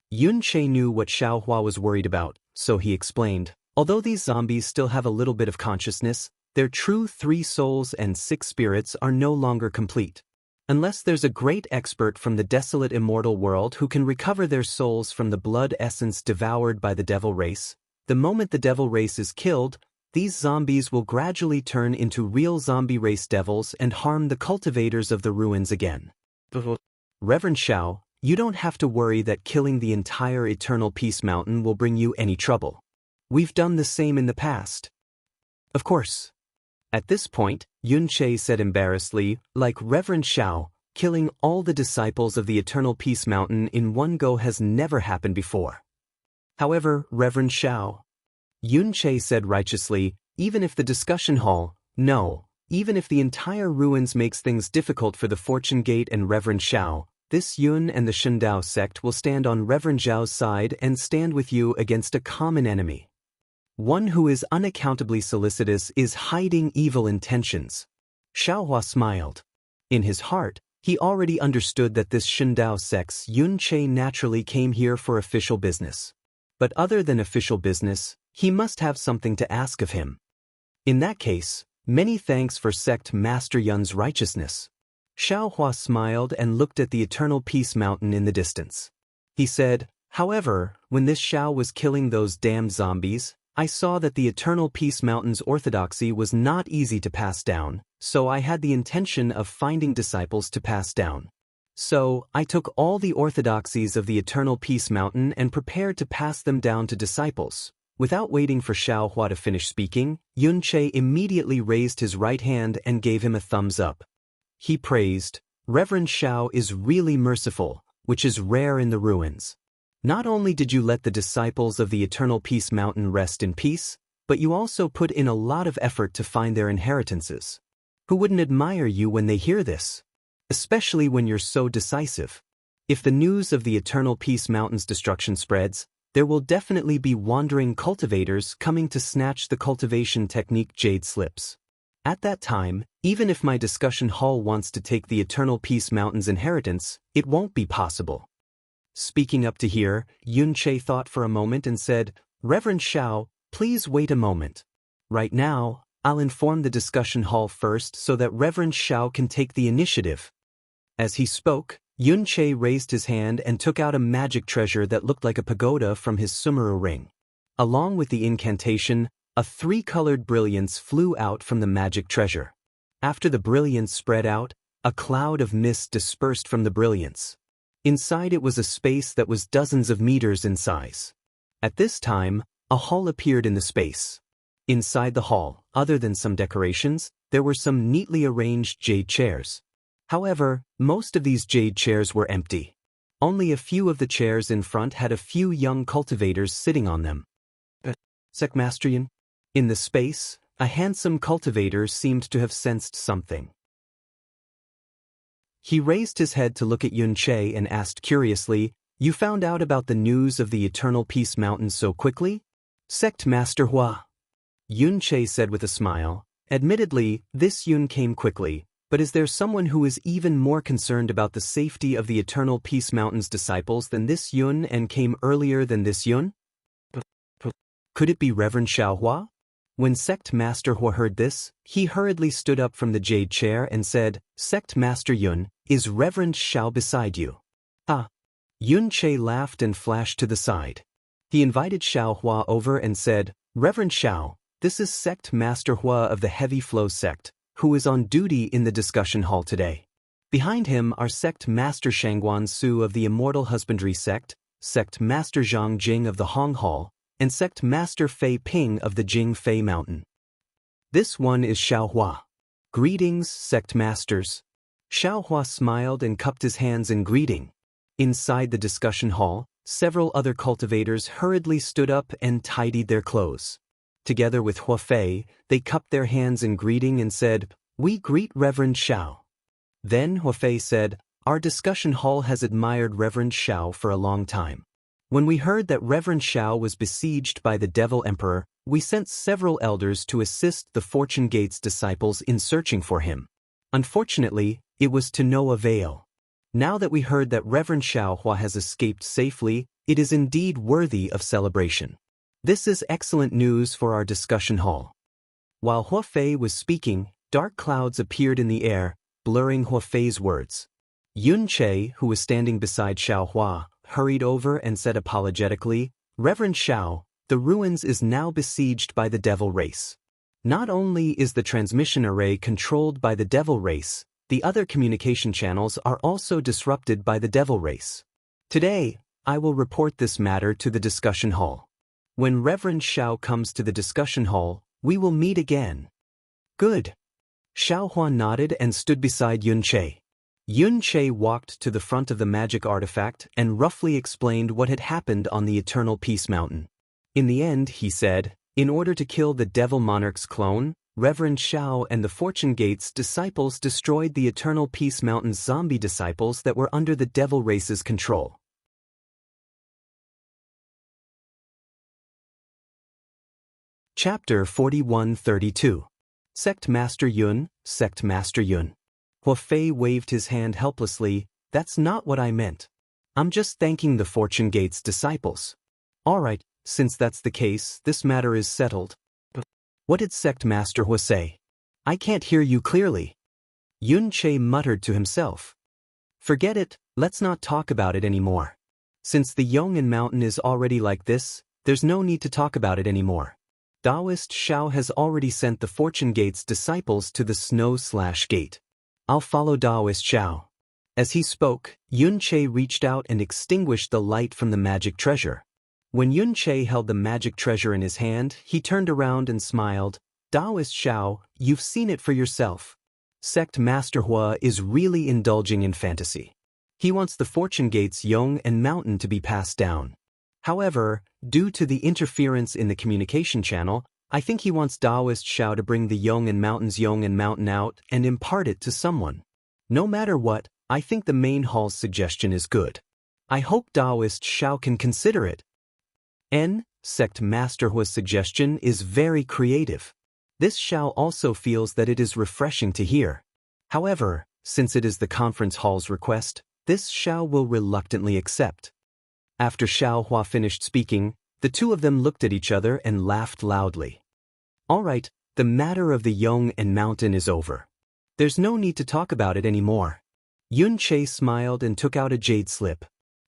Yun-Che knew what Xiaohua was worried about, so he explained, although these zombies still have a little bit of consciousness, their true 3 souls and 6 spirits are no longer complete. Unless there's a great expert from the desolate immortal world who can recover their souls from the blood essence devoured by the devil race, the moment the devil race is killed, these zombies will gradually turn into real zombie race devils and harm the cultivators of the ruins again. Reverend Xiao, you don't have to worry that killing the entire Eternal Peace Mountain will bring you any trouble. We've done the same in the past. Of course. At this point, Yun-Che said embarrassedly, like Reverend Xiao, killing all the disciples of the Eternal Peace Mountain in one go has never happened before. However, Reverend Xiao, Yun-Che said righteously, even if the discussion hall, no, even if the entire ruins makes things difficult for the Fortune Gate and Reverend Xiao, this Yun and the Shundao sect will stand on Reverend Zhao's side and stand with you against a common enemy. One who is unaccountably solicitous is hiding evil intentions. Xiaohua smiled. In his heart, he already understood that this Shundao sect's Yun-Che naturally came here for official business. But other than official business, he must have something to ask of him. In that case, many thanks for sect Master Yun's righteousness. Xiaohua smiled and looked at the Eternal Peace Mountain in the distance. He said, however, when this Xiao was killing those damned zombies, I saw that the Eternal Peace Mountain's orthodoxy was not easy to pass down, so I had the intention of finding disciples to pass down. So, I took all the orthodoxies of the Eternal Peace Mountain and prepared to pass them down to disciples. Without waiting for Xiao Hua to finish speaking, Yun Che immediately raised his right hand and gave him a thumbs up. He praised, "Reverend Xiao is really merciful, which is rare in the ruins. Not only did you let the disciples of the Eternal Peace Mountain rest in peace, but you also put in a lot of effort to find their inheritances. Who wouldn't admire you when they hear this? Especially when you're so decisive. If the news of the Eternal Peace Mountain's destruction spreads, there will definitely be wandering cultivators coming to snatch the cultivation technique jade slips. At that time, even if my discussion hall wants to take the Eternal Peace Mountain's inheritance, it won't be possible." Speaking up to here, Yun Che thought for a moment and said, "Reverend Xiao, please wait a moment. Right now, I'll inform the discussion hall first so that Reverend Xiao can take the initiative." As he spoke, Yun Che raised his hand and took out a magic treasure that looked like a pagoda from his Sumeru ring. Along with the incantation, a three-colored brilliance flew out from the magic treasure. After the brilliance spread out, a cloud of mist dispersed from the brilliance. Inside it was a space that was dozens of meters in size. At this time, a hall appeared in the space. Inside the hall, other than some decorations, there were some neatly arranged jade chairs. However, most of these jade chairs were empty. Only a few of the chairs in front had a few young cultivators sitting on them. Master Yun? In the space, a handsome cultivator seemed to have sensed something. He raised his head to look at Yun Che and asked curiously, "You found out about the news of the Eternal Peace Mountain so quickly?" "Sect Master Hua," Yun Che said with a smile. "Admittedly, this Yun came quickly, but is there someone who is even more concerned about the safety of the Eternal Peace Mountain's disciples than this Yun and came earlier than this Yun? Could it be Reverend Xiao Hua?" When Sect Master Hua heard this, he hurriedly stood up from the jade chair and said, "Sect Master Yun, is Reverend Xiao beside you?" "Ah." Yun Che laughed and flashed to the side. He invited Xiao Hua over and said, "Reverend Xiao, this is Sect Master Hua of the Heavy Flow Sect, who is on duty in the discussion hall today. Behind him are Sect Master Shangguan Su of the Immortal Husbandry Sect, Sect Master Zhang Jing of the Hong Hall, and Sect Master Fei Ping of the Jing Fei Mountain. This one is Xiao Hua. Greetings, Sect Masters." Xiao Hua smiled and cupped his hands in greeting. Inside the discussion hall, several other cultivators hurriedly stood up and tidied their clothes. Together with Hua Fei, they cupped their hands in greeting and said, "We greet Reverend Xiao." Then Hua Fei said, "Our discussion hall has admired Reverend Xiao for a long time. When we heard that Reverend Xiao was besieged by the Devil Emperor, we sent several elders to assist the Fortune Gate's disciples in searching for him. Unfortunately, it was to no avail. Now that we heard that Reverend Xiao Hua has escaped safely, it is indeed worthy of celebration. This is excellent news for our discussion hall." While Hua Fei was speaking, dark clouds appeared in the air, blurring Hua Fei's words. Yun Che, who was standing beside Xiao Hua, hurried over and said apologetically, "Reverend Xiao, the ruins is now besieged by the devil race. Not only is the transmission array controlled by the devil race, the other communication channels are also disrupted by the devil race. Today, I will report this matter to the discussion hall. When Reverend Xiao comes to the discussion hall, we will meet again." "Good." Xiao Hua nodded and stood beside Yun Che. Yun Che walked to the front of the magic artifact and roughly explained what had happened on the Eternal Peace Mountain. In the end, he said, "In order to kill the Devil Monarch's clone, Reverend Xiao and the Fortune Gate's disciples destroyed the Eternal Peace Mountain's zombie disciples that were under the Devil Race's control." Chapter 4132. Sect Master Yun, Sect Master Yun. Hua Fei waved his hand helplessly. "That's not what I meant. I'm just thanking the Fortune Gate's disciples." "All right, since that's the case, this matter is settled." "What did Sect Master Hua say? I can't hear you clearly." Yun Che muttered to himself. "Forget it, let's not talk about it anymore. Since the Yong'an Mountain is already like this, there's no need to talk about it anymore. Taoist Xiao has already sent the Fortune Gate's disciples to the Snow/Gate. I'll follow Taoist Xiao." As he spoke, Yun Che reached out and extinguished the light from the magic treasure. When Yun Che held the magic treasure in his hand, he turned around and smiled. Taoist Xiao, you've seen it for yourself. Sect Master Hua is really indulging in fantasy. He wants the fortune gates Yong and Mountain to be passed down. However, due to the interference in the communication channel, I think he wants Taoist Xiao to bring the Yong and Mountain out and impart it to someone. No matter what, I think the main hall's suggestion is good. I hope Taoist Xiao can consider it. Sect Master Hua's suggestion is very creative. This Xiao also feels that it is refreshing to hear. However, since it is the conference hall's request, this Xiao will reluctantly accept. After Xiao Hua finished speaking, the two of them looked at each other and laughed loudly. All right, the matter of the Yong and Mountain is over. There's no need to talk about it anymore. Yun Che smiled and took out a jade slip.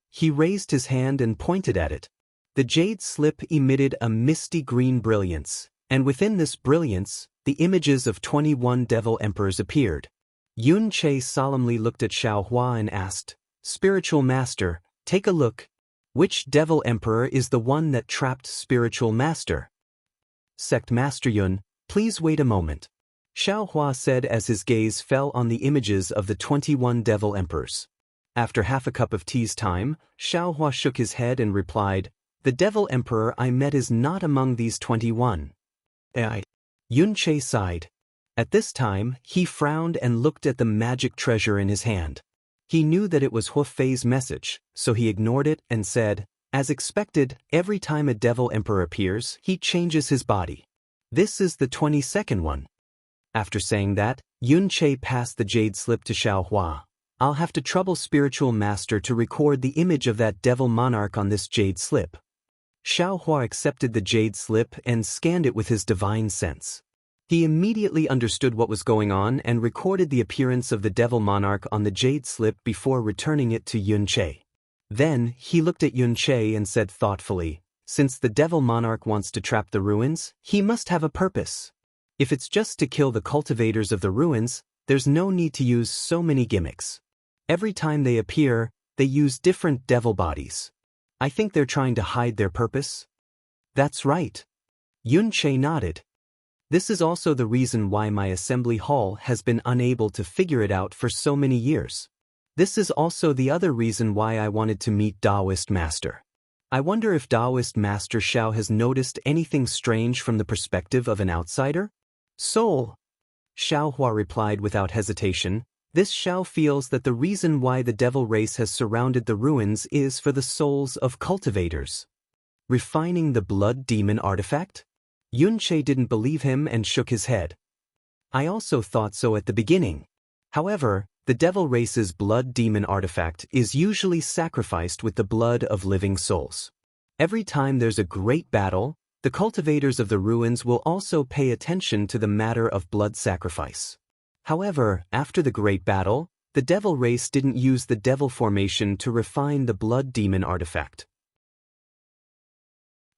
He raised his hand and pointed at it. The jade slip emitted a misty green brilliance, and within this brilliance, the images of 21 devil emperors appeared. Yun Che solemnly looked at Xiao Hua and asked, Spiritual Master, take a look. Which devil emperor is the one that trapped Spiritual Master? Sect Master Yun, please wait a moment. Xiao Hua said as his gaze fell on the images of the 21 devil emperors. After half a cup of tea's time, Xiao Hua shook his head and replied, The devil emperor I met is not among these 21. Yun Che sighed. At this time, he frowned and looked at the magic treasure in his hand. He knew that it was Hua Fei's message, so he ignored it and said, As expected, every time a devil emperor appears, he changes his body. This is the 22nd one. After saying that, Yun Che passed the jade slip to Xiao Hua. I'll have to trouble Spiritual Master to record the image of that devil monarch on this jade slip. Xiao Hua accepted the jade slip and scanned it with his divine sense. He immediately understood what was going on and recorded the appearance of the devil monarch on the jade slip before returning it to Yun Che. Then, he looked at Yun Che and said thoughtfully, Since the devil monarch wants to trap the ruins, he must have a purpose. If it's just to kill the cultivators of the ruins, there's no need to use so many gimmicks. Every time they appear, they use different devil bodies. I think they're trying to hide their purpose. That's right. Yun Che nodded. This is also the reason why my assembly hall has been unable to figure it out for so many years. This is also the other reason why I wanted to meet Taoist Master. I wonder if Taoist Master Xiao has noticed anything strange from the perspective of an outsider? Soul. Xiao Hua replied without hesitation. This Xiao feels that the reason why the devil race has surrounded the ruins is for the souls of cultivators. Refining the blood demon artifact? Yun Che didn't believe him and shook his head. I also thought so at the beginning. However, the devil race's blood demon artifact is usually sacrificed with the blood of living souls. Every time there's a great battle, the cultivators of the ruins will also pay attention to the matter of blood sacrifice. However, after the great battle, the devil race didn't use the devil formation to refine the blood demon artifact.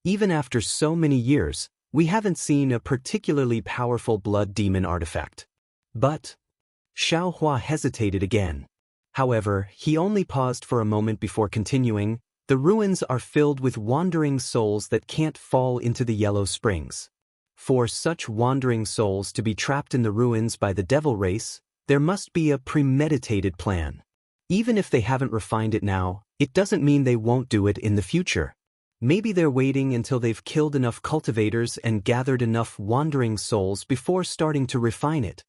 Even after so many years, we haven't seen a particularly powerful blood demon artifact. But Xiao Hua hesitated again. However, he only paused for a moment before continuing. The ruins are filled with wandering souls that can't fall into the yellow springs. For such wandering souls to be trapped in the ruins by the devil race, there must be a premeditated plan. Even if they haven't refined it now, it doesn't mean they won't do it in the future. Maybe they're waiting until they've killed enough cultivators and gathered enough wandering souls before starting to refine it.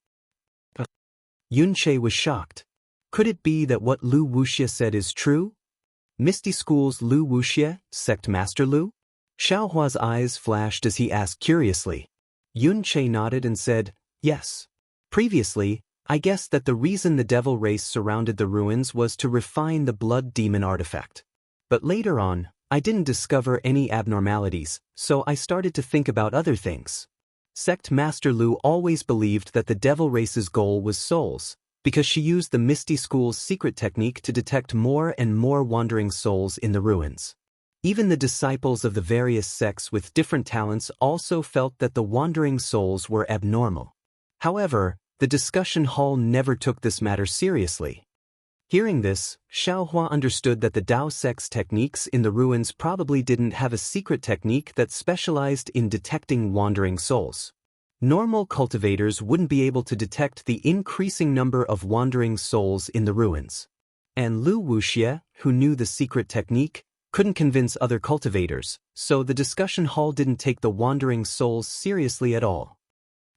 Yun Che was shocked. Could it be that what Lu Wuxia said is true? Misty School's Lu Wuxia, Sect Master Lu? Xiao Hua's eyes flashed as he asked curiously. Yun Che nodded and said, Yes. Previously, I guessed that the reason the devil race surrounded the ruins was to refine the blood demon artifact. But later on, I didn't discover any abnormalities, so I started to think about other things. Sect Master Lu always believed that the devil race's goal was souls, because she used the Misty School's secret technique to detect more and more wandering souls in the ruins. Even the disciples of the various sects with different talents also felt that the wandering souls were abnormal. However, the discussion hall never took this matter seriously. Hearing this, Xiaohua understood that the Dao sect's techniques in the ruins probably didn't have a secret technique that specialized in detecting wandering souls. Normal cultivators wouldn't be able to detect the increasing number of wandering souls in the ruins. And Lu Wuxie, who knew the secret technique, couldn't convince other cultivators, so the discussion hall didn't take the wandering souls seriously at all.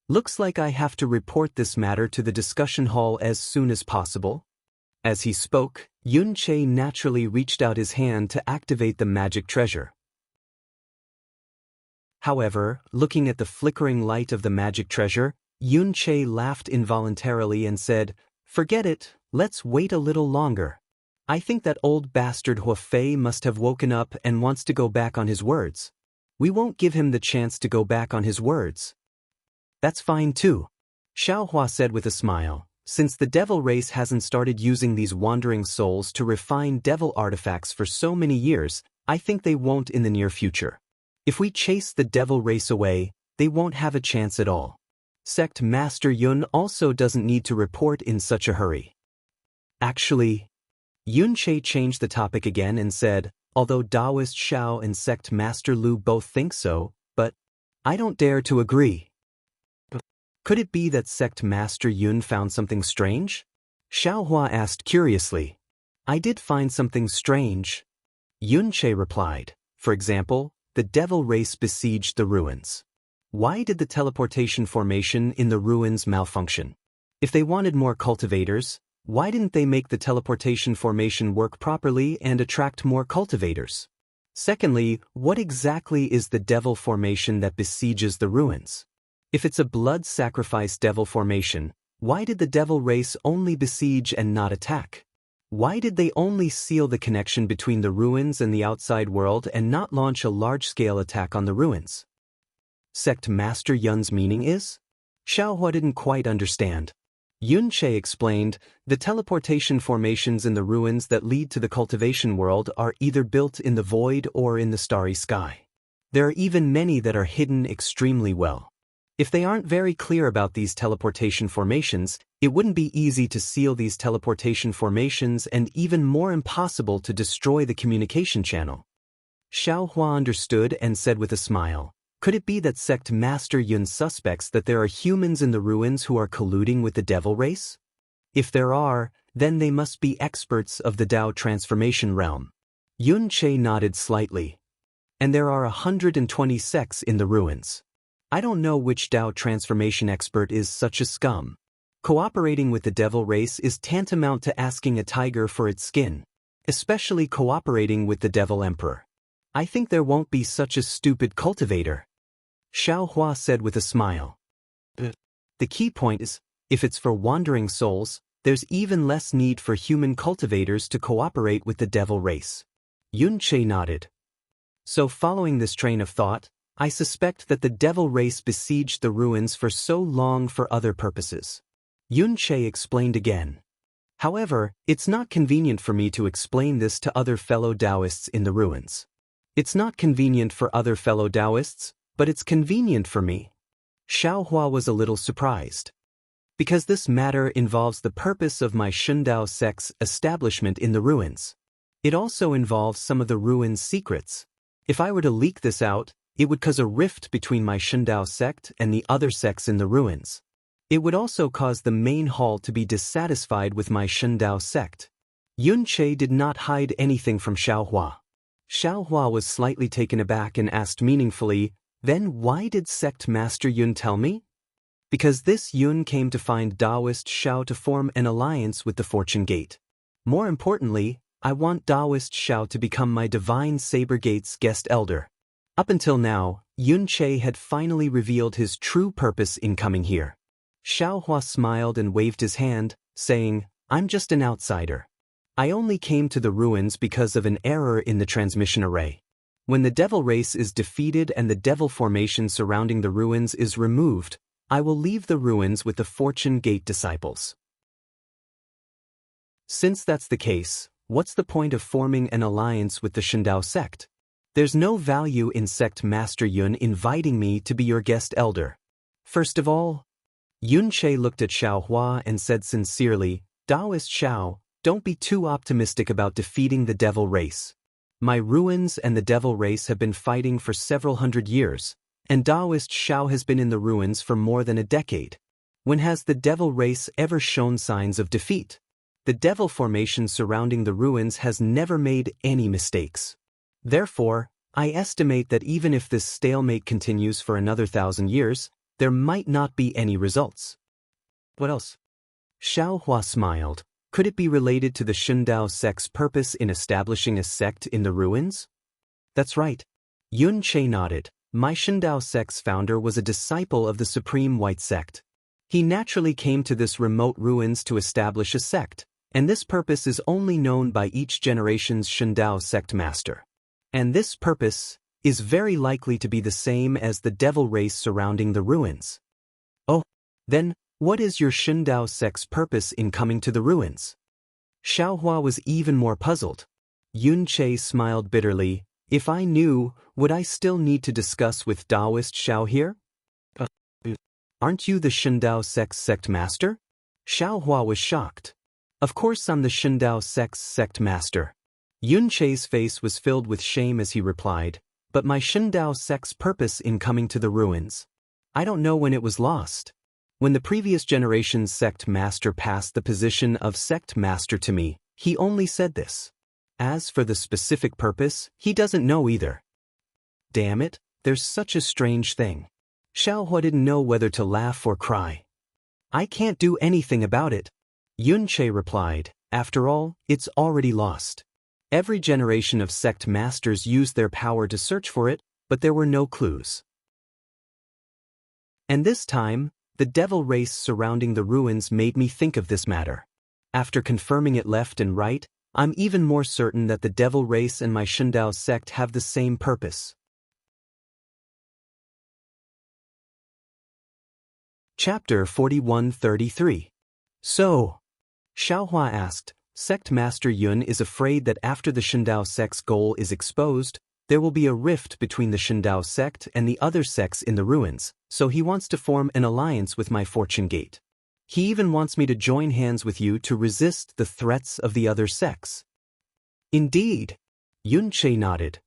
Looks like I have to report this matter to the discussion hall as soon as possible. As he spoke, Yun Che naturally reached out his hand to activate the magic treasure. However, looking at the flickering light of the magic treasure, Yun Che laughed involuntarily and said, "Forget it, let's wait a little longer. I think that old bastard Hua Fei must have woken up and wants to go back on his words. We won't give him the chance to go back on his words." "That's fine too," Xiaohua said with a smile. "Since the devil race hasn't started using these wandering souls to refine devil artifacts for so many years, I think they won't in the near future. If we chase the devil race away, they won't have a chance at all. Sect Master Yun also doesn't need to report in such a hurry." Actually, Yun Che changed the topic again and said, "Although Taoist Xiao and Sect Master Lu both think so, but I don't dare to agree." "Could it be that Sect Master Yun found something strange?" Xiaohua asked curiously. "I did find something strange," Yun Che replied. "For example, the devil race besieged the ruins. Why did the teleportation formation in the ruins malfunction? If they wanted more cultivators, why didn't they make the teleportation formation work properly and attract more cultivators? Secondly, what exactly is the devil formation that besieges the ruins? If it's a blood sacrifice devil formation, why did the devil race only besiege and not attack? Why did they only seal the connection between the ruins and the outside world and not launch a large-scale attack on the ruins? Sect Master Yun's meaning is? Xiaohua didn't quite understand. Yun Che explained, the teleportation formations in the ruins that lead to the cultivation world are either built in the void or in the starry sky. There are even many that are hidden extremely well. If they aren't very clear about these teleportation formations, it wouldn't be easy to seal these teleportation formations and even more impossible to destroy the communication channel. Xiaohua understood and said with a smile, "Could it be that Sect Master Yun suspects that there are humans in the ruins who are colluding with the devil race? If there are, then they must be experts of the Dao transformation realm." Yun Che nodded slightly. "And there are 120 sects in the ruins. I don't know which Dao transformation expert is such a scum. Cooperating with the devil race is tantamount to asking a tiger for its skin, especially cooperating with the devil emperor. I think there won't be such a stupid cultivator," Xiaohua said with a smile. "The key point is, if it's for wandering souls, there's even less need for human cultivators to cooperate with the devil race." Yun Che nodded. "So following this train of thought, I suspect that the devil race besieged the ruins for so long for other purposes." Yun Che explained again. "However, it's not convenient for me to explain this to other fellow Taoists in the ruins. It's not convenient for other fellow Taoists, but it's convenient for me." Xiaohua was a little surprised. "Because this matter involves the purpose of my Shundao sect's establishment in the ruins. It also involves some of the ruins' secrets. If I were to leak this out, it would cause a rift between my Shundao sect and the other sects in the ruins. It would also cause the main hall to be dissatisfied with my Shundao sect." Yun Che did not hide anything from Xiaohua. Xiaohua was slightly taken aback and asked meaningfully, "Then why did Sect Master Yun tell me?" "Because this Yun came to find Taoist Xiao to form an alliance with the Fortune Gate. More importantly, I want Taoist Xiao to become my Divine Saber Gate's guest elder." Up until now, Yun Che had finally revealed his true purpose in coming here. Xiaohua smiled and waved his hand, saying, "I'm just an outsider. I only came to the ruins because of an error in the transmission array. When the devil race is defeated and the devil formation surrounding the ruins is removed, I will leave the ruins with the Fortune Gate disciples. Since that's the case, what's the point of forming an alliance with the Shundao sect? There's no value in Sect Master Yun inviting me to be your guest elder. First of all," Yun Che looked at Xiaohua and said sincerely, "Taoist Xiao, Don't be too optimistic about defeating the devil race. My ruins and the devil race have been fighting for several hundred years, and Taoist Shao has been in the ruins for more than a decade. When has the devil race ever shown signs of defeat? The devil formation surrounding the ruins has never made any mistakes. Therefore, I estimate that even if this stalemate continues for another 1,000 years, there might not be any results. What else? Xiaohua smiled. Could it be related to the Shundao sect's purpose in establishing a sect in the ruins? That's right. Yun Che nodded. My Shundao sect's founder was a disciple of the Supreme White Sect. He naturally came to this remote ruins to establish a sect, and this purpose is only known by each generation's Shundao sect master. And this purpose is very likely to be the same as the devil race surrounding the ruins. Oh, then, what is your Shundao sect's purpose in coming to the ruins? Xiaohua was even more puzzled. Yun Che smiled bitterly. If I knew, would I still need to discuss with Taoist Shao here? Aren't you the Shundao sect's sect master? Xiaohua was shocked. Of course I'm the Shundao sect's sect master. Yun Che's face was filled with shame as he replied, but my Shundao sect's purpose in coming to the ruins, I don't know when it was lost. When the previous generation's sect master passed the position of sect master to me, he only said this. As for the specific purpose, he doesn't know either. Damn it, there's such a strange thing. Xiaohua didn't know whether to laugh or cry. I can't do anything about it. Yun Che replied, after all, it's already lost. Every generation of sect masters used their power to search for it, but there were no clues. And this time, the devil race surrounding the ruins made me think of this matter. After confirming it left and right, I'm even more certain that the devil race and my Shundao sect have the same purpose. Chapter 41-33. So, Xiaohua asked, Sect Master Yun is afraid that after the Shundao sect's goal is exposed, there will be a rift between the Shundao sect and the other sects in the ruins, so he wants to form an alliance with my Fortune Gate. He even wants me to join hands with you to resist the threats of the other sects. Indeed. Yun Che nodded.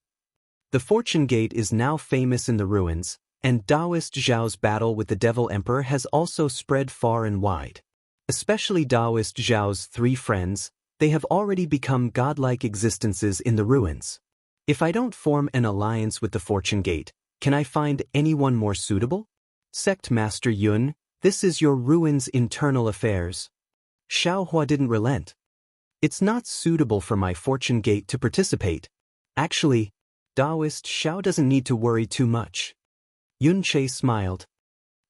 The Fortune Gate is now famous in the ruins, and Taoist Zhao's battle with the Devil Emperor has also spread far and wide. Especially Taoist Zhao's 3 friends, they have already become godlike existences in the ruins. If I don't form an alliance with the Fortune Gate, can I find anyone more suitable? Sect Master Yun, this is your ruins' internal affairs. Xiaohua didn't relent. It's not suitable for my Fortune Gate to participate. Actually, Taoist Shao doesn't need to worry too much. Yun Che smiled.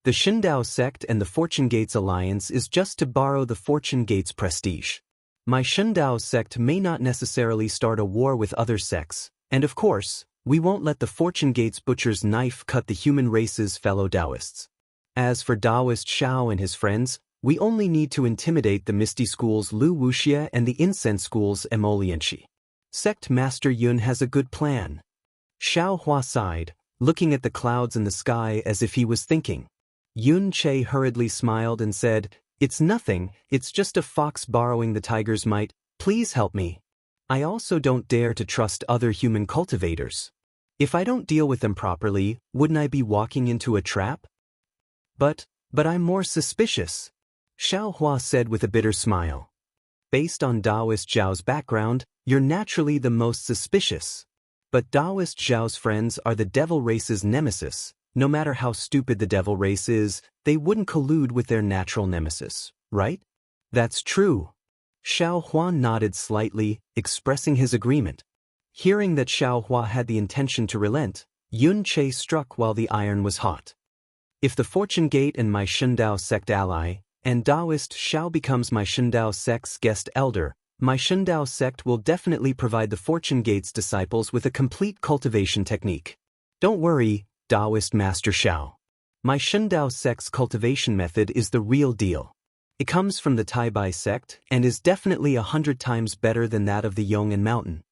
The Shundao sect and the Fortune Gate's alliance is just to borrow the Fortune Gate's prestige. My Shundao sect may not necessarily start a war with other sects, and of course, we won't let the Fortune Gate's butcher's knife cut the human race's fellow Taoists. As for Taoist Shao and his friends, we only need to intimidate the Misty School's Lu Wuxia and the Incense School's Emolianshi. Sect Master Yun has a good plan. Xiaohua sighed, looking at the clouds in the sky as if he was thinking. Yun Che hurriedly smiled and said, It's nothing, it's just a fox borrowing the tiger's might, please help me. I also don't dare to trust other human cultivators. If I don't deal with them properly, wouldn't I be walking into a trap? But I'm more suspicious, Xiaohua said with a bitter smile. Based on Taoist Zhao's background, you're naturally the most suspicious. But Taoist Zhao's friends are the devil race's nemesis. No matter how stupid the devil race is, they wouldn't collude with their natural nemesis, right? That's true. Xiaohua nodded slightly, expressing his agreement. Hearing that Xiaohua had the intention to relent, Yun Che struck while the iron was hot. If the Fortune Gate and my Shundao sect ally, and Taoist Shao becomes my Shundao sect's guest elder, my Shundao sect will definitely provide the Fortune Gate's disciples with a complete cultivation technique. Don't worry, Taoist Master Shao. My Shundao sect's cultivation method is the real deal. It comes from the Taibai sect and is definitely 100 times better than that of the Yong'an Mountain.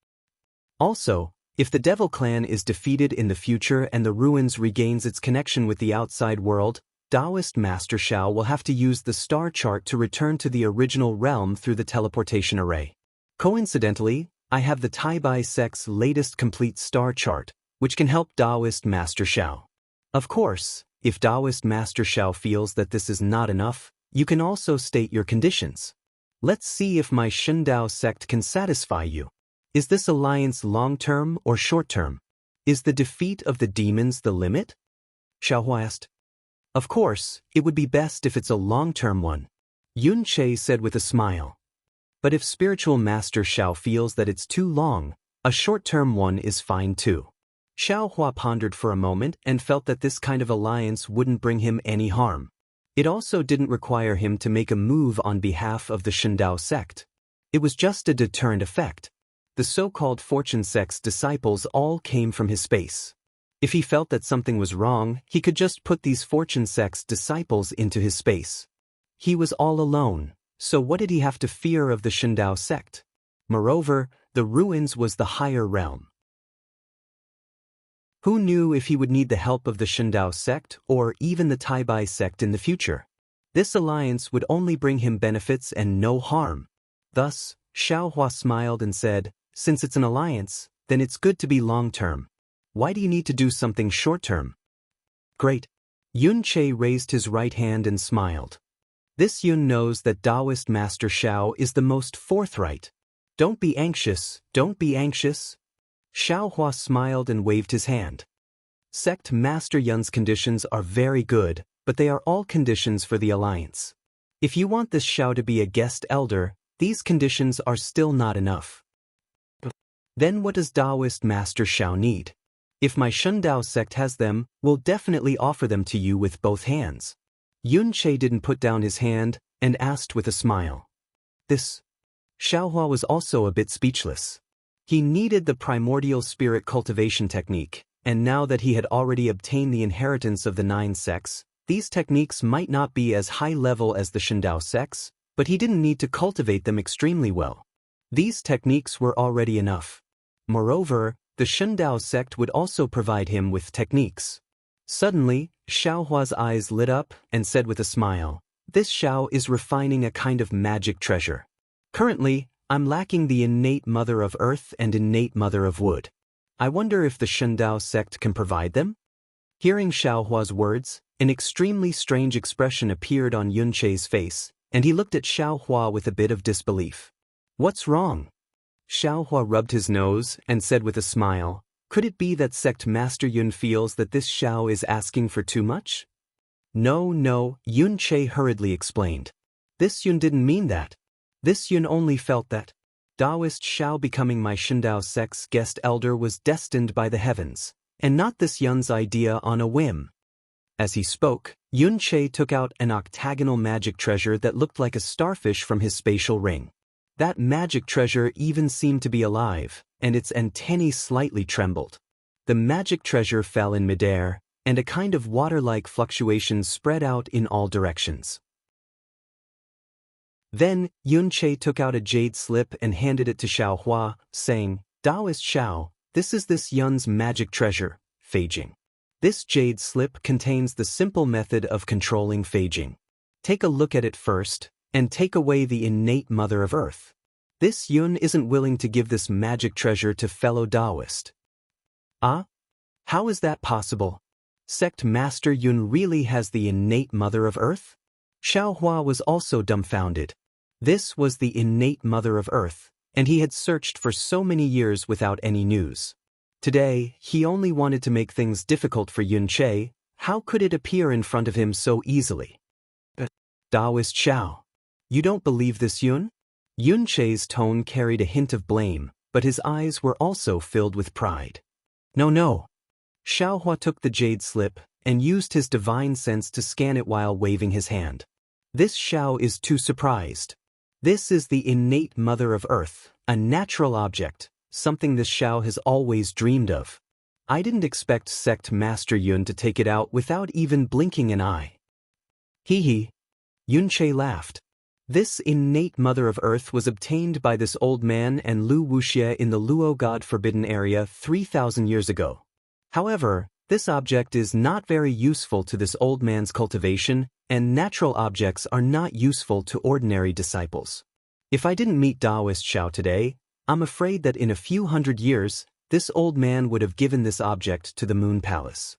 Also, if the Devil Clan is defeated in the future and the ruins regains its connection with the outside world, Taoist Master Xiao will have to use the star chart to return to the original realm through the teleportation array. Coincidentally, I have the Taibai sect's latest complete star chart, which can help Taoist Master Xiao. Of course, if Taoist Master Xiao feels that this is not enough, you can also state your conditions. Let's see if my Shindao sect can satisfy you. Is this alliance long-term or short-term? Is the defeat of the demons the limit? Xiaohua asked. Of course, it would be best if it's a long-term one, Yun Che said with a smile. But if spiritual master Xiao feels that it's too long, a short-term one is fine too. Xiaohua pondered for a moment and felt that this kind of alliance wouldn't bring him any harm. It also didn't require him to make a move on behalf of the Shindao sect. It was just a deterrent effect. The so-called fortune sect's disciples all came from his space. If he felt that something was wrong, he could just put these fortune sect's disciples into his space. He was all alone, so what did he have to fear of the Shindao sect? Moreover, the ruins was the higher realm. Who knew if he would need the help of the Shindao sect or even the Taibai sect in the future? This alliance would only bring him benefits and no harm. Thus, Xiaohua smiled and said, since it's an alliance, then it's good to be long-term. Why do you need to do something short-term? Great. Yun Che raised his right hand and smiled. This Yun knows that Taoist Master Xiao is the most forthright. Don't be anxious, don't be anxious. Xiaohua smiled and waved his hand. Sect Master Yun's conditions are very good, but they are all conditions for the alliance. If you want this Xiao to be a guest elder, these conditions are still not enough. Then what does Taoist Master Xiao need? If my Shindao sect has them, we'll definitely offer them to you with both hands. Yun Che didn't put down his hand and asked with a smile. This. Xiaohua was also a bit speechless. He needed the primordial spirit cultivation technique, and now that he had already obtained the inheritance of the 9 sects, these techniques might not be as high level as the Shindao sects, but he didn't need to cultivate them extremely well. These techniques were already enough. Moreover, the Shindao sect would also provide him with techniques. Suddenly, Xiaohua's eyes lit up and said with a smile, this Xiao is refining a kind of magic treasure. Currently, I'm lacking the innate mother of earth and innate mother of wood. I wonder if the Shindao sect can provide them? Hearing Xiaohua's words, an extremely strange expression appeared on Yun Che's face, and he looked at Xiaohua with a bit of disbelief. What's wrong? Xiaohua rubbed his nose and said with a smile, could it be that Sect Master Yun feels that this Xiao is asking for too much? No, Yun Che hurriedly explained. This Yun didn't mean that. This Yun only felt that Taoist Xiao becoming my Shindao sect's guest elder was destined by the heavens, and not this Yun's idea on a whim. As he spoke, Yun Che took out an octagonal magic treasure that looked like a starfish from his spatial ring. That magic treasure even seemed to be alive, and its antennae slightly trembled. The magic treasure fell in midair, and a kind of water-like fluctuation spread out in all directions. Then, Yun Che took out a jade slip and handed it to Xiaohua, saying, Taoist Xiao, this is this Yun's magic treasure, Feijing. This jade slip contains the simple method of controlling Feijing. Take a look at it first, and take away the innate mother of earth. This Yun isn't willing to give this magic treasure to fellow Taoist. Ah? How is that possible? Sect Master Yun really has the innate mother of earth? Xiaohua was also dumbfounded. This was the innate mother of earth, and he had searched for so many years without any news. Today, he only wanted to make things difficult for Yun Che. How could it appear in front of him so easily? Taoist Xiao. You don't believe this Yun? Yun Che's tone carried a hint of blame, but his eyes were also filled with pride. No. Xiaohua took the jade slip and used his divine sense to scan it while waving his hand. This Xiao is too surprised. This is the innate mother of earth, a natural object, something this Xiao has always dreamed of. I didn't expect Sect Master Yun to take it out without even blinking an eye. Hee. Yun Che laughed. This innate mother of earth was obtained by this old man and Lu Wuxie in the Luo God Forbidden area 3,000 years ago. However, This object is not very useful to this old man's cultivation, and natural objects are not useful to ordinary disciples. If I didn't meet Taoist Xiao today, I'm afraid that in a few hundred years, this old man would have given this object to the Moon Palace.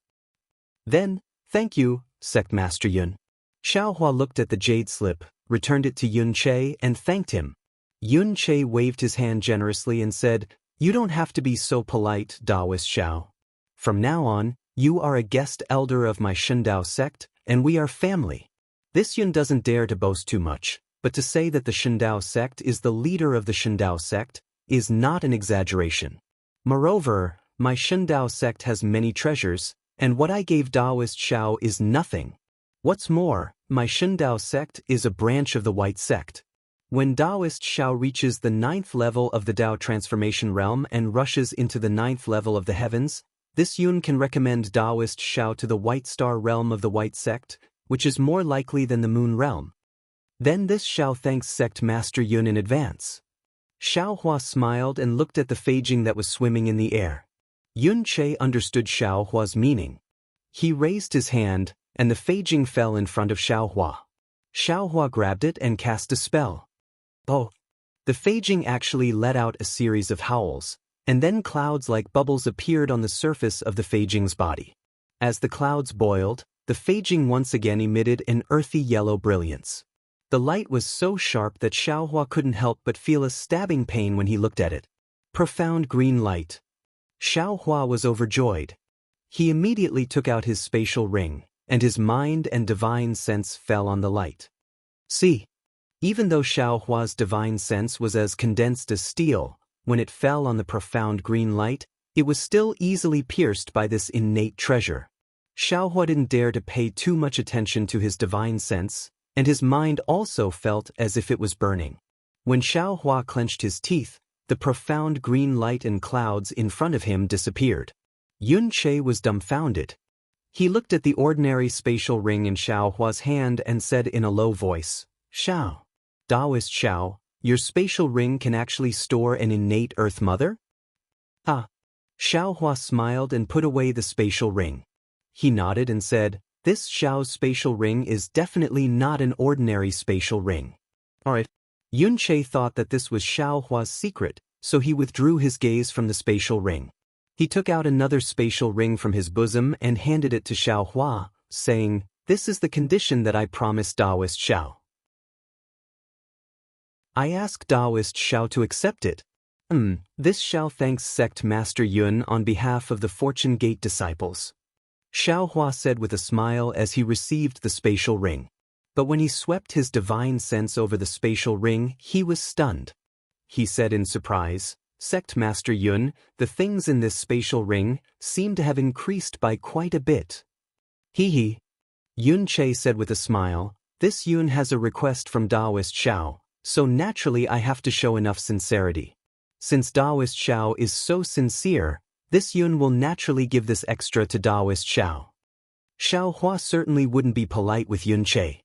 Then, thank you, Sect Master Yun. Xiao Hua looked at the jade slip, returned it to Yun Che and thanked him. Yun Che waved his hand generously and said, "You don't have to be so polite, Taoist Xiao. From now on, you are a guest elder of my Shindao sect, and we are family." This Yun doesn't dare to boast too much, but to say that the Shindao sect is the leader of the Shindao sect is not an exaggeration. Moreover, my Shindao sect has many treasures, and what I gave Taoist Xiao is nothing. What's more, my Shindao sect is a branch of the White sect. When Taoist Xiao reaches the 9th level of the Tao transformation realm and rushes into the 9th level of the heavens, this Yun can recommend Taoist Xiao to the White Star realm of the White sect, which is more likely than the Moon realm. Then this Xiao thanks Sect Master Yun in advance. Xiao Hua smiled and looked at the Feijing that was swimming in the air. Yun Che understood Xiao Hua's meaning. He raised his hand, and the Feijing fell in front of Xiao Hua. Xiao Hua grabbed it and cast a spell. Oh! The Feijing actually let out a series of howls, and then clouds like bubbles appeared on the surface of the Feijing's body. As the clouds boiled, the Feijing once again emitted an earthy yellow brilliance. The light was so sharp that Xiao Hua couldn't help but feel a stabbing pain when he looked at it. Profound green light. Xiao Hua was overjoyed. He immediately took out his spatial ring, and his mind and divine sense fell on the light. See? Even though Xiao Hua's divine sense was as condensed as steel, when it fell on the profound green light, it was still easily pierced by this innate treasure. Xiao Hua didn't dare to pay too much attention to his divine sense, and his mind also felt as if it was burning. When Xiao Hua clenched his teeth, the profound green light and clouds in front of him disappeared. Yun Che was dumbfounded. He looked at the ordinary spatial ring in Xiao Hua's hand and said in a low voice, "Xiao, Taoist Xiao, your spatial ring can actually store an innate Earth Mother?" Ah! Xiao Hua smiled and put away the spatial ring. He nodded and said, "This Xiao's spatial ring is definitely not an ordinary spatial ring." Alright. Yun Che thought that this was Xiao Hua's secret, so he withdrew his gaze from the spatial ring. He took out another spatial ring from his bosom and handed it to Xiao Hua, saying, "This is the condition that I promised Taoist Xiao. I asked Taoist Xiao to accept it." This Xiao thanks Sect Master Yun on behalf of the Fortune Gate disciples. Xiao Hua said with a smile as he received the spatial ring. But when he swept his divine sense over the spatial ring, he was stunned. He said in surprise, "Sect Master Yun, the things in this spatial ring seem to have increased by quite a bit." Hee. Yun Che said with a smile, "This Yun has a request from Taoist Xiao, so naturally I have to show enough sincerity. Since Taoist Xiao is so sincere, this Yun will naturally give this extra to Taoist Xiao." Xiao Hua certainly wouldn't be polite with Yun Che.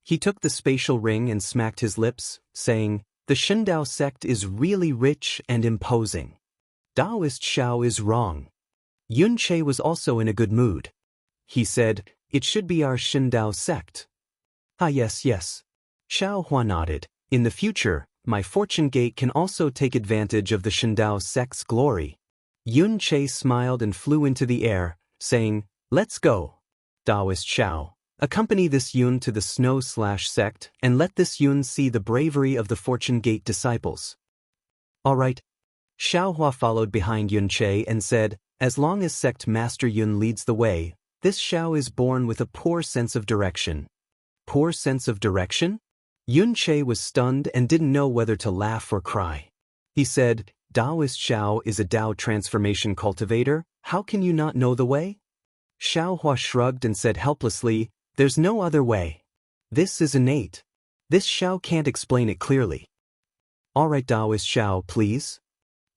He took the spatial ring and smacked his lips, saying, "The Shindao sect is really rich and imposing. Taoist Xiao is wrong." Yun Che was also in a good mood. He said, "It should be our Shindao sect." "Ah yes. Xiao Hua nodded. "In the future, my Fortune Gate can also take advantage of the Shindao sect's glory." Yun Che smiled and flew into the air, saying, "Let's go. Taoist Xiao, accompany this Yun to the Snow/sect and let this Yun see the bravery of the Fortune Gate disciples." Alright. Xiao Hua followed behind Yun Che and said, "As long as Sect Master Yun leads the way, this Xiao is born with a poor sense of direction." Poor sense of direction? Yun Che was stunned and didn't know whether to laugh or cry. He said, "Taoist Xiao is a Tao transformation cultivator, how can you not know the way?" Xiao Hua shrugged and said helplessly, "There's no other way. This is innate. This Xiao can't explain it clearly." "Alright Taoist Xiao, please."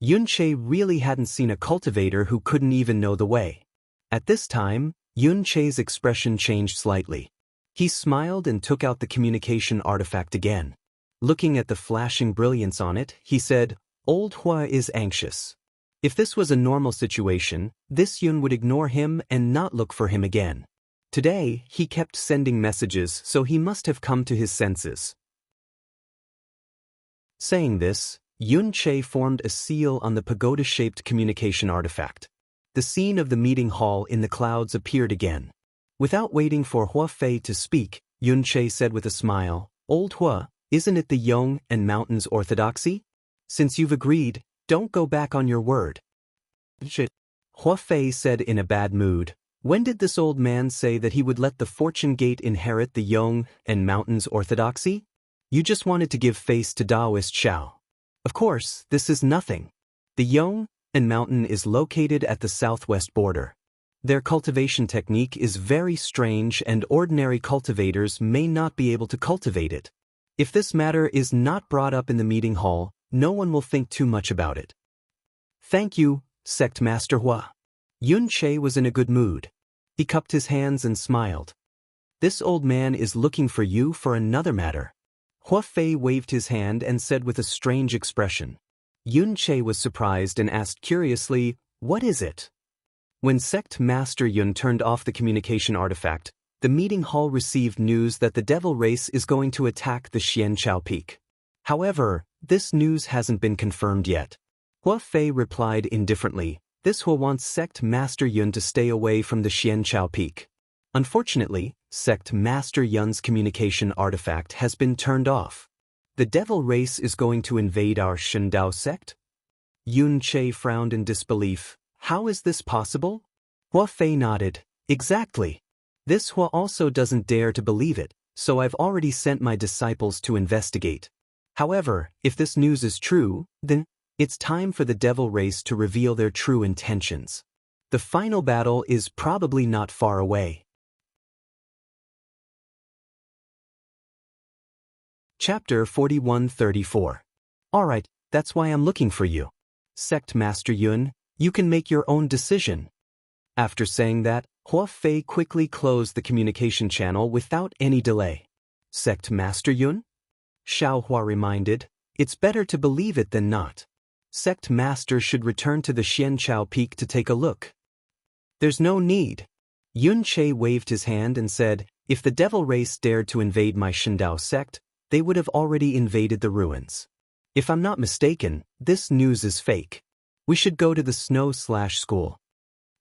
Yun Che really hadn't seen a cultivator who couldn't even know the way. At this time, Yun Che's expression changed slightly. He smiled and took out the communication artifact again. Looking at the flashing brilliance on it, he said, "Old Hua is anxious. If this was a normal situation, this Yun would ignore him and not look for him again. Today, he kept sending messages, so he must have come to his senses. Saying this, Yun Che formed a seal on the pagoda-shaped communication artifact. The scene of the meeting hall in the clouds appeared again. Without waiting for Hua Fei to speak, Yun Che said with a smile, "Old Hua, isn't it the Yong and Mountains orthodoxy? Since you've agreed, don't go back on your word." Hua Fei said in a bad mood, "When did this old man say that he would let the Fortune Gate inherit the Yong and Mountains orthodoxy? You just wanted to give face to Taoist Shao. Of course, this is nothing. The Yong and Mountain is located at the southwest border. Their cultivation technique is very strange and ordinary cultivators may not be able to cultivate it. If this matter is not brought up in the meeting hall, no one will think too much about it." "Thank you, Sect Master Hua." Yun Che was in a good mood. He cupped his hands and smiled. "This old man is looking for you for another matter." Hua Fei waved his hand and said with a strange expression. Yun Che was surprised and asked curiously, "What is it?" When Sect Master Yun turned off the communication artifact, the meeting hall received news that the devil race is going to attack the Xianchao Peak. However, this news hasn't been confirmed yet. Hua Fei replied indifferently, "This Hua wants Sect Master Yun to stay away from the Xianchao Peak." Unfortunately, Sect Master Yun's communication artifact has been turned off. The devil race is going to invade our Shindao sect? Yun Che frowned in disbelief. How is this possible? Hua Fei nodded. Exactly. This Hua also doesn't dare to believe it, so I've already sent my disciples to investigate. However, if this news is true, then it's time for the devil race to reveal their true intentions. The final battle is probably not far away. Chapter 41-34. Alright, that's why I'm looking for you. Sect Master Yun, you can make your own decision. After saying that, Hua Fei quickly closed the communication channel without any delay. Sect Master Yun? Xiao Hua reminded, it's better to believe it than not. Sect Master should return to the Xianchao Peak to take a look. There's no need. Yun Che waved his hand and said, if the devil race dared to invade my Shindao sect, they would have already invaded the ruins. If I'm not mistaken, this news is fake. We should go to the snow/school.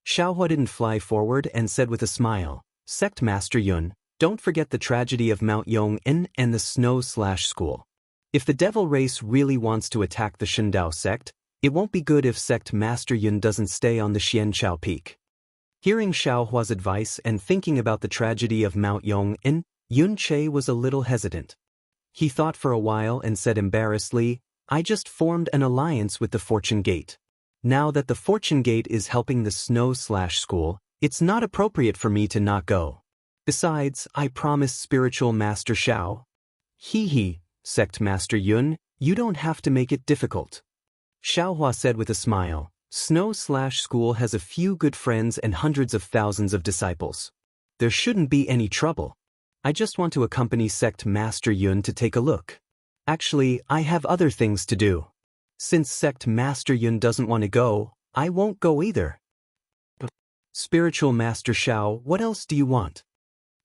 Xiao Hua didn't fly forward and said with a smile, Sect Master Yun, don't forget the tragedy of Mount Yong'an and the snow/school. If the devil race really wants to attack the Shindao sect, it won't be good if Sect Master Yun doesn't stay on the Xianchao Peak. Hearing Xiao Hua's advice and thinking about the tragedy of Mount Yong'an, Yun Che was a little hesitant. He thought for a while and said embarrassedly, I just formed an alliance with the Fortune Gate. Now that the Fortune Gate is helping the snow/school, it's not appropriate for me to not go. Besides, I promised Spiritual Master Xiao. Hee, Sect Master Yun, you don't have to make it difficult. Xiao Hua said with a smile, Snow/school has a few good friends and hundreds of thousands of disciples. There shouldn't be any trouble. I just want to accompany Sect Master Yun to take a look. Actually, I have other things to do. Since Sect Master Yun doesn't want to go, I won't go either. Spiritual Master Xiao, what else do you want?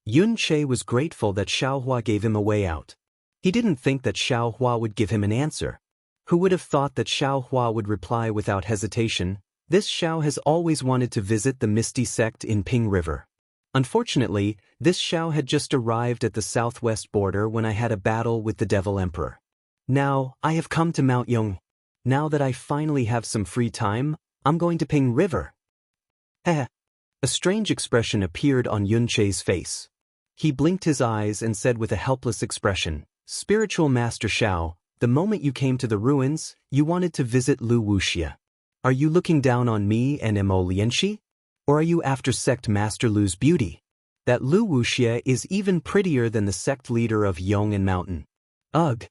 Yun Che was grateful that Xiao Hua gave him a way out. He didn't think that Xiao Hua would give him an answer. Who would have thought that Xiao Hua would reply without hesitation, this Xiao has always wanted to visit the Misty Sect in Ping River. Unfortunately, this Xiao had just arrived at the southwest border when I had a battle with the Devil Emperor. Now, I have come to Mount Yong. Now that I finally have some free time, I'm going to Ping River. A strange expression appeared on Yun Che's face. He blinked his eyes and said with a helpless expression, Spiritual Master Xiao, the moment you came to the ruins, you wanted to visit Lu Wuxia. Are you looking down on me and Mo Lianxi? Or are you after Sect Master Lu's beauty? That Lu Wuxia is even prettier than the sect leader of Yong and Mountain. Ugh.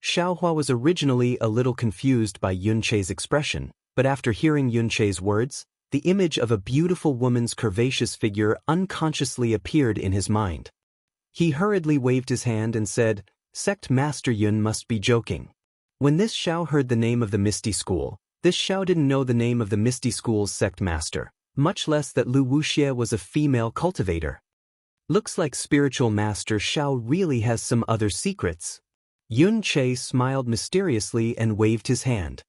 Xiao Hua was originally a little confused by Yun Che's expression, but after hearing Yun Che's words, the image of a beautiful woman's curvaceous figure unconsciously appeared in his mind. He hurriedly waved his hand and said, Sect Master Yun must be joking. When this Xiao heard the name of the Misty School, This Xiao didn't know the name of the Misty School's sect master, much less that Lu Wuxie was a female cultivator. Looks like spiritual master Xiao really has some other secrets. Yun Che smiled mysteriously and waved his hand.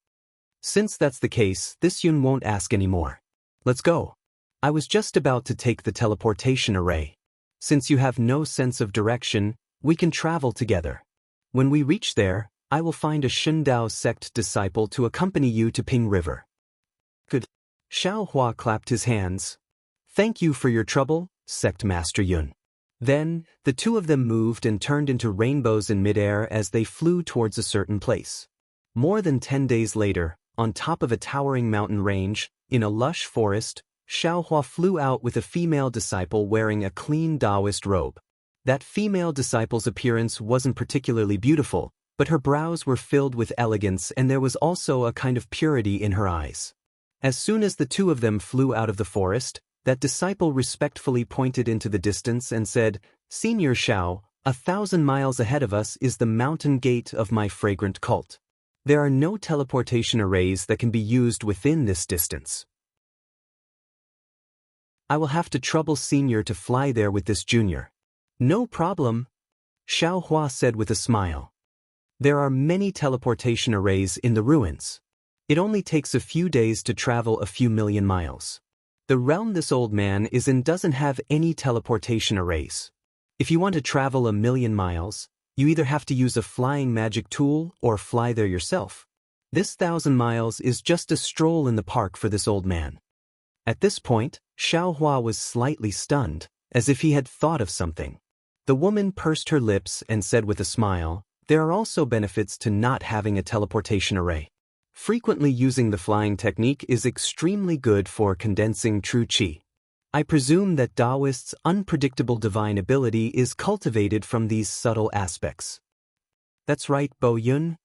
Since that's the case, this Yun won't ask anymore. Let's go. I was just about to take the teleportation array. Since you have no sense of direction, we can travel together. When we reach there, I will find a Shundao sect disciple to accompany you to Ping River. Good. Xiao Hua clapped his hands. Thank you for your trouble, sect master Yun. Then, the two of them moved and turned into rainbows in midair as they flew towards a certain place. More than 10 days later, on top of a towering mountain range, in a lush forest, Xiao Hua flew out with a female disciple wearing a clean Taoist robe. That female disciple's appearance wasn't particularly beautiful, but her brows were filled with elegance and there was also a kind of purity in her eyes. As soon as the two of them flew out of the forest, that disciple respectfully pointed into the distance and said, "Senior Xiao, 1,000 miles ahead of us is the mountain gate of my fragrant cult. There are no teleportation arrays that can be used within this distance. I will have to trouble Senior to fly there with this junior." "No problem," Xiao Hua said with a smile. "There are many teleportation arrays in the ruins. It only takes a few days to travel a few million miles. The realm this old man is in doesn't have any teleportation arrays. If you want to travel 1,000,000 miles, you either have to use a flying magic tool or fly there yourself. This 1,000 miles is just a stroll in the park for this old man." At this point, Xiao Hua was slightly stunned, as if he had thought of something. The woman pursed her lips and said with a smile, "There are also benefits to not having a teleportation array. Frequently using the flying technique is extremely good for condensing true qi. I presume that Taoist's unpredictable divine ability is cultivated from these subtle aspects." "That's right, Bo Yun,"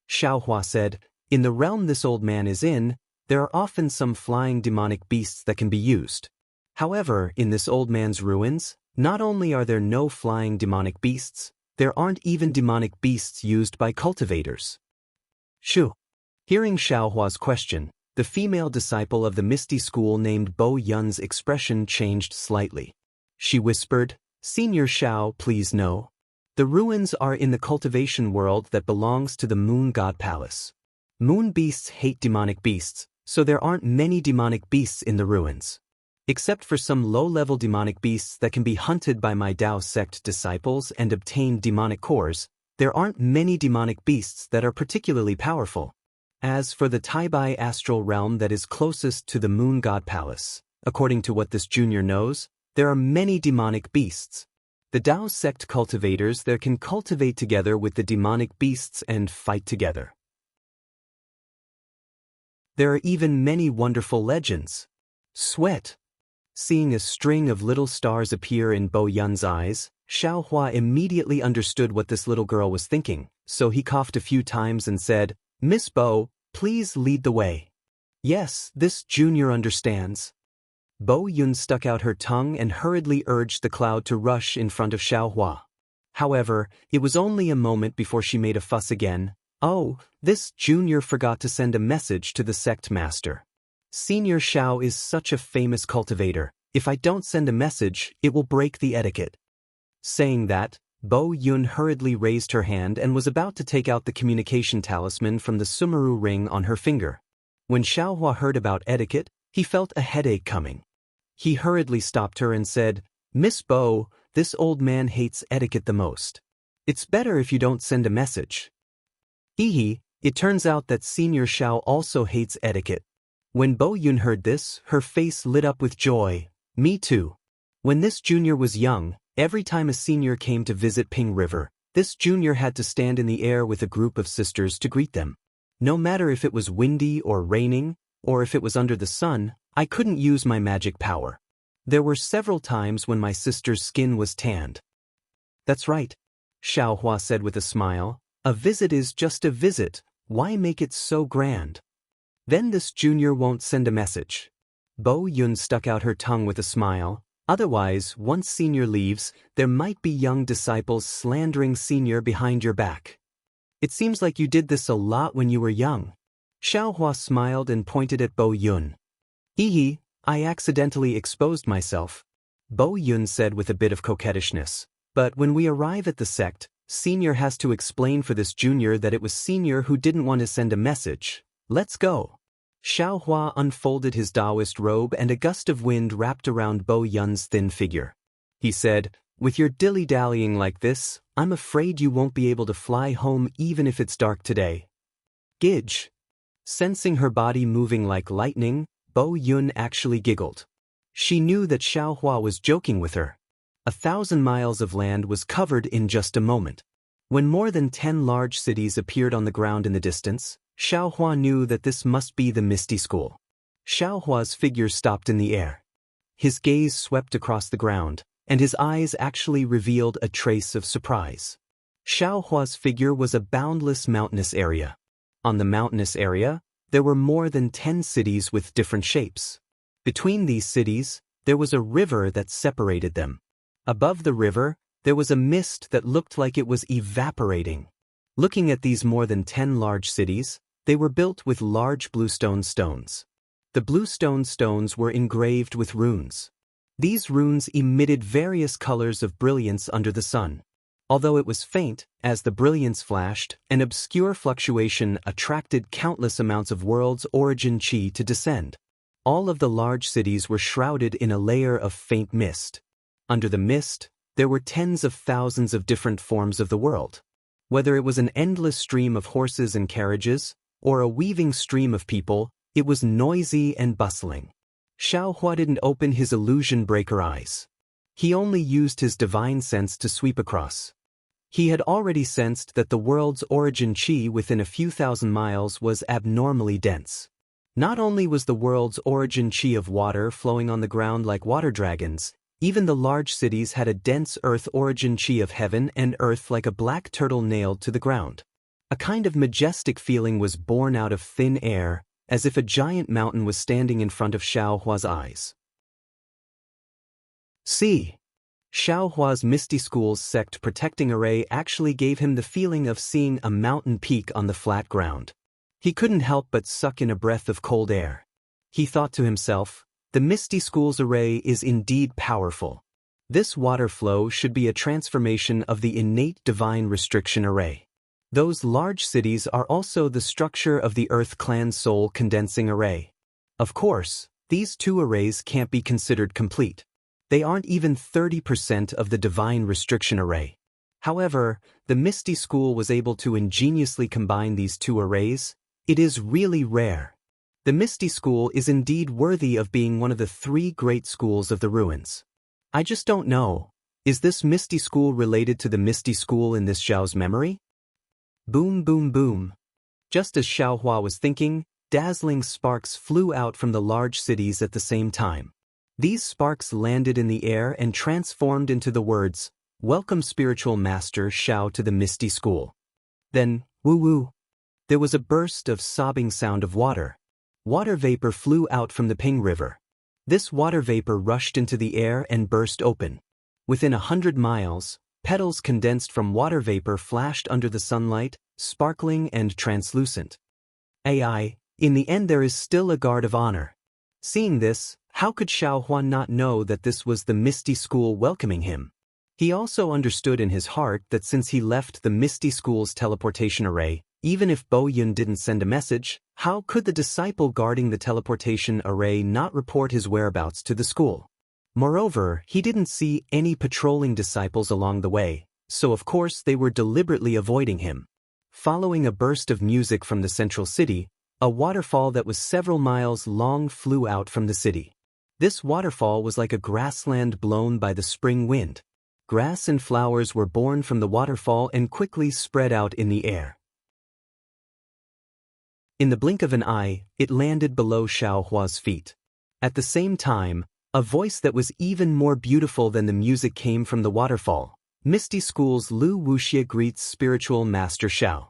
Xiao Hua said. "In the realm this old man is in, there are often some flying demonic beasts that can be used. However, in this old man's ruins, not only are there no flying demonic beasts, there aren't even demonic beasts used by cultivators." "Shoo." Hearing Xiao Hua's question, the female disciple of the Misty School named Bo Yun's expression changed slightly. She whispered, "Senior Xiao, please know. The ruins are in the cultivation world that belongs to the Moon God Palace. Moon beasts hate demonic beasts, so there aren't many demonic beasts in the ruins. Except for some low-level demonic beasts that can be hunted by my Dao sect disciples and obtain demonic cores, there aren't many demonic beasts that are particularly powerful. As for the Taibai astral realm that is closest to the Moon God Palace, according to what this junior knows, there are many demonic beasts. The Dao sect cultivators there can cultivate together with the demonic beasts and fight together. There are even many wonderful legends. Sweat." Seeing a string of little stars appear in Bo Yun's eyes, Xiao Hua immediately understood what this little girl was thinking, so he coughed a few times and said, "Miss Bo, please lead the way." "Yes, this junior understands." Bo Yun stuck out her tongue and hurriedly urged the cloud to rush in front of Xiao Hua. However, it was only a moment before she made a fuss again. "Oh, this junior forgot to send a message to the sect master. Senior Xiao is such a famous cultivator. If I don't send a message, it will break the etiquette." Saying that, Bo Yun hurriedly raised her hand and was about to take out the communication talisman from the Sumeru ring on her finger. When Xiao Hua heard about etiquette, he felt a headache coming. He hurriedly stopped her and said, "Miss Bo, this old man hates etiquette the most. It's better if you don't send a message." Hee, it turns out that Senior Xiao also hates etiquette. When Bo Yun heard this, her face lit up with joy. "Me too." When this junior was young, every time a senior came to visit Ping River, this junior had to stand in the air with a group of sisters to greet them. No matter if it was windy or raining, or if it was under the sun, I couldn't use my magic power. There were several times when my sister's skin was tanned. "That's right," Xiao Hua said with a smile. "A visit is just a visit. Why make it so grand?" "Then this junior won't send a message." Bo Yun stuck out her tongue with a smile. "Otherwise, once senior leaves, there might be young disciples slandering senior behind your back. It seems like you did this a lot when you were young." Xiaohua smiled and pointed at Bo Yun. Hee, I accidentally exposed myself, Bo Yun said with a bit of coquettishness. But when we arrive at the sect, Senior has to explain for this junior that it was Senior who didn't want to send a message. Let's go. Xiaohua unfolded his Taoist robe and a gust of wind wrapped around Bo Yun's thin figure. He said, with your dilly-dallying like this, I'm afraid you won't be able to fly home even if it's dark today. Gidge. Sensing her body moving like lightning, Bo Yun actually giggled. She knew that Xiaohua was joking with her. 1,000 miles of land was covered in just a moment. When more than 10 large cities appeared on the ground in the distance, Xiaohua knew that this must be the Misty School. Xiaohua's figure stopped in the air. His gaze swept across the ground, and his eyes actually revealed a trace of surprise. Xiaohua's figure was a boundless mountainous area. On the mountainous area, there were more than 10 cities with different shapes. Between these cities, there was a river that separated them. Above the river, there was a mist that looked like it was evaporating. Looking at these more than 10 large cities, they were built with large bluestone stones. The bluestone stones were engraved with runes. These runes emitted various colors of brilliance under the sun. Although it was faint, as the brilliance flashed, an obscure fluctuation attracted countless amounts of world's origin chi to descend. All of the large cities were shrouded in a layer of faint mist. Under the mist, there were tens of thousands of different forms of the world. Whether it was an endless stream of horses and carriages, or a weaving stream of people, it was noisy and bustling. Xiaohua didn't open his illusion breaker eyes. He only used his divine sense to sweep across. He had already sensed that the world's origin chi within a few thousand miles was abnormally dense. Not only was the world's origin chi of water flowing on the ground like water dragons, even the large cities had a dense earth origin chi of heaven and earth like a black turtle nailed to the ground. A kind of majestic feeling was born out of thin air, as if a giant mountain was standing in front of Xiaohua's eyes. See. Xiaohua's Misty School's sect protecting array actually gave him the feeling of seeing a mountain peak on the flat ground. He couldn't help but suck in a breath of cold air. He thought to himself, the Misty School's array is indeed powerful. This water flow should be a transformation of the innate divine restriction array. Those large cities are also the structure of the Earth Clan Soul Condensing Array. Of course, these two arrays can't be considered complete. They aren't even 30% of the divine restriction array. However, the Misty School was able to ingeniously combine these two arrays. It is really rare. The Misty School is indeed worthy of being one of the 3 great schools of the ruins. I just don't know. Is this Misty School related to the Misty School in this Xiao's memory? Boom, boom, boom. Just as Xiaohua was thinking, dazzling sparks flew out from the large cities at the same time. These sparks landed in the air and transformed into the words, "Welcome Spiritual Master Xiao to the Misty School." Then, woo-woo. There was a burst of sobbing sound of water. Water vapor flew out from the Ping River. This water vapor rushed into the air and burst open. Within 100 miles, petals condensed from water vapor flashed under the sunlight, sparkling and translucent. In the end there is still a guard of honor. Seeing this, how could Xiaohua not know that this was the Misty School welcoming him? He also understood in his heart that since he left the Misty School's teleportation array, even if Bo Yun didn't send a message, how could the disciple guarding the teleportation array not report his whereabouts to the school? Moreover, he didn't see any patrolling disciples along the way, so of course they were deliberately avoiding him. Following a burst of music from the central city, a waterfall that was several miles long flew out from the city. This waterfall was like a grassland blown by the spring wind. Grass and flowers were born from the waterfall and quickly spread out in the air. In the blink of an eye, it landed below Xiaohua's feet. At the same time, a voice that was even more beautiful than the music came from the waterfall. Misty School's Lu Wuxia greets Spiritual Master Xiao.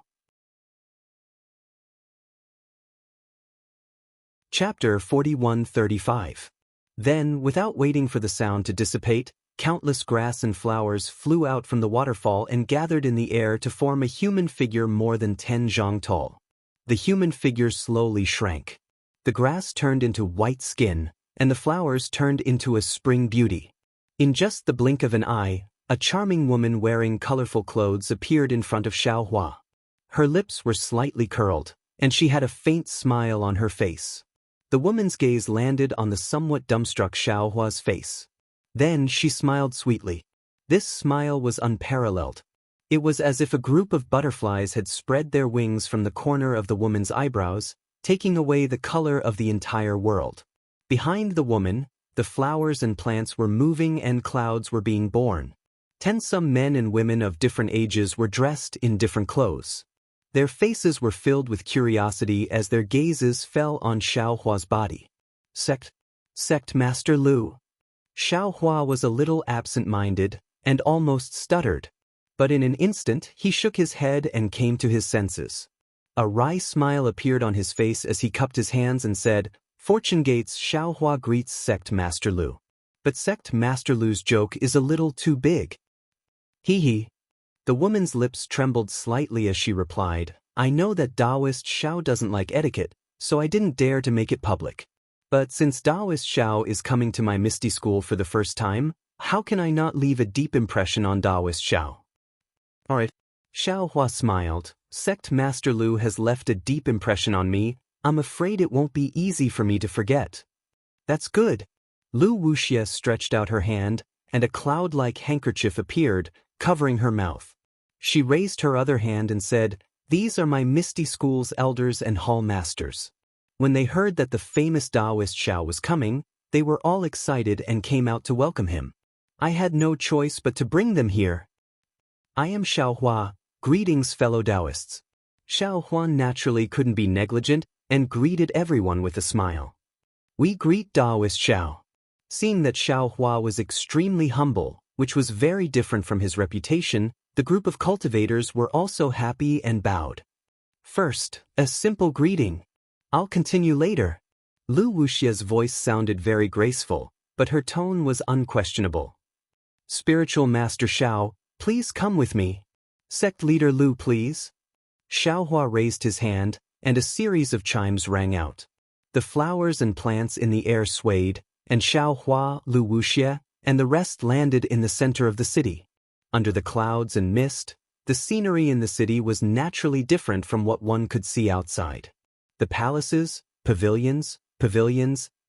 Chapter 41-35. Then, without waiting for the sound to dissipate, countless grass and flowers flew out from the waterfall and gathered in the air to form a human figure more than 10 zhang tall. The human figure slowly shrank. The grass turned into white skin, and the flowers turned into a spring beauty. In just the blink of an eye, a charming woman wearing colorful clothes appeared in front of Xiaohua. Her lips were slightly curled, and she had a faint smile on her face. The woman's gaze landed on the somewhat dumbstruck Xiaohua's face. Then she smiled sweetly. This smile was unparalleled. It was as if a group of butterflies had spread their wings from the corner of the woman's eyebrows, taking away the color of the entire world. Behind the woman, the flowers and plants were moving and clouds were being born. Some men and women of different ages were dressed in different clothes. Their faces were filled with curiosity as their gazes fell on Xiaohua's body. Sect Master Lu. Xiaohua was a little absent-minded and almost stuttered, but in an instant he shook his head and came to his senses. A wry smile appeared on his face as he cupped his hands and said, "Fortune Gates Xiaohua greets Sect Master Lu. But Sect Master Lu's joke is a little too big." Hee. The woman's lips trembled slightly as she replied, "I know that Taoist Xiao doesn't like etiquette, so I didn't dare to make it public. But since Taoist Xiao is coming to my Misty School for the first time, how can I not leave a deep impression on Taoist Xiao?" "Alright." Xiaohua smiled. "Sect Master Lu has left a deep impression on me. I'm afraid it won't be easy for me to forget." "That's good." Lu Wuxia stretched out her hand, and a cloud-like handkerchief appeared, covering her mouth. She raised her other hand and said, "These are my Misty School's elders and hall masters." When they heard that the famous Taoist Xiao was coming, they were all excited and came out to welcome him. "I had no choice but to bring them here. I am Xiaohua. Greetings, fellow Taoists." Xiaohua naturally couldn't be negligent and greeted everyone with a smile. "We greet Taoist Xiao." Seeing that Xiaohua was extremely humble, which was very different from his reputation, the group of cultivators were also happy and bowed. "First, a simple greeting. I'll continue later." Lu Wuxia's voice sounded very graceful, but her tone was unquestionable. "Spiritual Master Xiao, please come with me. Sect Leader Lu, please." Xiaohua raised his hand, and a series of chimes rang out. The flowers and plants in the air swayed, and Xiaohua, Lu Wuxia, and the rest landed in the center of the city. Under the clouds and mist, the scenery in the city was naturally different from what one could see outside. The palaces, pavilions,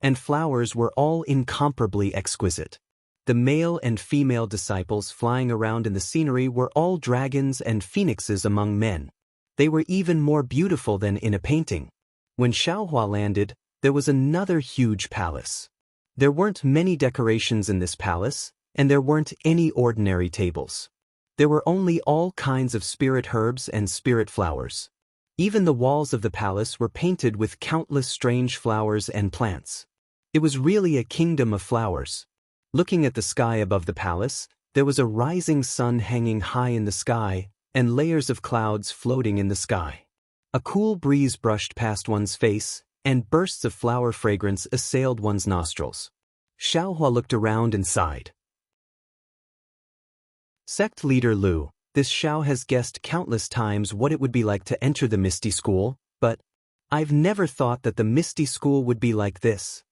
and flowers were all incomparably exquisite. The male and female disciples flying around in the scenery were all dragons and phoenixes among men. They were even more beautiful than in a painting. When Xiaohua landed, there was another huge palace. There weren't many decorations in this palace, and there weren't any ordinary tables. There were only all kinds of spirit herbs and spirit flowers. Even the walls of the palace were painted with countless strange flowers and plants. It was really a kingdom of flowers. Looking at the sky above the palace, there was a rising sun hanging high in the sky, and layers of clouds floating in the sky. A cool breeze brushed past one's face, and bursts of flower fragrance assailed one's nostrils. Xiaohua looked around and sighed. "Sect Leader Lu, this Xiao has guessed countless times what it would be like to enter the Misty School, but I've never thought that the Misty School would be like this."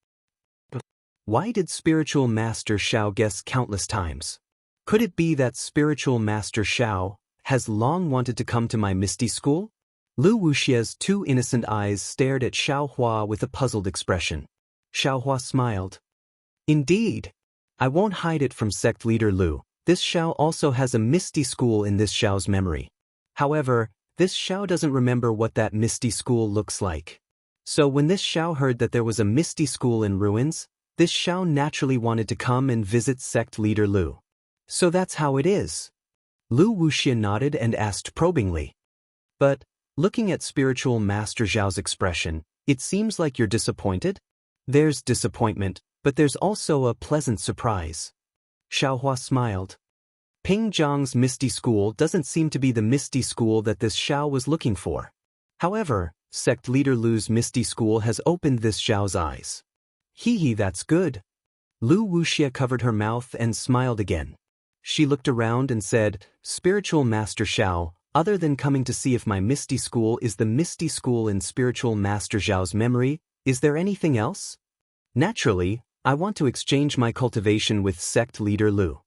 Why did Spiritual Master Xiao guess countless times? Could it be that Spiritual Master Xiao has long wanted to come to my Misty School? Lu Wuxia's two innocent eyes stared at Xiaohua with a puzzled expression. Xiaohua smiled. "Indeed. I won't hide it from Sect Leader Lu. This Xiao also has a Misty School in this Xiao's memory. However, this Xiao doesn't remember what that Misty School looks like. So when this Xiao heard that there was a Misty School in ruins, this Xiao naturally wanted to come and visit Sect Leader Lu. So that's how it is." Lu Wuxia nodded and asked probingly. "But, looking at Spiritual Master Zhao's expression, it seems like you're disappointed?" "There's disappointment, but there's also a pleasant surprise." Xiaohua smiled. Ping Zhang's Misty School doesn't seem to be the Misty School that this Xiao was looking for. However, Sect Leader Lu's Misty School has opened this Xiao's eyes. Hee, that's good." Lu Wuxia covered her mouth and smiled again. She looked around and said, "Spiritual Master Xiao, Other than coming to see if my Misty School is the Misty School in Spiritual Master Zhao's memory, is there anything else? Naturally, I want to exchange my cultivation with Sect Leader Lu.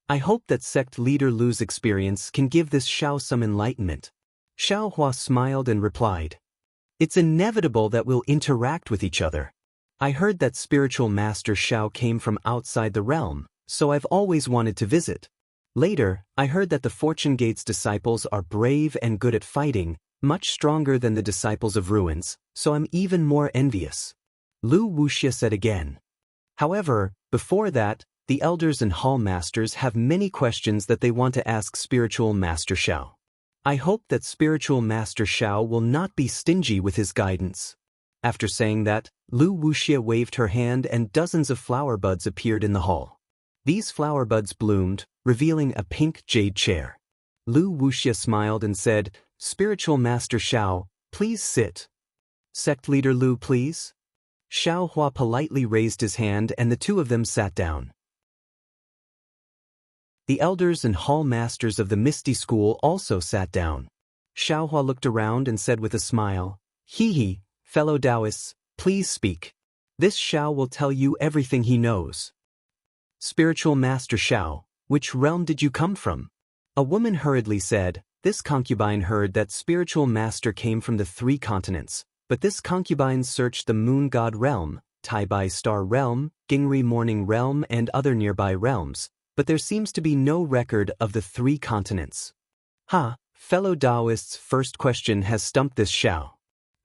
I hope that Sect Leader Lu's experience can give this Xiao some enlightenment. Xiao Hua smiled and replied, "It's inevitable that we'll interact with each other. I heard that Spiritual Master Xiao came from outside the realm, so I've always wanted to visit. Later, I heard that the Fortune Gate's disciples are brave and good at fighting, much stronger than the disciples of Ruins, so I'm even more envious." Lu Wuxia said again. However, before that, the elders and hall masters have many questions that they want to ask Spiritual Master Xiao. I hope that Spiritual Master Xiao will not be stingy with his guidance. After saying that, Lu Wuxia waved her hand and dozens of flower buds appeared in the hall. These flower buds bloomed, revealing a pink jade chair. Lu Wuxia smiled and said, "Spiritual Master Xiao, please sit." "Sect Leader Lu, please." Xiao Hua politely raised his hand and the two of them sat down. The elders and hall masters of the Misty School also sat down. Xiao Hua looked around and said with a smile, "Hee, fellow Taoists, please speak. This Xiao will tell you everything he knows." "Spiritual Master Xiao, which realm did you come from?" A woman hurriedly said. This concubine heard that Spiritual Master came from the 3 continents, but this concubine searched the Moon God realm, Taibai Star realm, Gingri Morning realm and other nearby realms, but there seems to be no record of the 3 continents. Fellow Taoists' first question has stumped this Xiao.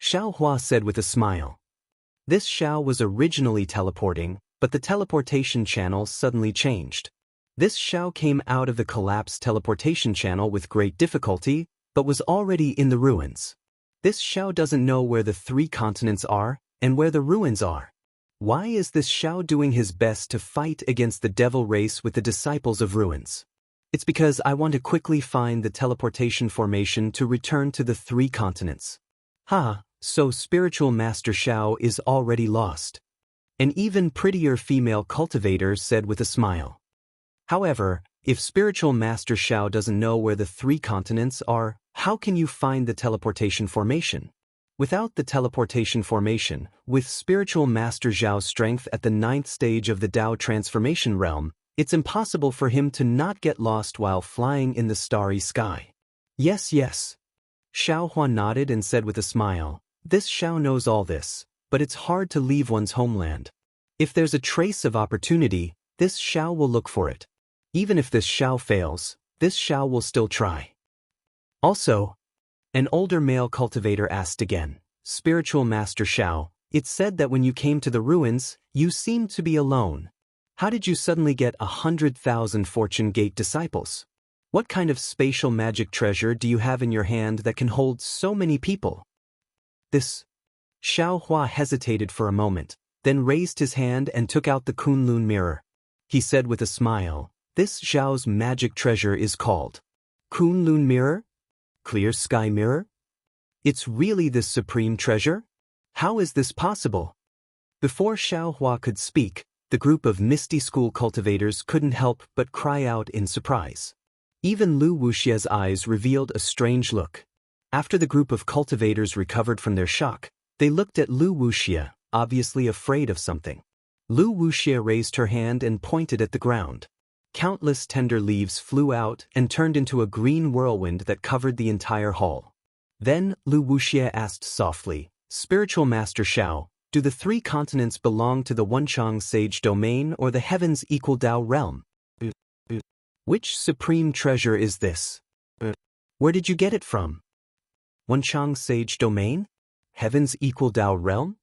Xiao Hua said with a smile. This Xiao was originally teleporting, but the teleportation channel suddenly changed. This Xiao came out of the collapsed teleportation channel with great difficulty, but was already in the ruins. This Xiao doesn't know where the 3 continents are, and where the ruins are. Why is this Xiao doing his best to fight against the devil race with the disciples of ruins? It's because I want to quickly find the teleportation formation to return to the 3 continents. So Spiritual Master Xiao is already lost. An even prettier female cultivator said with a smile. However, if Spiritual Master Xiao doesn't know where the 3 continents are, how can you find the teleportation formation? Without the teleportation formation, with Spiritual Master Zhao's strength at the 9th stage of the Dao transformation realm, it's impossible for him to not get lost while flying in the starry sky. Yes. Xiao Hua nodded and said with a smile, this Xiao knows all this, but it's hard to leave one's homeland. If there's a trace of opportunity, this Xiao will look for it. Even if this Xiao fails, this Xiao will still try. Also, an older male cultivator asked again, Spiritual Master Xiao, it's said that when you came to the ruins, you seemed to be alone. How did you suddenly get 100,000 Fortune Gate disciples? What kind of spatial magic treasure do you have in your hand that can hold so many people? This Xiao Hua hesitated for a moment, then raised his hand and took out the Kunlun mirror. He said with a smile, this Zhao's magic treasure is called Kunlun mirror? Clear sky mirror? It's really this supreme treasure? How is this possible? Before Xiao Hua could speak, the group of Misty School cultivators couldn't help but cry out in surprise. Even Lu Wuxia's eyes revealed a strange look. After the group of cultivators recovered from their shock, they looked at Lu Wuxia, obviously afraid of something. Lu Wuxia raised her hand and pointed at the ground. Countless tender leaves flew out and turned into a green whirlwind that covered the entire hall. Then Lu Wuxia asked softly, Spiritual Master Xiao, do the 3 continents belong to the Wenchang Sage domain or the Heaven's Equal Dao realm? Which supreme treasure is this? Where did you get it from? Wenchang Sage domain? Heaven's Equal Dao realm?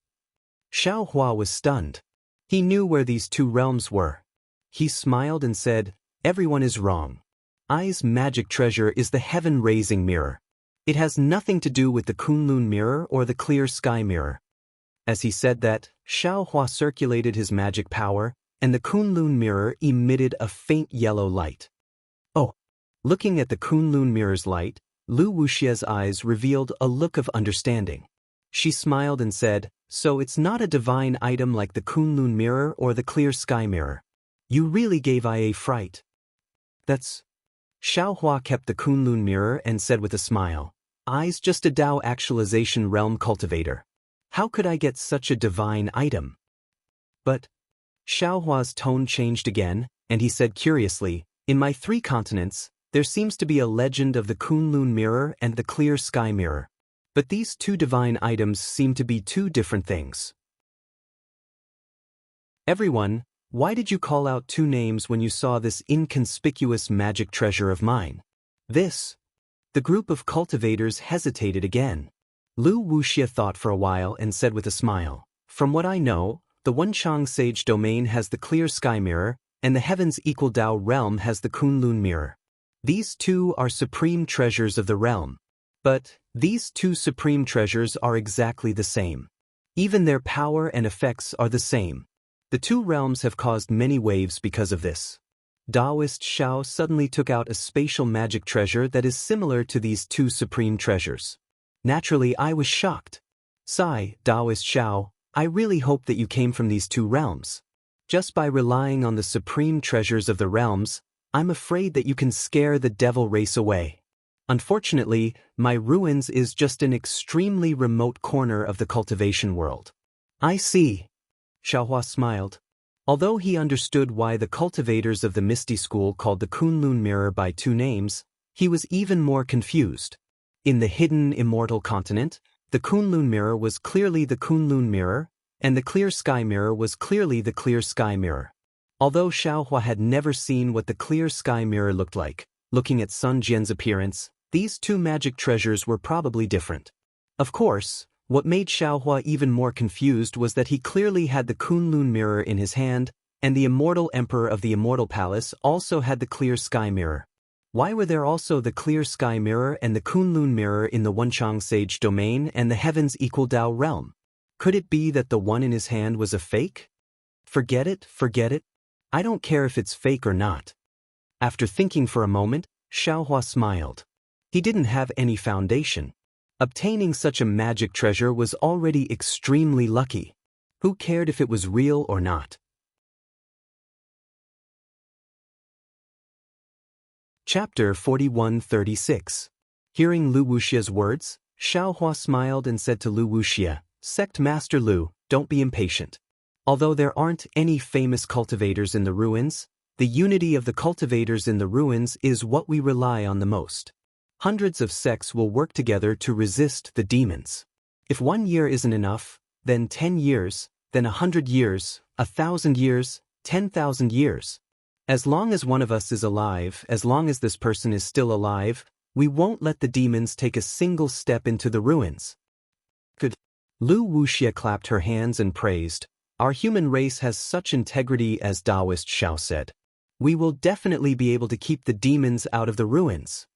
Xiao Hua was stunned. He knew where these 2 realms were. He smiled and said, everyone is wrong. I's magic treasure is the heaven-raising mirror. It has nothing to do with the Kunlun mirror or the clear sky mirror. As he said that, Xiao Hua circulated his magic power, and the Kunlun mirror emitted a faint yellow light. Looking at the Kunlun mirror's light, Lu Wuxia's eyes revealed a look of understanding. She smiled and said, so it's not a divine item like the Kunlun mirror or the clear sky mirror. You really gave I a fright. That's... Xiaohua kept the Kunlun mirror and said with a smile, "I's just a Dao actualization realm cultivator. How could I get such a divine item?" But Xiaohua's tone changed again, and he said curiously, "In my 3 continents, there seems to be a legend of the Kunlun mirror and the clear sky mirror. But these 2 divine items seem to be 2 different things." "Everyone, why did you call out 2 names when you saw this inconspicuous magic treasure of mine?" "This." The group of cultivators hesitated again. Lu Wuxia thought for a while and said with a smile, "From what I know, the Wenchang Sage domain has the clear sky mirror, and the Heavens Equal Dao realm has the Kunlun mirror. These 2 are supreme treasures of the realm. But these 2 supreme treasures are exactly the same. Even their power and effects are the same. The 2 realms have caused many waves because of this." Taoist Xiao suddenly took out a spatial magic treasure that is similar to these 2 supreme treasures. Naturally, I was shocked. "Sigh, Taoist Xiao, I really hope that you came from these 2 realms. Just by relying on the supreme treasures of the realms, I'm afraid that you can scare the devil race away. Unfortunately, my ruins is just an extremely remote corner of the cultivation world." "I see." Xiaohua smiled. Although he understood why the cultivators of the Misty School called the Kunlun mirror by 2 names, he was even more confused. In the hidden immortal continent, the Kunlun mirror was clearly the Kunlun mirror, and the clear sky mirror was clearly the clear sky mirror. Although Xiaohua had never seen what the clear sky mirror looked like, looking at Sun Jian's appearance, these 2 magic treasures were probably different. Of course, what made Xiaohua even more confused was that he clearly had the Kunlun mirror in his hand, and the immortal emperor of the immortal palace also had the clear sky mirror. Why were there also the clear sky mirror and the Kunlun mirror in the Wenchang Sage domain and the Heavens Equal Dao realm? Could it be that the one in his hand was a fake? Forget it. I don't care if it's fake or not." After thinking for a moment, Xiaohua smiled. He didn't have any foundation. Obtaining such a magic treasure was already extremely lucky. Who cared if it was real or not? Chapter 41-36. Hearing Lu Wuxia's words, Xiaohua smiled and said to Lu Wuxia, "Sect Master Lu, don't be impatient. Although there aren't any famous cultivators in the ruins, the unity of the cultivators in the ruins is what we rely on the most. Hundreds of sects will work together to resist the demons. If 1 year isn't enough, then 10 years, then 100 years, 1,000 years, 10,000 years. As long as one of us is alive, as long as this person is still alive, we won't let the demons take a single step into the ruins." Good. Lu Wuxia clapped her hands and praised, "Our human race has such integrity, as Taoist Xiao said. We will definitely be able to keep the demons out of the ruins."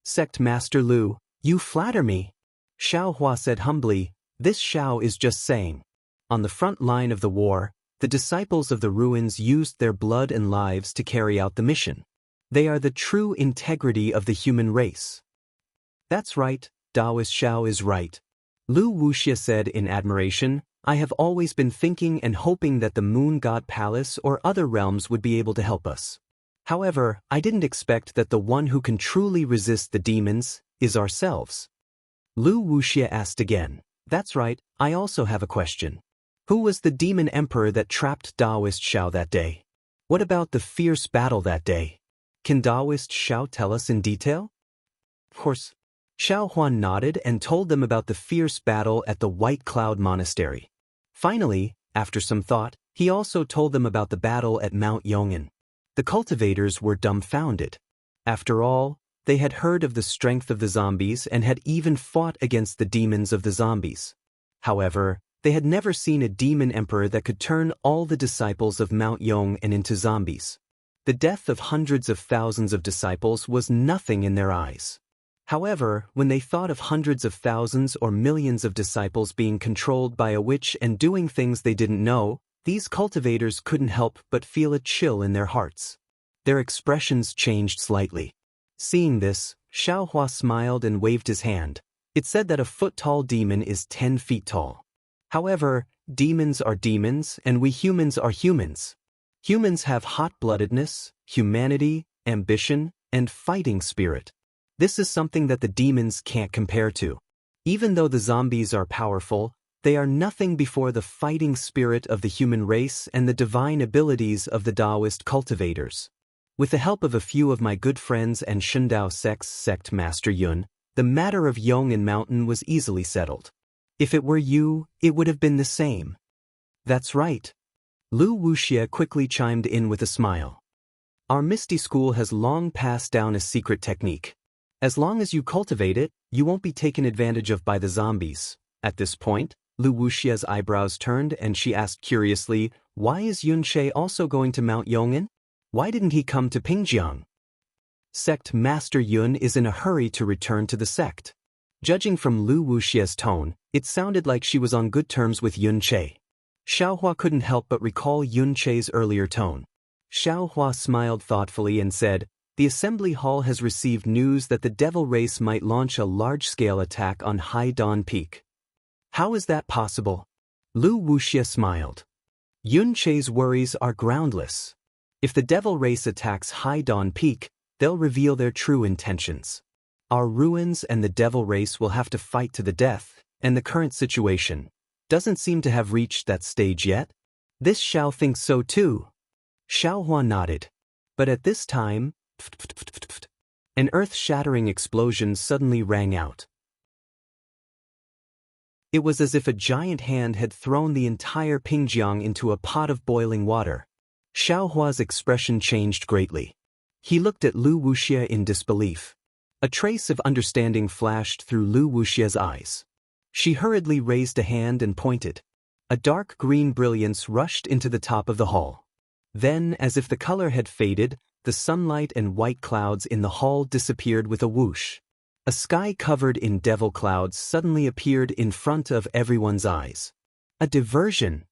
"Sect Master Lu, you flatter me." Xiaohua said humbly, "This Xiao is just saying. On the front line of the war, the disciples of the ruins used their blood and lives to carry out the mission. They are the true integrity of the human race." "That's right, Taoist Xiao is right." Lu Wuxia said in admiration, "I have always been thinking and hoping that the Moon God Palace or other realms would be able to help us. However, I didn't expect that the one who can truly resist the demons is ourselves." Lu Wuxia asked again, "That's right, I also have a question. Who was the demon emperor that trapped Taoist Xiao that day? What about the fierce battle that day? Can Taoist Xiao tell us in detail?" "Of course." Xiao Huan nodded and told them about the fierce battle at the White Cloud Monastery. Finally, after some thought, he also told them about the battle at Mount Yong'an. The cultivators were dumbfounded. After all, they had heard of the strength of the zombies and had even fought against the demons of the zombies. However, they had never seen a demon emperor that could turn all the disciples of Mount Yong'an into zombies. The death of hundreds of thousands of disciples was nothing in their eyes. However, when they thought of hundreds of thousands or millions of disciples being controlled by a witch and doing things they didn't know, these cultivators couldn't help but feel a chill in their hearts. Their expressions changed slightly. Seeing this, Xiaohua smiled and waved his hand. It said that a foot-tall demon is 10 feet tall. However, demons are demons and we humans are humans. Humans have hot-bloodedness, humanity, ambition, and fighting spirit. This is something that the demons can't compare to. Even though the zombies are powerful, they are nothing before the fighting spirit of the human race and the divine abilities of the Taoist cultivators. With the help of a few of my good friends and Shundao Sect's sect master Yun, the matter of Yong and Mountain was easily settled. If it were you, it would have been the same. That's right. Lu Wuxia quickly chimed in with a smile. Our Misty School has long passed down a secret technique. As long as you cultivate it, you won't be taken advantage of by the zombies. At this point, Lu Wuxia's eyebrows turned and she asked curiously, why is Yun Che also going to Mount Yong'an? Why didn't he come to Pingjiang? Sect Master Yun is in a hurry to return to the sect. Judging from Lu Wuxia's tone, it sounded like she was on good terms with Yun Che. Xiaohua couldn't help but recall Yun Che's earlier tone. Xiaohua smiled thoughtfully and said, the assembly hall has received news that the devil race might launch a large-scale attack on Hai Dan Peak. How is that possible? Lu Wuxia smiled. Yun Che's worries are groundless. If the devil race attacks Hai Dan Peak, they'll reveal their true intentions. Our ruins and the devil race will have to fight to the death, and the current situation doesn't seem to have reached that stage yet. This Xiao thinks so too. Xiaohua nodded. But at this time, an earth-shattering explosion suddenly rang out. It was as if a giant hand had thrown the entire Pingjiang into a pot of boiling water. Xiaohua's expression changed greatly. He looked at Lu Wuxia in disbelief. A trace of understanding flashed through Lu Wuxia's eyes. She hurriedly raised a hand and pointed. A dark green brilliance rushed into the top of the hall. Then, as if the color had faded, the sunlight and white clouds in the hall disappeared with a whoosh. A sky covered in devil clouds suddenly appeared in front of everyone's eyes. A diversion.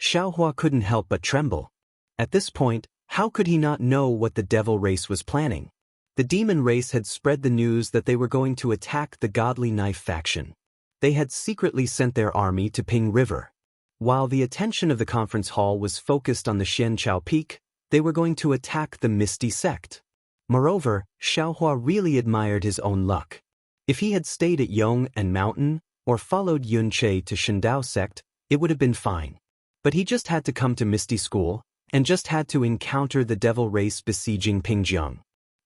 Xiaohua couldn't help but tremble. At this point, how could he not know what the devil race was planning? The demon race had spread the news that they were going to attack the Godly Knife faction. They had secretly sent their army to Ping River. While the attention of the conference hall was focused on the Xianchao Peak, they were going to attack the Misty Sect. Moreover, Xiaohua really admired his own luck. If he had stayed at Yong and Mountain, or followed Yun Che to Shundao Sect, it would have been fine. But he just had to come to Misty School, and just had to encounter the devil race besieging Pingjiang.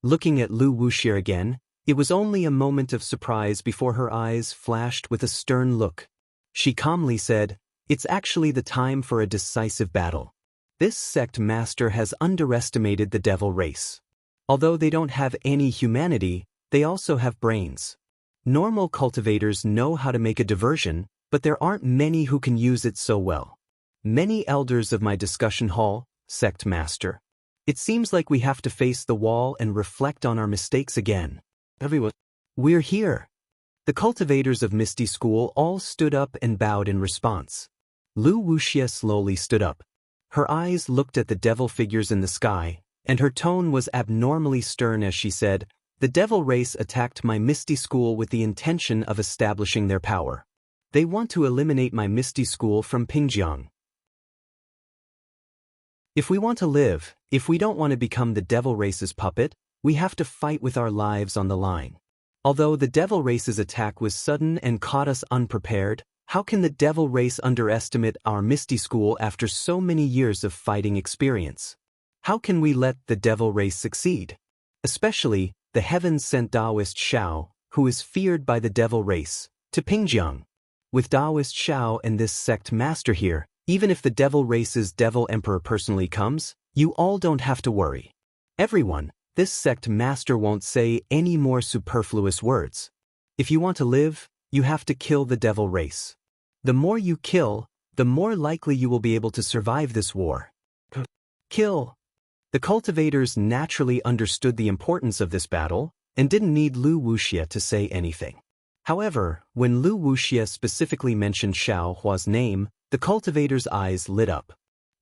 Looking at Lu Wuxia again, it was only a moment of surprise before her eyes flashed with a stern look. She calmly said, it's actually the time for a decisive battle. This sect master has underestimated the devil race. Although they don't have any humanity, they also have brains. Normal cultivators know how to make a diversion, but there aren't many who can use it so well. Many elders of my discussion hall, sect master. It seems like we have to face the wall and reflect on our mistakes again. Everyone. We're here. The cultivators of Misty School all stood up and bowed in response. Lu Wuxia slowly stood up. Her eyes looked at the devil figures in the sky, and her tone was abnormally stern as she said, the devil race attacked my Misty School with the intention of establishing their power. They want to eliminate my Misty School from Pingjiang. If we want to live, if we don't want to become the devil race's puppet, we have to fight with our lives on the line. Although the devil race's attack was sudden and caught us unprepared, how can the devil race underestimate our Misty School after so many years of fighting experience? How can we let the devil race succeed? Especially, the heaven-sent Taoist Xiao, who is feared by the devil race, to Pingjiang. With Taoist Xiao and this sect master here, even if the devil race's devil emperor personally comes, you all don't have to worry. Everyone, this sect master won't say any more superfluous words. If you want to live, you have to kill the devil race. The more you kill, the more likely you will be able to survive this war. Kill. The cultivators naturally understood the importance of this battle, and didn't need Lu Wuxia to say anything. However, when Lu Wuxia specifically mentioned Xiaohua's name, the cultivators' eyes lit up.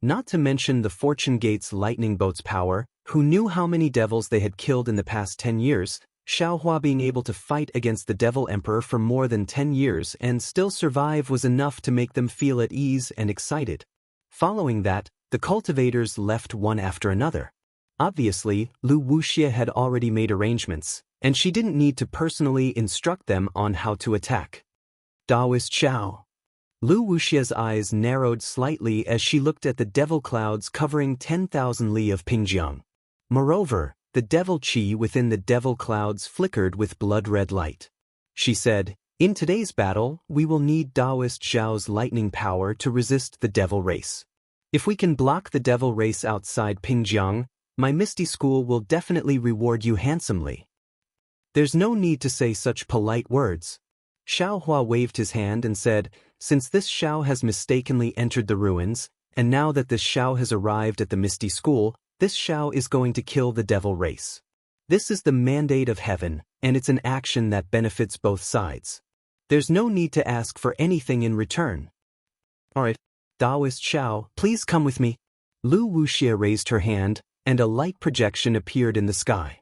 Not to mention the Fortune Gate's lightning boat's power, who knew how many devils they had killed in the past 10 years, Xiaohua being able to fight against the Devil Emperor for more than 10 years and still survive was enough to make them feel at ease and excited. Following that, the cultivators left one after another. Obviously, Lu Wuxia had already made arrangements, and she didn't need to personally instruct them on how to attack. Daoist Xiao. Lu Wuxia's eyes narrowed slightly as she looked at the devil clouds covering 10,000 li of Pingjiang. Moreover, the devil qi within the devil clouds flickered with blood-red light. She said, "In today's battle, we will need Daoist Xiao's lightning power to resist the devil race. If we can block the devil race outside Pingjiang, my Misty School will definitely reward you handsomely." "There's no need to say such polite words." Xiao Hua waved his hand and said, "Since this Xiao has mistakenly entered the ruins, and now that this Xiao has arrived at the Misty School, this Xiao is going to kill the devil race. This is the mandate of heaven, and it's an action that benefits both sides. There's no need to ask for anything in return." "Alright, Daoist Xiao, please come with me." Lu Wuxia raised her hand, and a light projection appeared in the sky.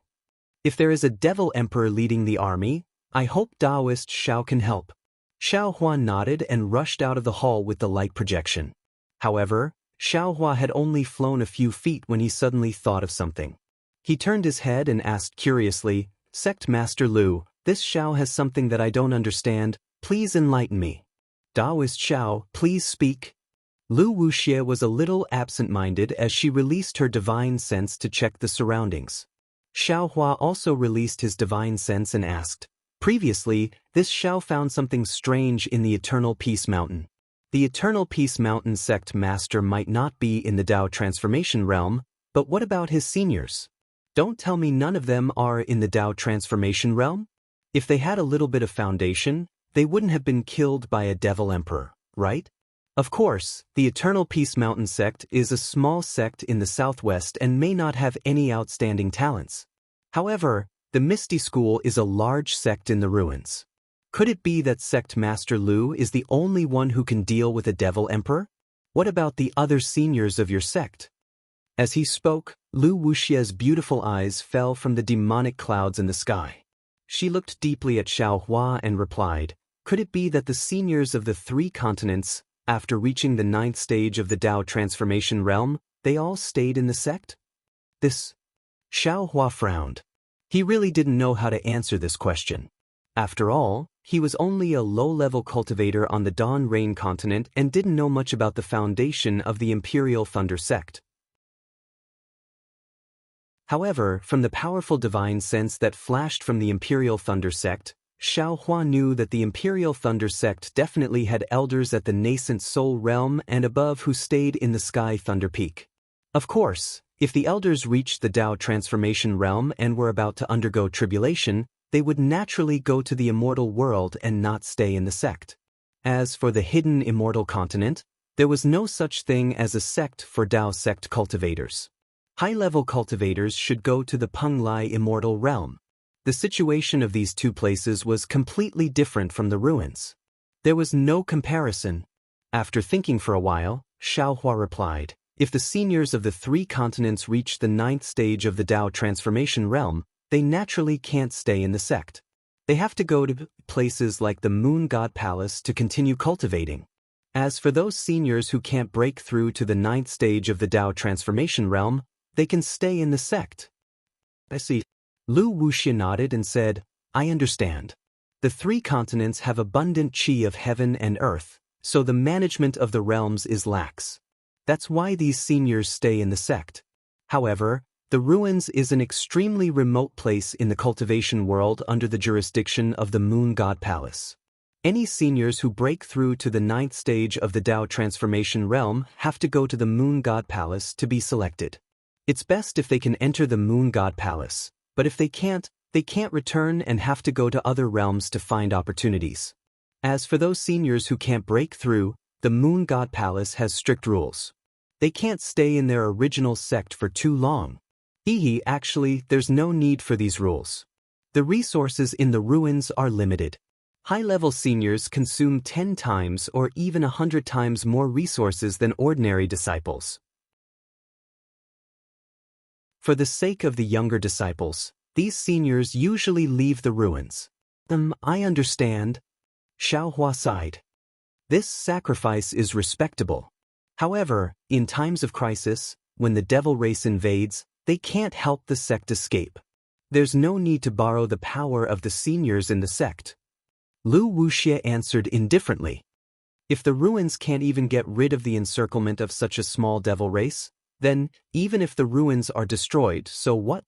"If there is a devil emperor leading the army, I hope Daoist Xiao can help." Xiao Hua nodded and rushed out of the hall with the light projection. However, Xiao Hua had only flown a few feet when he suddenly thought of something. He turned his head and asked curiously, "Sect Master Lu, this Xiao has something that I don't understand, please enlighten me." "Daoist Xiao, please speak." Lu Wuxia was a little absent-minded as she released her divine sense to check the surroundings. Xiao Hua also released his divine sense and asked, "Previously, this Xiao found something strange in the Eternal Peace Mountain. The Eternal Peace Mountain sect master might not be in the Dao Transformation realm, but what about his seniors? Don't tell me none of them are in the Dao Transformation realm? If they had a little bit of foundation, they wouldn't have been killed by a devil emperor, right?" Of course, the Eternal Peace Mountain sect is a small sect in the southwest and may not have any outstanding talents. However, the Misty School is a large sect in the ruins. Could it be that Sect Master Lu is the only one who can deal with a devil emperor? What about the other seniors of your sect? As he spoke, Lu Wuxia's beautiful eyes fell from the demonic clouds in the sky. She looked deeply at Xiao Hua and replied, "Could it be that the seniors of the 3 continents, after reaching the 9th stage of the Dao Transformation realm, they all stayed in the sect?" This. Xiao Hua frowned. He really didn't know how to answer this question. After all, he was only a low-level cultivator on the Dawn Rain continent and didn't know much about the foundation of the Imperial Thunder sect. However, from the powerful divine sense that flashed from the Imperial Thunder sect, Xiao Hua knew that the Imperial Thunder sect definitely had elders at the nascent Soul realm and above who stayed in the Sky Thunder Peak. Of course, if the elders reached the Dao Transformation realm and were about to undergo tribulation, they would naturally go to the immortal world and not stay in the sect. As for the hidden immortal continent, there was no such thing as a sect for Dao sect cultivators. High-level cultivators should go to the Penglai immortal realm. The situation of these two places was completely different from the ruins. There was no comparison. After thinking for a while, Xiao Hua replied, "If the seniors of the 3 continents reach the 9th stage of the Dao Transformation realm, they naturally can't stay in the sect. They have to go to places like the Moon God Palace to continue cultivating. As for those seniors who can't break through to the 9th stage of the Dao Transformation realm, they can stay in the sect." "I see." Lu Wuxia nodded and said, "I understand. The 3 continents have abundant qi of heaven and earth, so the management of the realms is lax. That's why these seniors stay in the sect. However, the ruins is an extremely remote place in the cultivation world under the jurisdiction of the Moon God Palace. Any seniors who break through to the 9th stage of the Dao Transformation realm have to go to the Moon God Palace to be selected. It's best if they can enter the Moon God Palace, but if they can't return and have to go to other realms to find opportunities. As for those seniors who can't break through, the Moon God Palace has strict rules. They can't stay in their original sect for too long. Actually, there's no need for these rules. The resources in the ruins are limited. High-level seniors consume 10 times or even 100 times more resources than ordinary disciples. For the sake of the younger disciples, these seniors usually leave the ruins. I understand. Xiao Hua sighed. This sacrifice is respectable. However, in times of crisis, when the devil race invades, they can't help the sect escape. There's no need to borrow the power of the seniors in the sect. Lu Wuxia answered indifferently. If the ruins can't even get rid of the encirclement of such a small devil race, then, even if the ruins are destroyed, so what?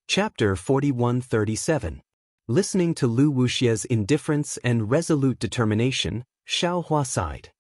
Chapter 4137. Listening to Lu Wuxia's indifference and resolute determination, Xiaohua sighed.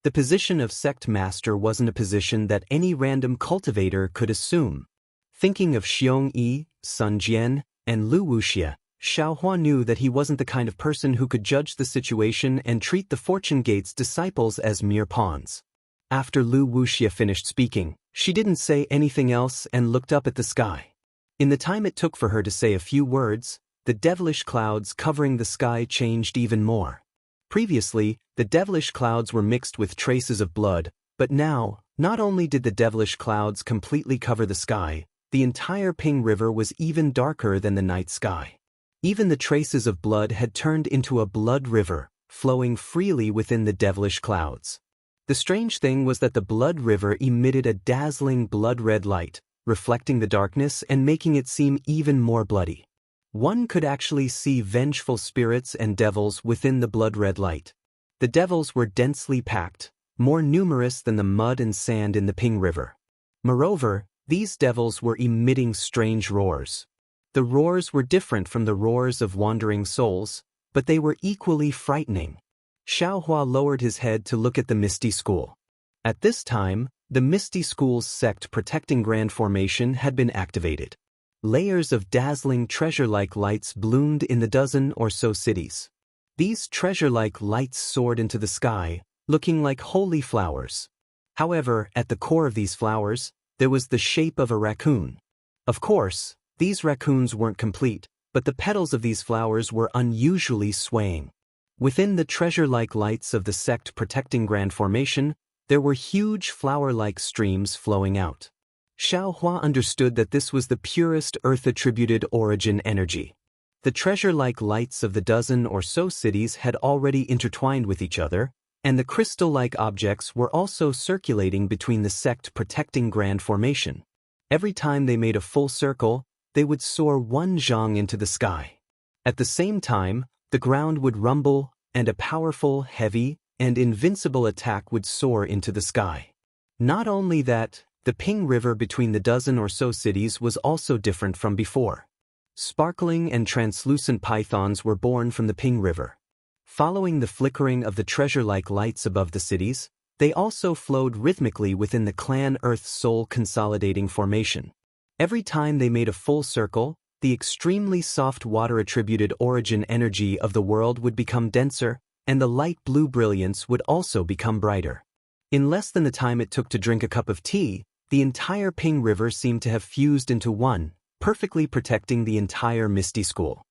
The position of sect master wasn't a position that any random cultivator could assume. Thinking of Xiong Yi, Sun Jian, and Lu Wuxia, Xiaohua knew that he wasn't the kind of person who could judge the situation and treat the Fortune Gate's disciples as mere pawns. After Lu Wuxia finished speaking, she didn't say anything else and looked up at the sky. In the time it took for her to say a few words, the devilish clouds covering the sky changed even more. Previously, the devilish clouds were mixed with traces of blood, but now, not only did the devilish clouds completely cover the sky, the entire Ping River was even darker than the night sky. Even the traces of blood had turned into a blood river, flowing freely within the devilish clouds. The strange thing was that the blood river emitted a dazzling blood-red light, reflecting the darkness and making it seem even more bloody. One could actually see vengeful spirits and devils within the blood-red light. The devils were densely packed, more numerous than the mud and sand in the Ping River. Moreover, these devils were emitting strange roars. The roars were different from the roars of wandering souls, but they were equally frightening. Xiaohua lowered his head to look at the Misty School. At this time, the Misty School's sect protecting Grand Formation had been activated. Layers of dazzling treasure-like lights bloomed in the dozen or so cities. These treasure-like lights soared into the sky, looking like holy flowers. However, at the core of these flowers, there was the shape of a raccoon. Of course, these raccoons weren't complete, but the petals of these flowers were unusually swaying. Within the treasure-like lights of the sect protecting Grand Formation, there were huge flower-like streams flowing out. Xiaohua understood that this was the purest earth-attributed origin energy. The treasure-like lights of the dozen or so cities had already intertwined with each other, and the crystal-like objects were also circulating between the sect protecting Grand Formation. Every time they made a full circle, they would soar 1 zhang into the sky. At the same time, the ground would rumble, and a powerful, heavy, and invincible attack would soar into the sky. Not only that, the Ping River between the dozen or so cities was also different from before. Sparkling and translucent pythons were born from the Ping River. Following the flickering of the treasure-like lights above the cities, they also flowed rhythmically within the clan Earth's soul consolidating formation. Every time they made a full circle, the extremely soft water-attributed origin energy of the world would become denser, and the light blue brilliance would also become brighter. In less than the time it took to drink a cup of tea, the entire Ping River seemed to have fused into one, perfectly protecting the entire Misty School.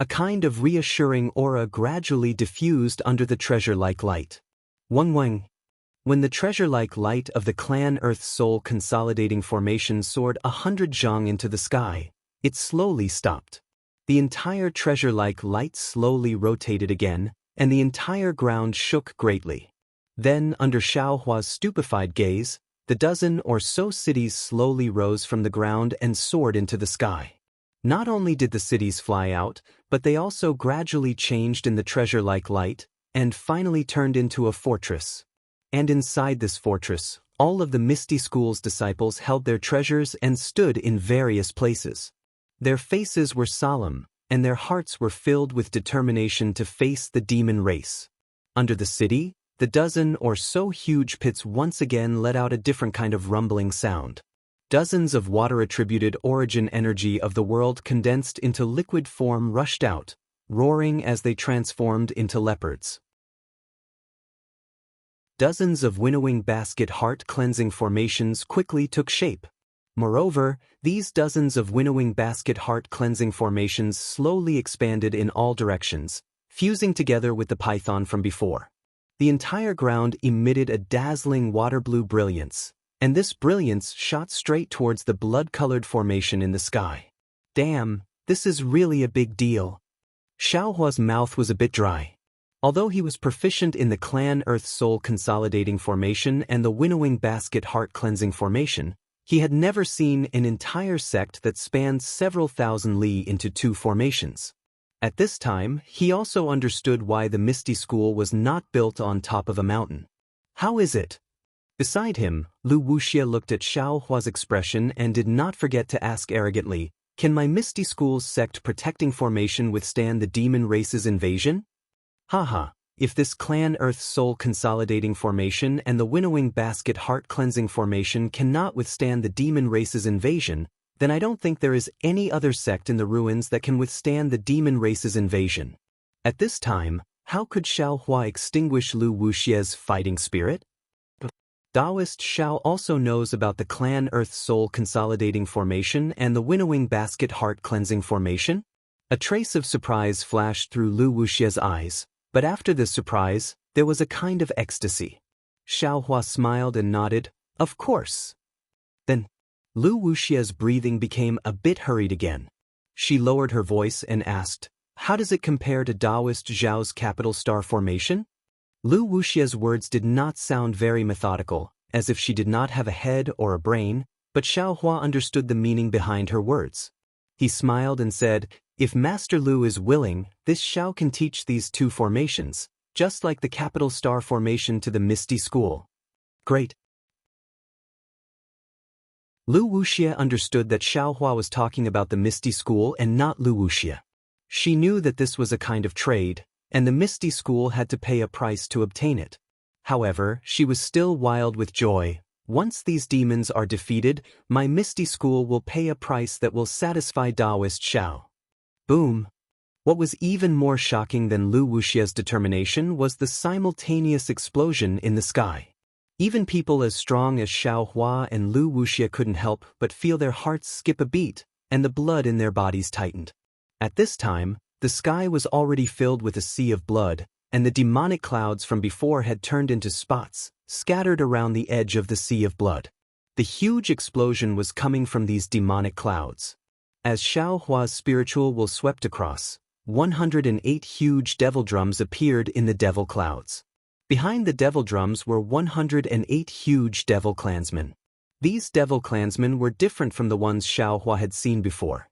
A kind of reassuring aura gradually diffused under the treasure-like light. Weng. When the treasure-like light of the clan Earth's soul consolidating formation soared 100 zhang into the sky, it slowly stopped. The entire treasure-like light slowly rotated again, and the entire ground shook greatly. Then, under Xiaohua's stupefied gaze, the dozen or so cities slowly rose from the ground and soared into the sky. Not only did the cities fly out, but they also gradually changed in the treasure-like light, and finally turned into a fortress. And inside this fortress, all of the Misty School's disciples held their treasures and stood in various places. Their faces were solemn, and their hearts were filled with determination to face the demon race. Under the city, the dozen or so huge pits once again let out a different kind of rumbling sound. Dozens of water-attributed origin energy of the world condensed into liquid form rushed out, roaring as they transformed into leopards. Dozens of winnowing basket heart-cleansing formations quickly took shape. Moreover, these dozens of winnowing basket heart-cleansing formations slowly expanded in all directions, fusing together with the python from before. The entire ground emitted a dazzling water-blue brilliance, and this brilliance shot straight towards the blood-colored formation in the sky. Damn, this is really a big deal. Xiaohua's mouth was a bit dry. Although he was proficient in the Clan Earth Soul Consolidating Formation and the Winnowing Basket Heart Cleansing Formation, he had never seen an entire sect that spanned several thousand li into two formations. At this time, he also understood why the Misty School was not built on top of a mountain. How is it? Beside him, Lu Wuxia looked at Xiao Hua's expression and did not forget to ask arrogantly, "Can my Misty School's sect protecting formation withstand the demon race's invasion?" Haha, if this Clan Earth Soul Consolidating Formation and the Winnowing Basket Heart Cleansing Formation cannot withstand the demon race's invasion, then I don't think there is any other sect in the ruins that can withstand the demon race's invasion. At this time, how could Xiao Hua extinguish Lu Wuxia's fighting spirit? Taoist Xiao also knows about the Clan Earth Soul Consolidating Formation and the Winnowing Basket Heart Cleansing Formation? A trace of surprise flashed through Lu Wuxia's eyes, but after this surprise, there was a kind of ecstasy. Xiao Hua smiled and nodded, "Of course." Then, Lu Wuxia's breathing became a bit hurried again. She lowered her voice and asked, "How does it compare to Taoist Zhao's capital star formation?" Lu Wuxia's words did not sound very methodical, as if she did not have a head or a brain, but Xiao Hua understood the meaning behind her words. He smiled and said, "If Master Lu is willing, this Xiao can teach these two formations, just like the capital star formation to the Misty School." Great. Lu Wuxia understood that Xiao Hua was talking about the Misty School and not Lu Wuxia. She knew that this was a kind of trade, and the Misty School had to pay a price to obtain it. However, she was still wild with joy. "Once these demons are defeated, my Misty School will pay a price that will satisfy Taoist Xiao." Boom! What was even more shocking than Lu Wuxia's determination was the simultaneous explosion in the sky. Even people as strong as Xiao Hua and Lu Wuxia couldn't help but feel their hearts skip a beat, and the blood in their bodies tightened. At this time, the sky was already filled with a sea of blood, and the demonic clouds from before had turned into spots, scattered around the edge of the sea of blood. The huge explosion was coming from these demonic clouds. As Xiao Hua's spiritual will swept across, 108 huge devil drums appeared in the devil clouds. Behind the devil drums were 108 huge devil clansmen. These devil clansmen were different from the ones Xiao Hua had seen before.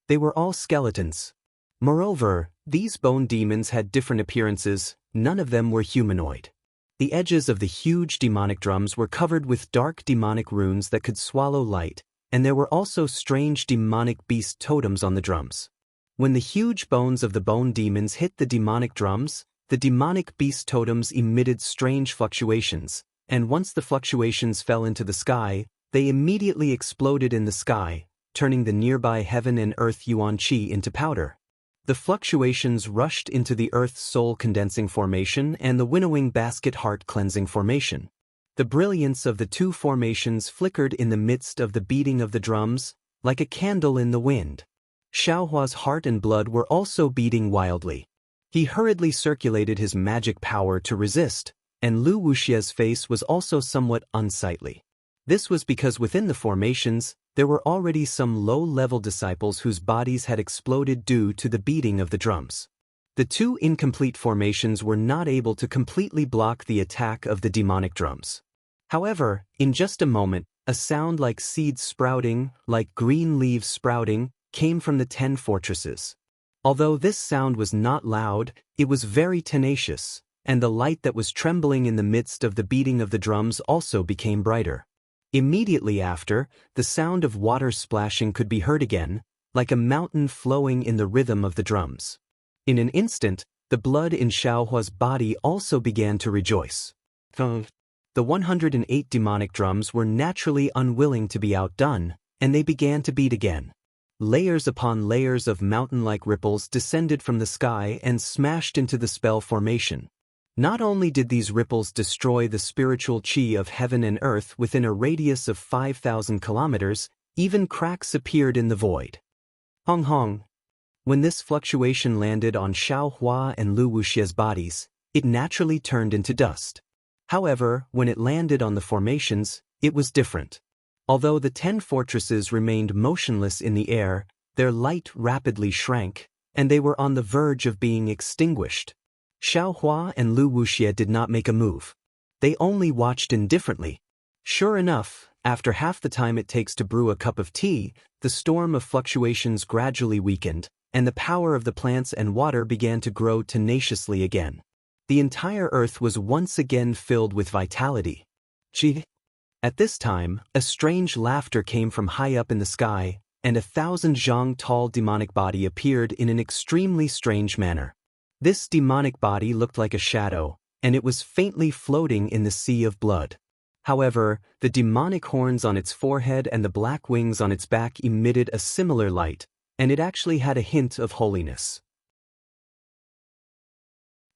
They were all skeletons. Moreover, these bone demons had different appearances, none of them were humanoid. The edges of the huge demonic drums were covered with dark demonic runes that could swallow light, and there were also strange demonic beast totems on the drums. When the huge bones of the bone demons hit the demonic drums, the demonic beast totems emitted strange fluctuations, and once the fluctuations fell into the sky, they immediately exploded in the sky, turning the nearby heaven and earth yuan qi into powder. The fluctuations rushed into the Earth Soul Condensing Formation and the Winnowing Basket Heart Cleansing Formation. The brilliance of the two formations flickered in the midst of the beating of the drums, like a candle in the wind. Xiao Hua's heart and blood were also beating wildly. He hurriedly circulated his magic power to resist, and Lu Wuxia's face was also somewhat unsightly. This was because within the formations, there were already some low-level disciples whose bodies had exploded due to the beating of the drums. The two incomplete formations were not able to completely block the attack of the demonic drums. However, in just a moment, a sound like seeds sprouting, like green leaves sprouting, came from the 10 fortresses. Although this sound was not loud, it was very tenacious, and the light that was trembling in the midst of the beating of the drums also became brighter. Immediately after, the sound of water splashing could be heard again, like a mountain flowing in the rhythm of the drums. In an instant, the blood in Xiao Hua's body also began to rejoice. The 108 demonic drums were naturally unwilling to be outdone, and they began to beat again. Layers upon layers of mountain-like ripples descended from the sky and smashed into the spell formation. Not only did these ripples destroy the spiritual qi of heaven and earth within a radius of 5,000 kilometers, even cracks appeared in the void. Hong hong. When this fluctuation landed on Xiao Hua and Lu Wuxia's bodies, it naturally turned into dust. However, when it landed on the formations, it was different. Although the 10 fortresses remained motionless in the air, their light rapidly shrank, and they were on the verge of being extinguished. Xiao Hua and Lu Wuxie did not make a move. They only watched indifferently. Sure enough, after half the time it takes to brew a cup of tea, the storm of fluctuations gradually weakened, and the power of the plants and water began to grow tenaciously again. The entire earth was once again filled with vitality. Gee. At this time, a strange laughter came from high up in the sky, and 1,000 zhang tall demonic body appeared in an extremely strange manner. This demonic body looked like a shadow, and it was faintly floating in the sea of blood. However, the demonic horns on its forehead and the black wings on its back emitted a similar light, and it actually had a hint of holiness.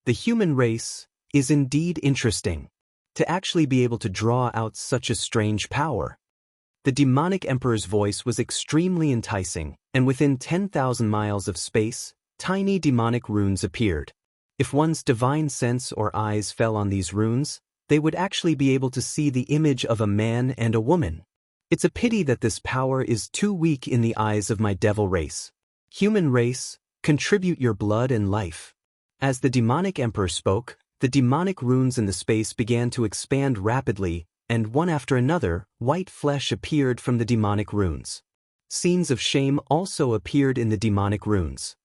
The human race is indeed interesting. To actually be able to draw out such a strange power. The demonic emperor's voice was extremely enticing, and within 10,000 miles of space, tiny demonic runes appeared. If one's divine sense or eyes fell on these runes, they would actually be able to see the image of a man and a woman. It's a pity that this power is too weak in the eyes of my devil race. Human race, contribute your blood and life. As the demonic emperor spoke, the demonic runes in the space began to expand rapidly, and one after another, white flesh appeared from the demonic runes. Scenes of shame also appeared in the demonic runes.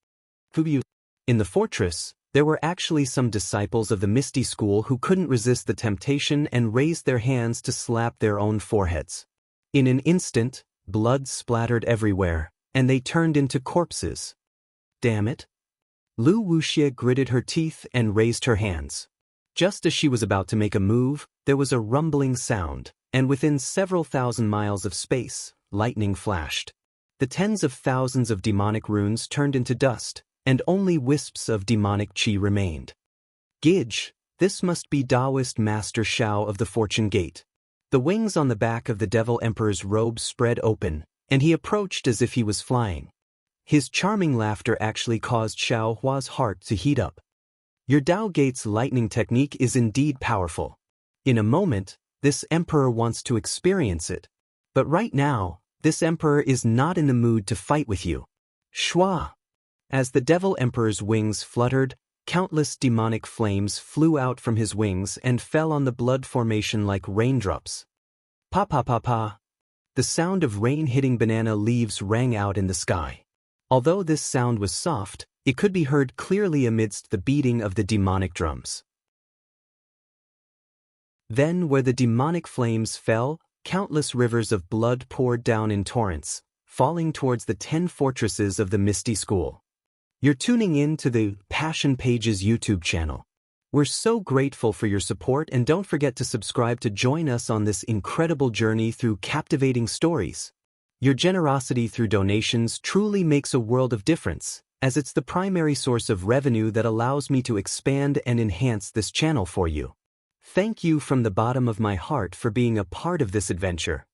In the fortress, there were actually some disciples of the Misty School who couldn't resist the temptation and raised their hands to slap their own foreheads. In an instant, blood splattered everywhere, and they turned into corpses. Damn it. Lu Wuxie gritted her teeth and raised her hands. Just as she was about to make a move, there was a rumbling sound, and within several thousand miles of space, lightning flashed. The tens of thousands of demonic runes turned into dust, and only wisps of demonic qi remained. Gidge, this must be Taoist Master Shao of the Fortune Gate. The wings on the back of the Devil Emperor's robe spread open, and he approached as if he was flying. His charming laughter actually caused Xiao Hua's heart to heat up. Your Dao Gate's lightning technique is indeed powerful. In a moment, this emperor wants to experience it. But right now, this emperor is not in the mood to fight with you. Shua! As the Devil Emperor's wings fluttered, countless demonic flames flew out from his wings and fell on the blood formation like raindrops. Pa pa pa pa! The sound of rain hitting banana leaves rang out in the sky. Although this sound was soft, it could be heard clearly amidst the beating of the demonic drums. Then, where the demonic flames fell, countless rivers of blood poured down in torrents, falling towards the 10 fortresses of the Misty School. You're tuning in to the Passion Pages YouTube channel. We're so grateful for your support, and don't forget to subscribe to join us on this incredible journey through captivating stories. Your generosity through donations truly makes a world of difference, as it's the primary source of revenue that allows me to expand and enhance this channel for you. Thank you from the bottom of my heart for being a part of this adventure.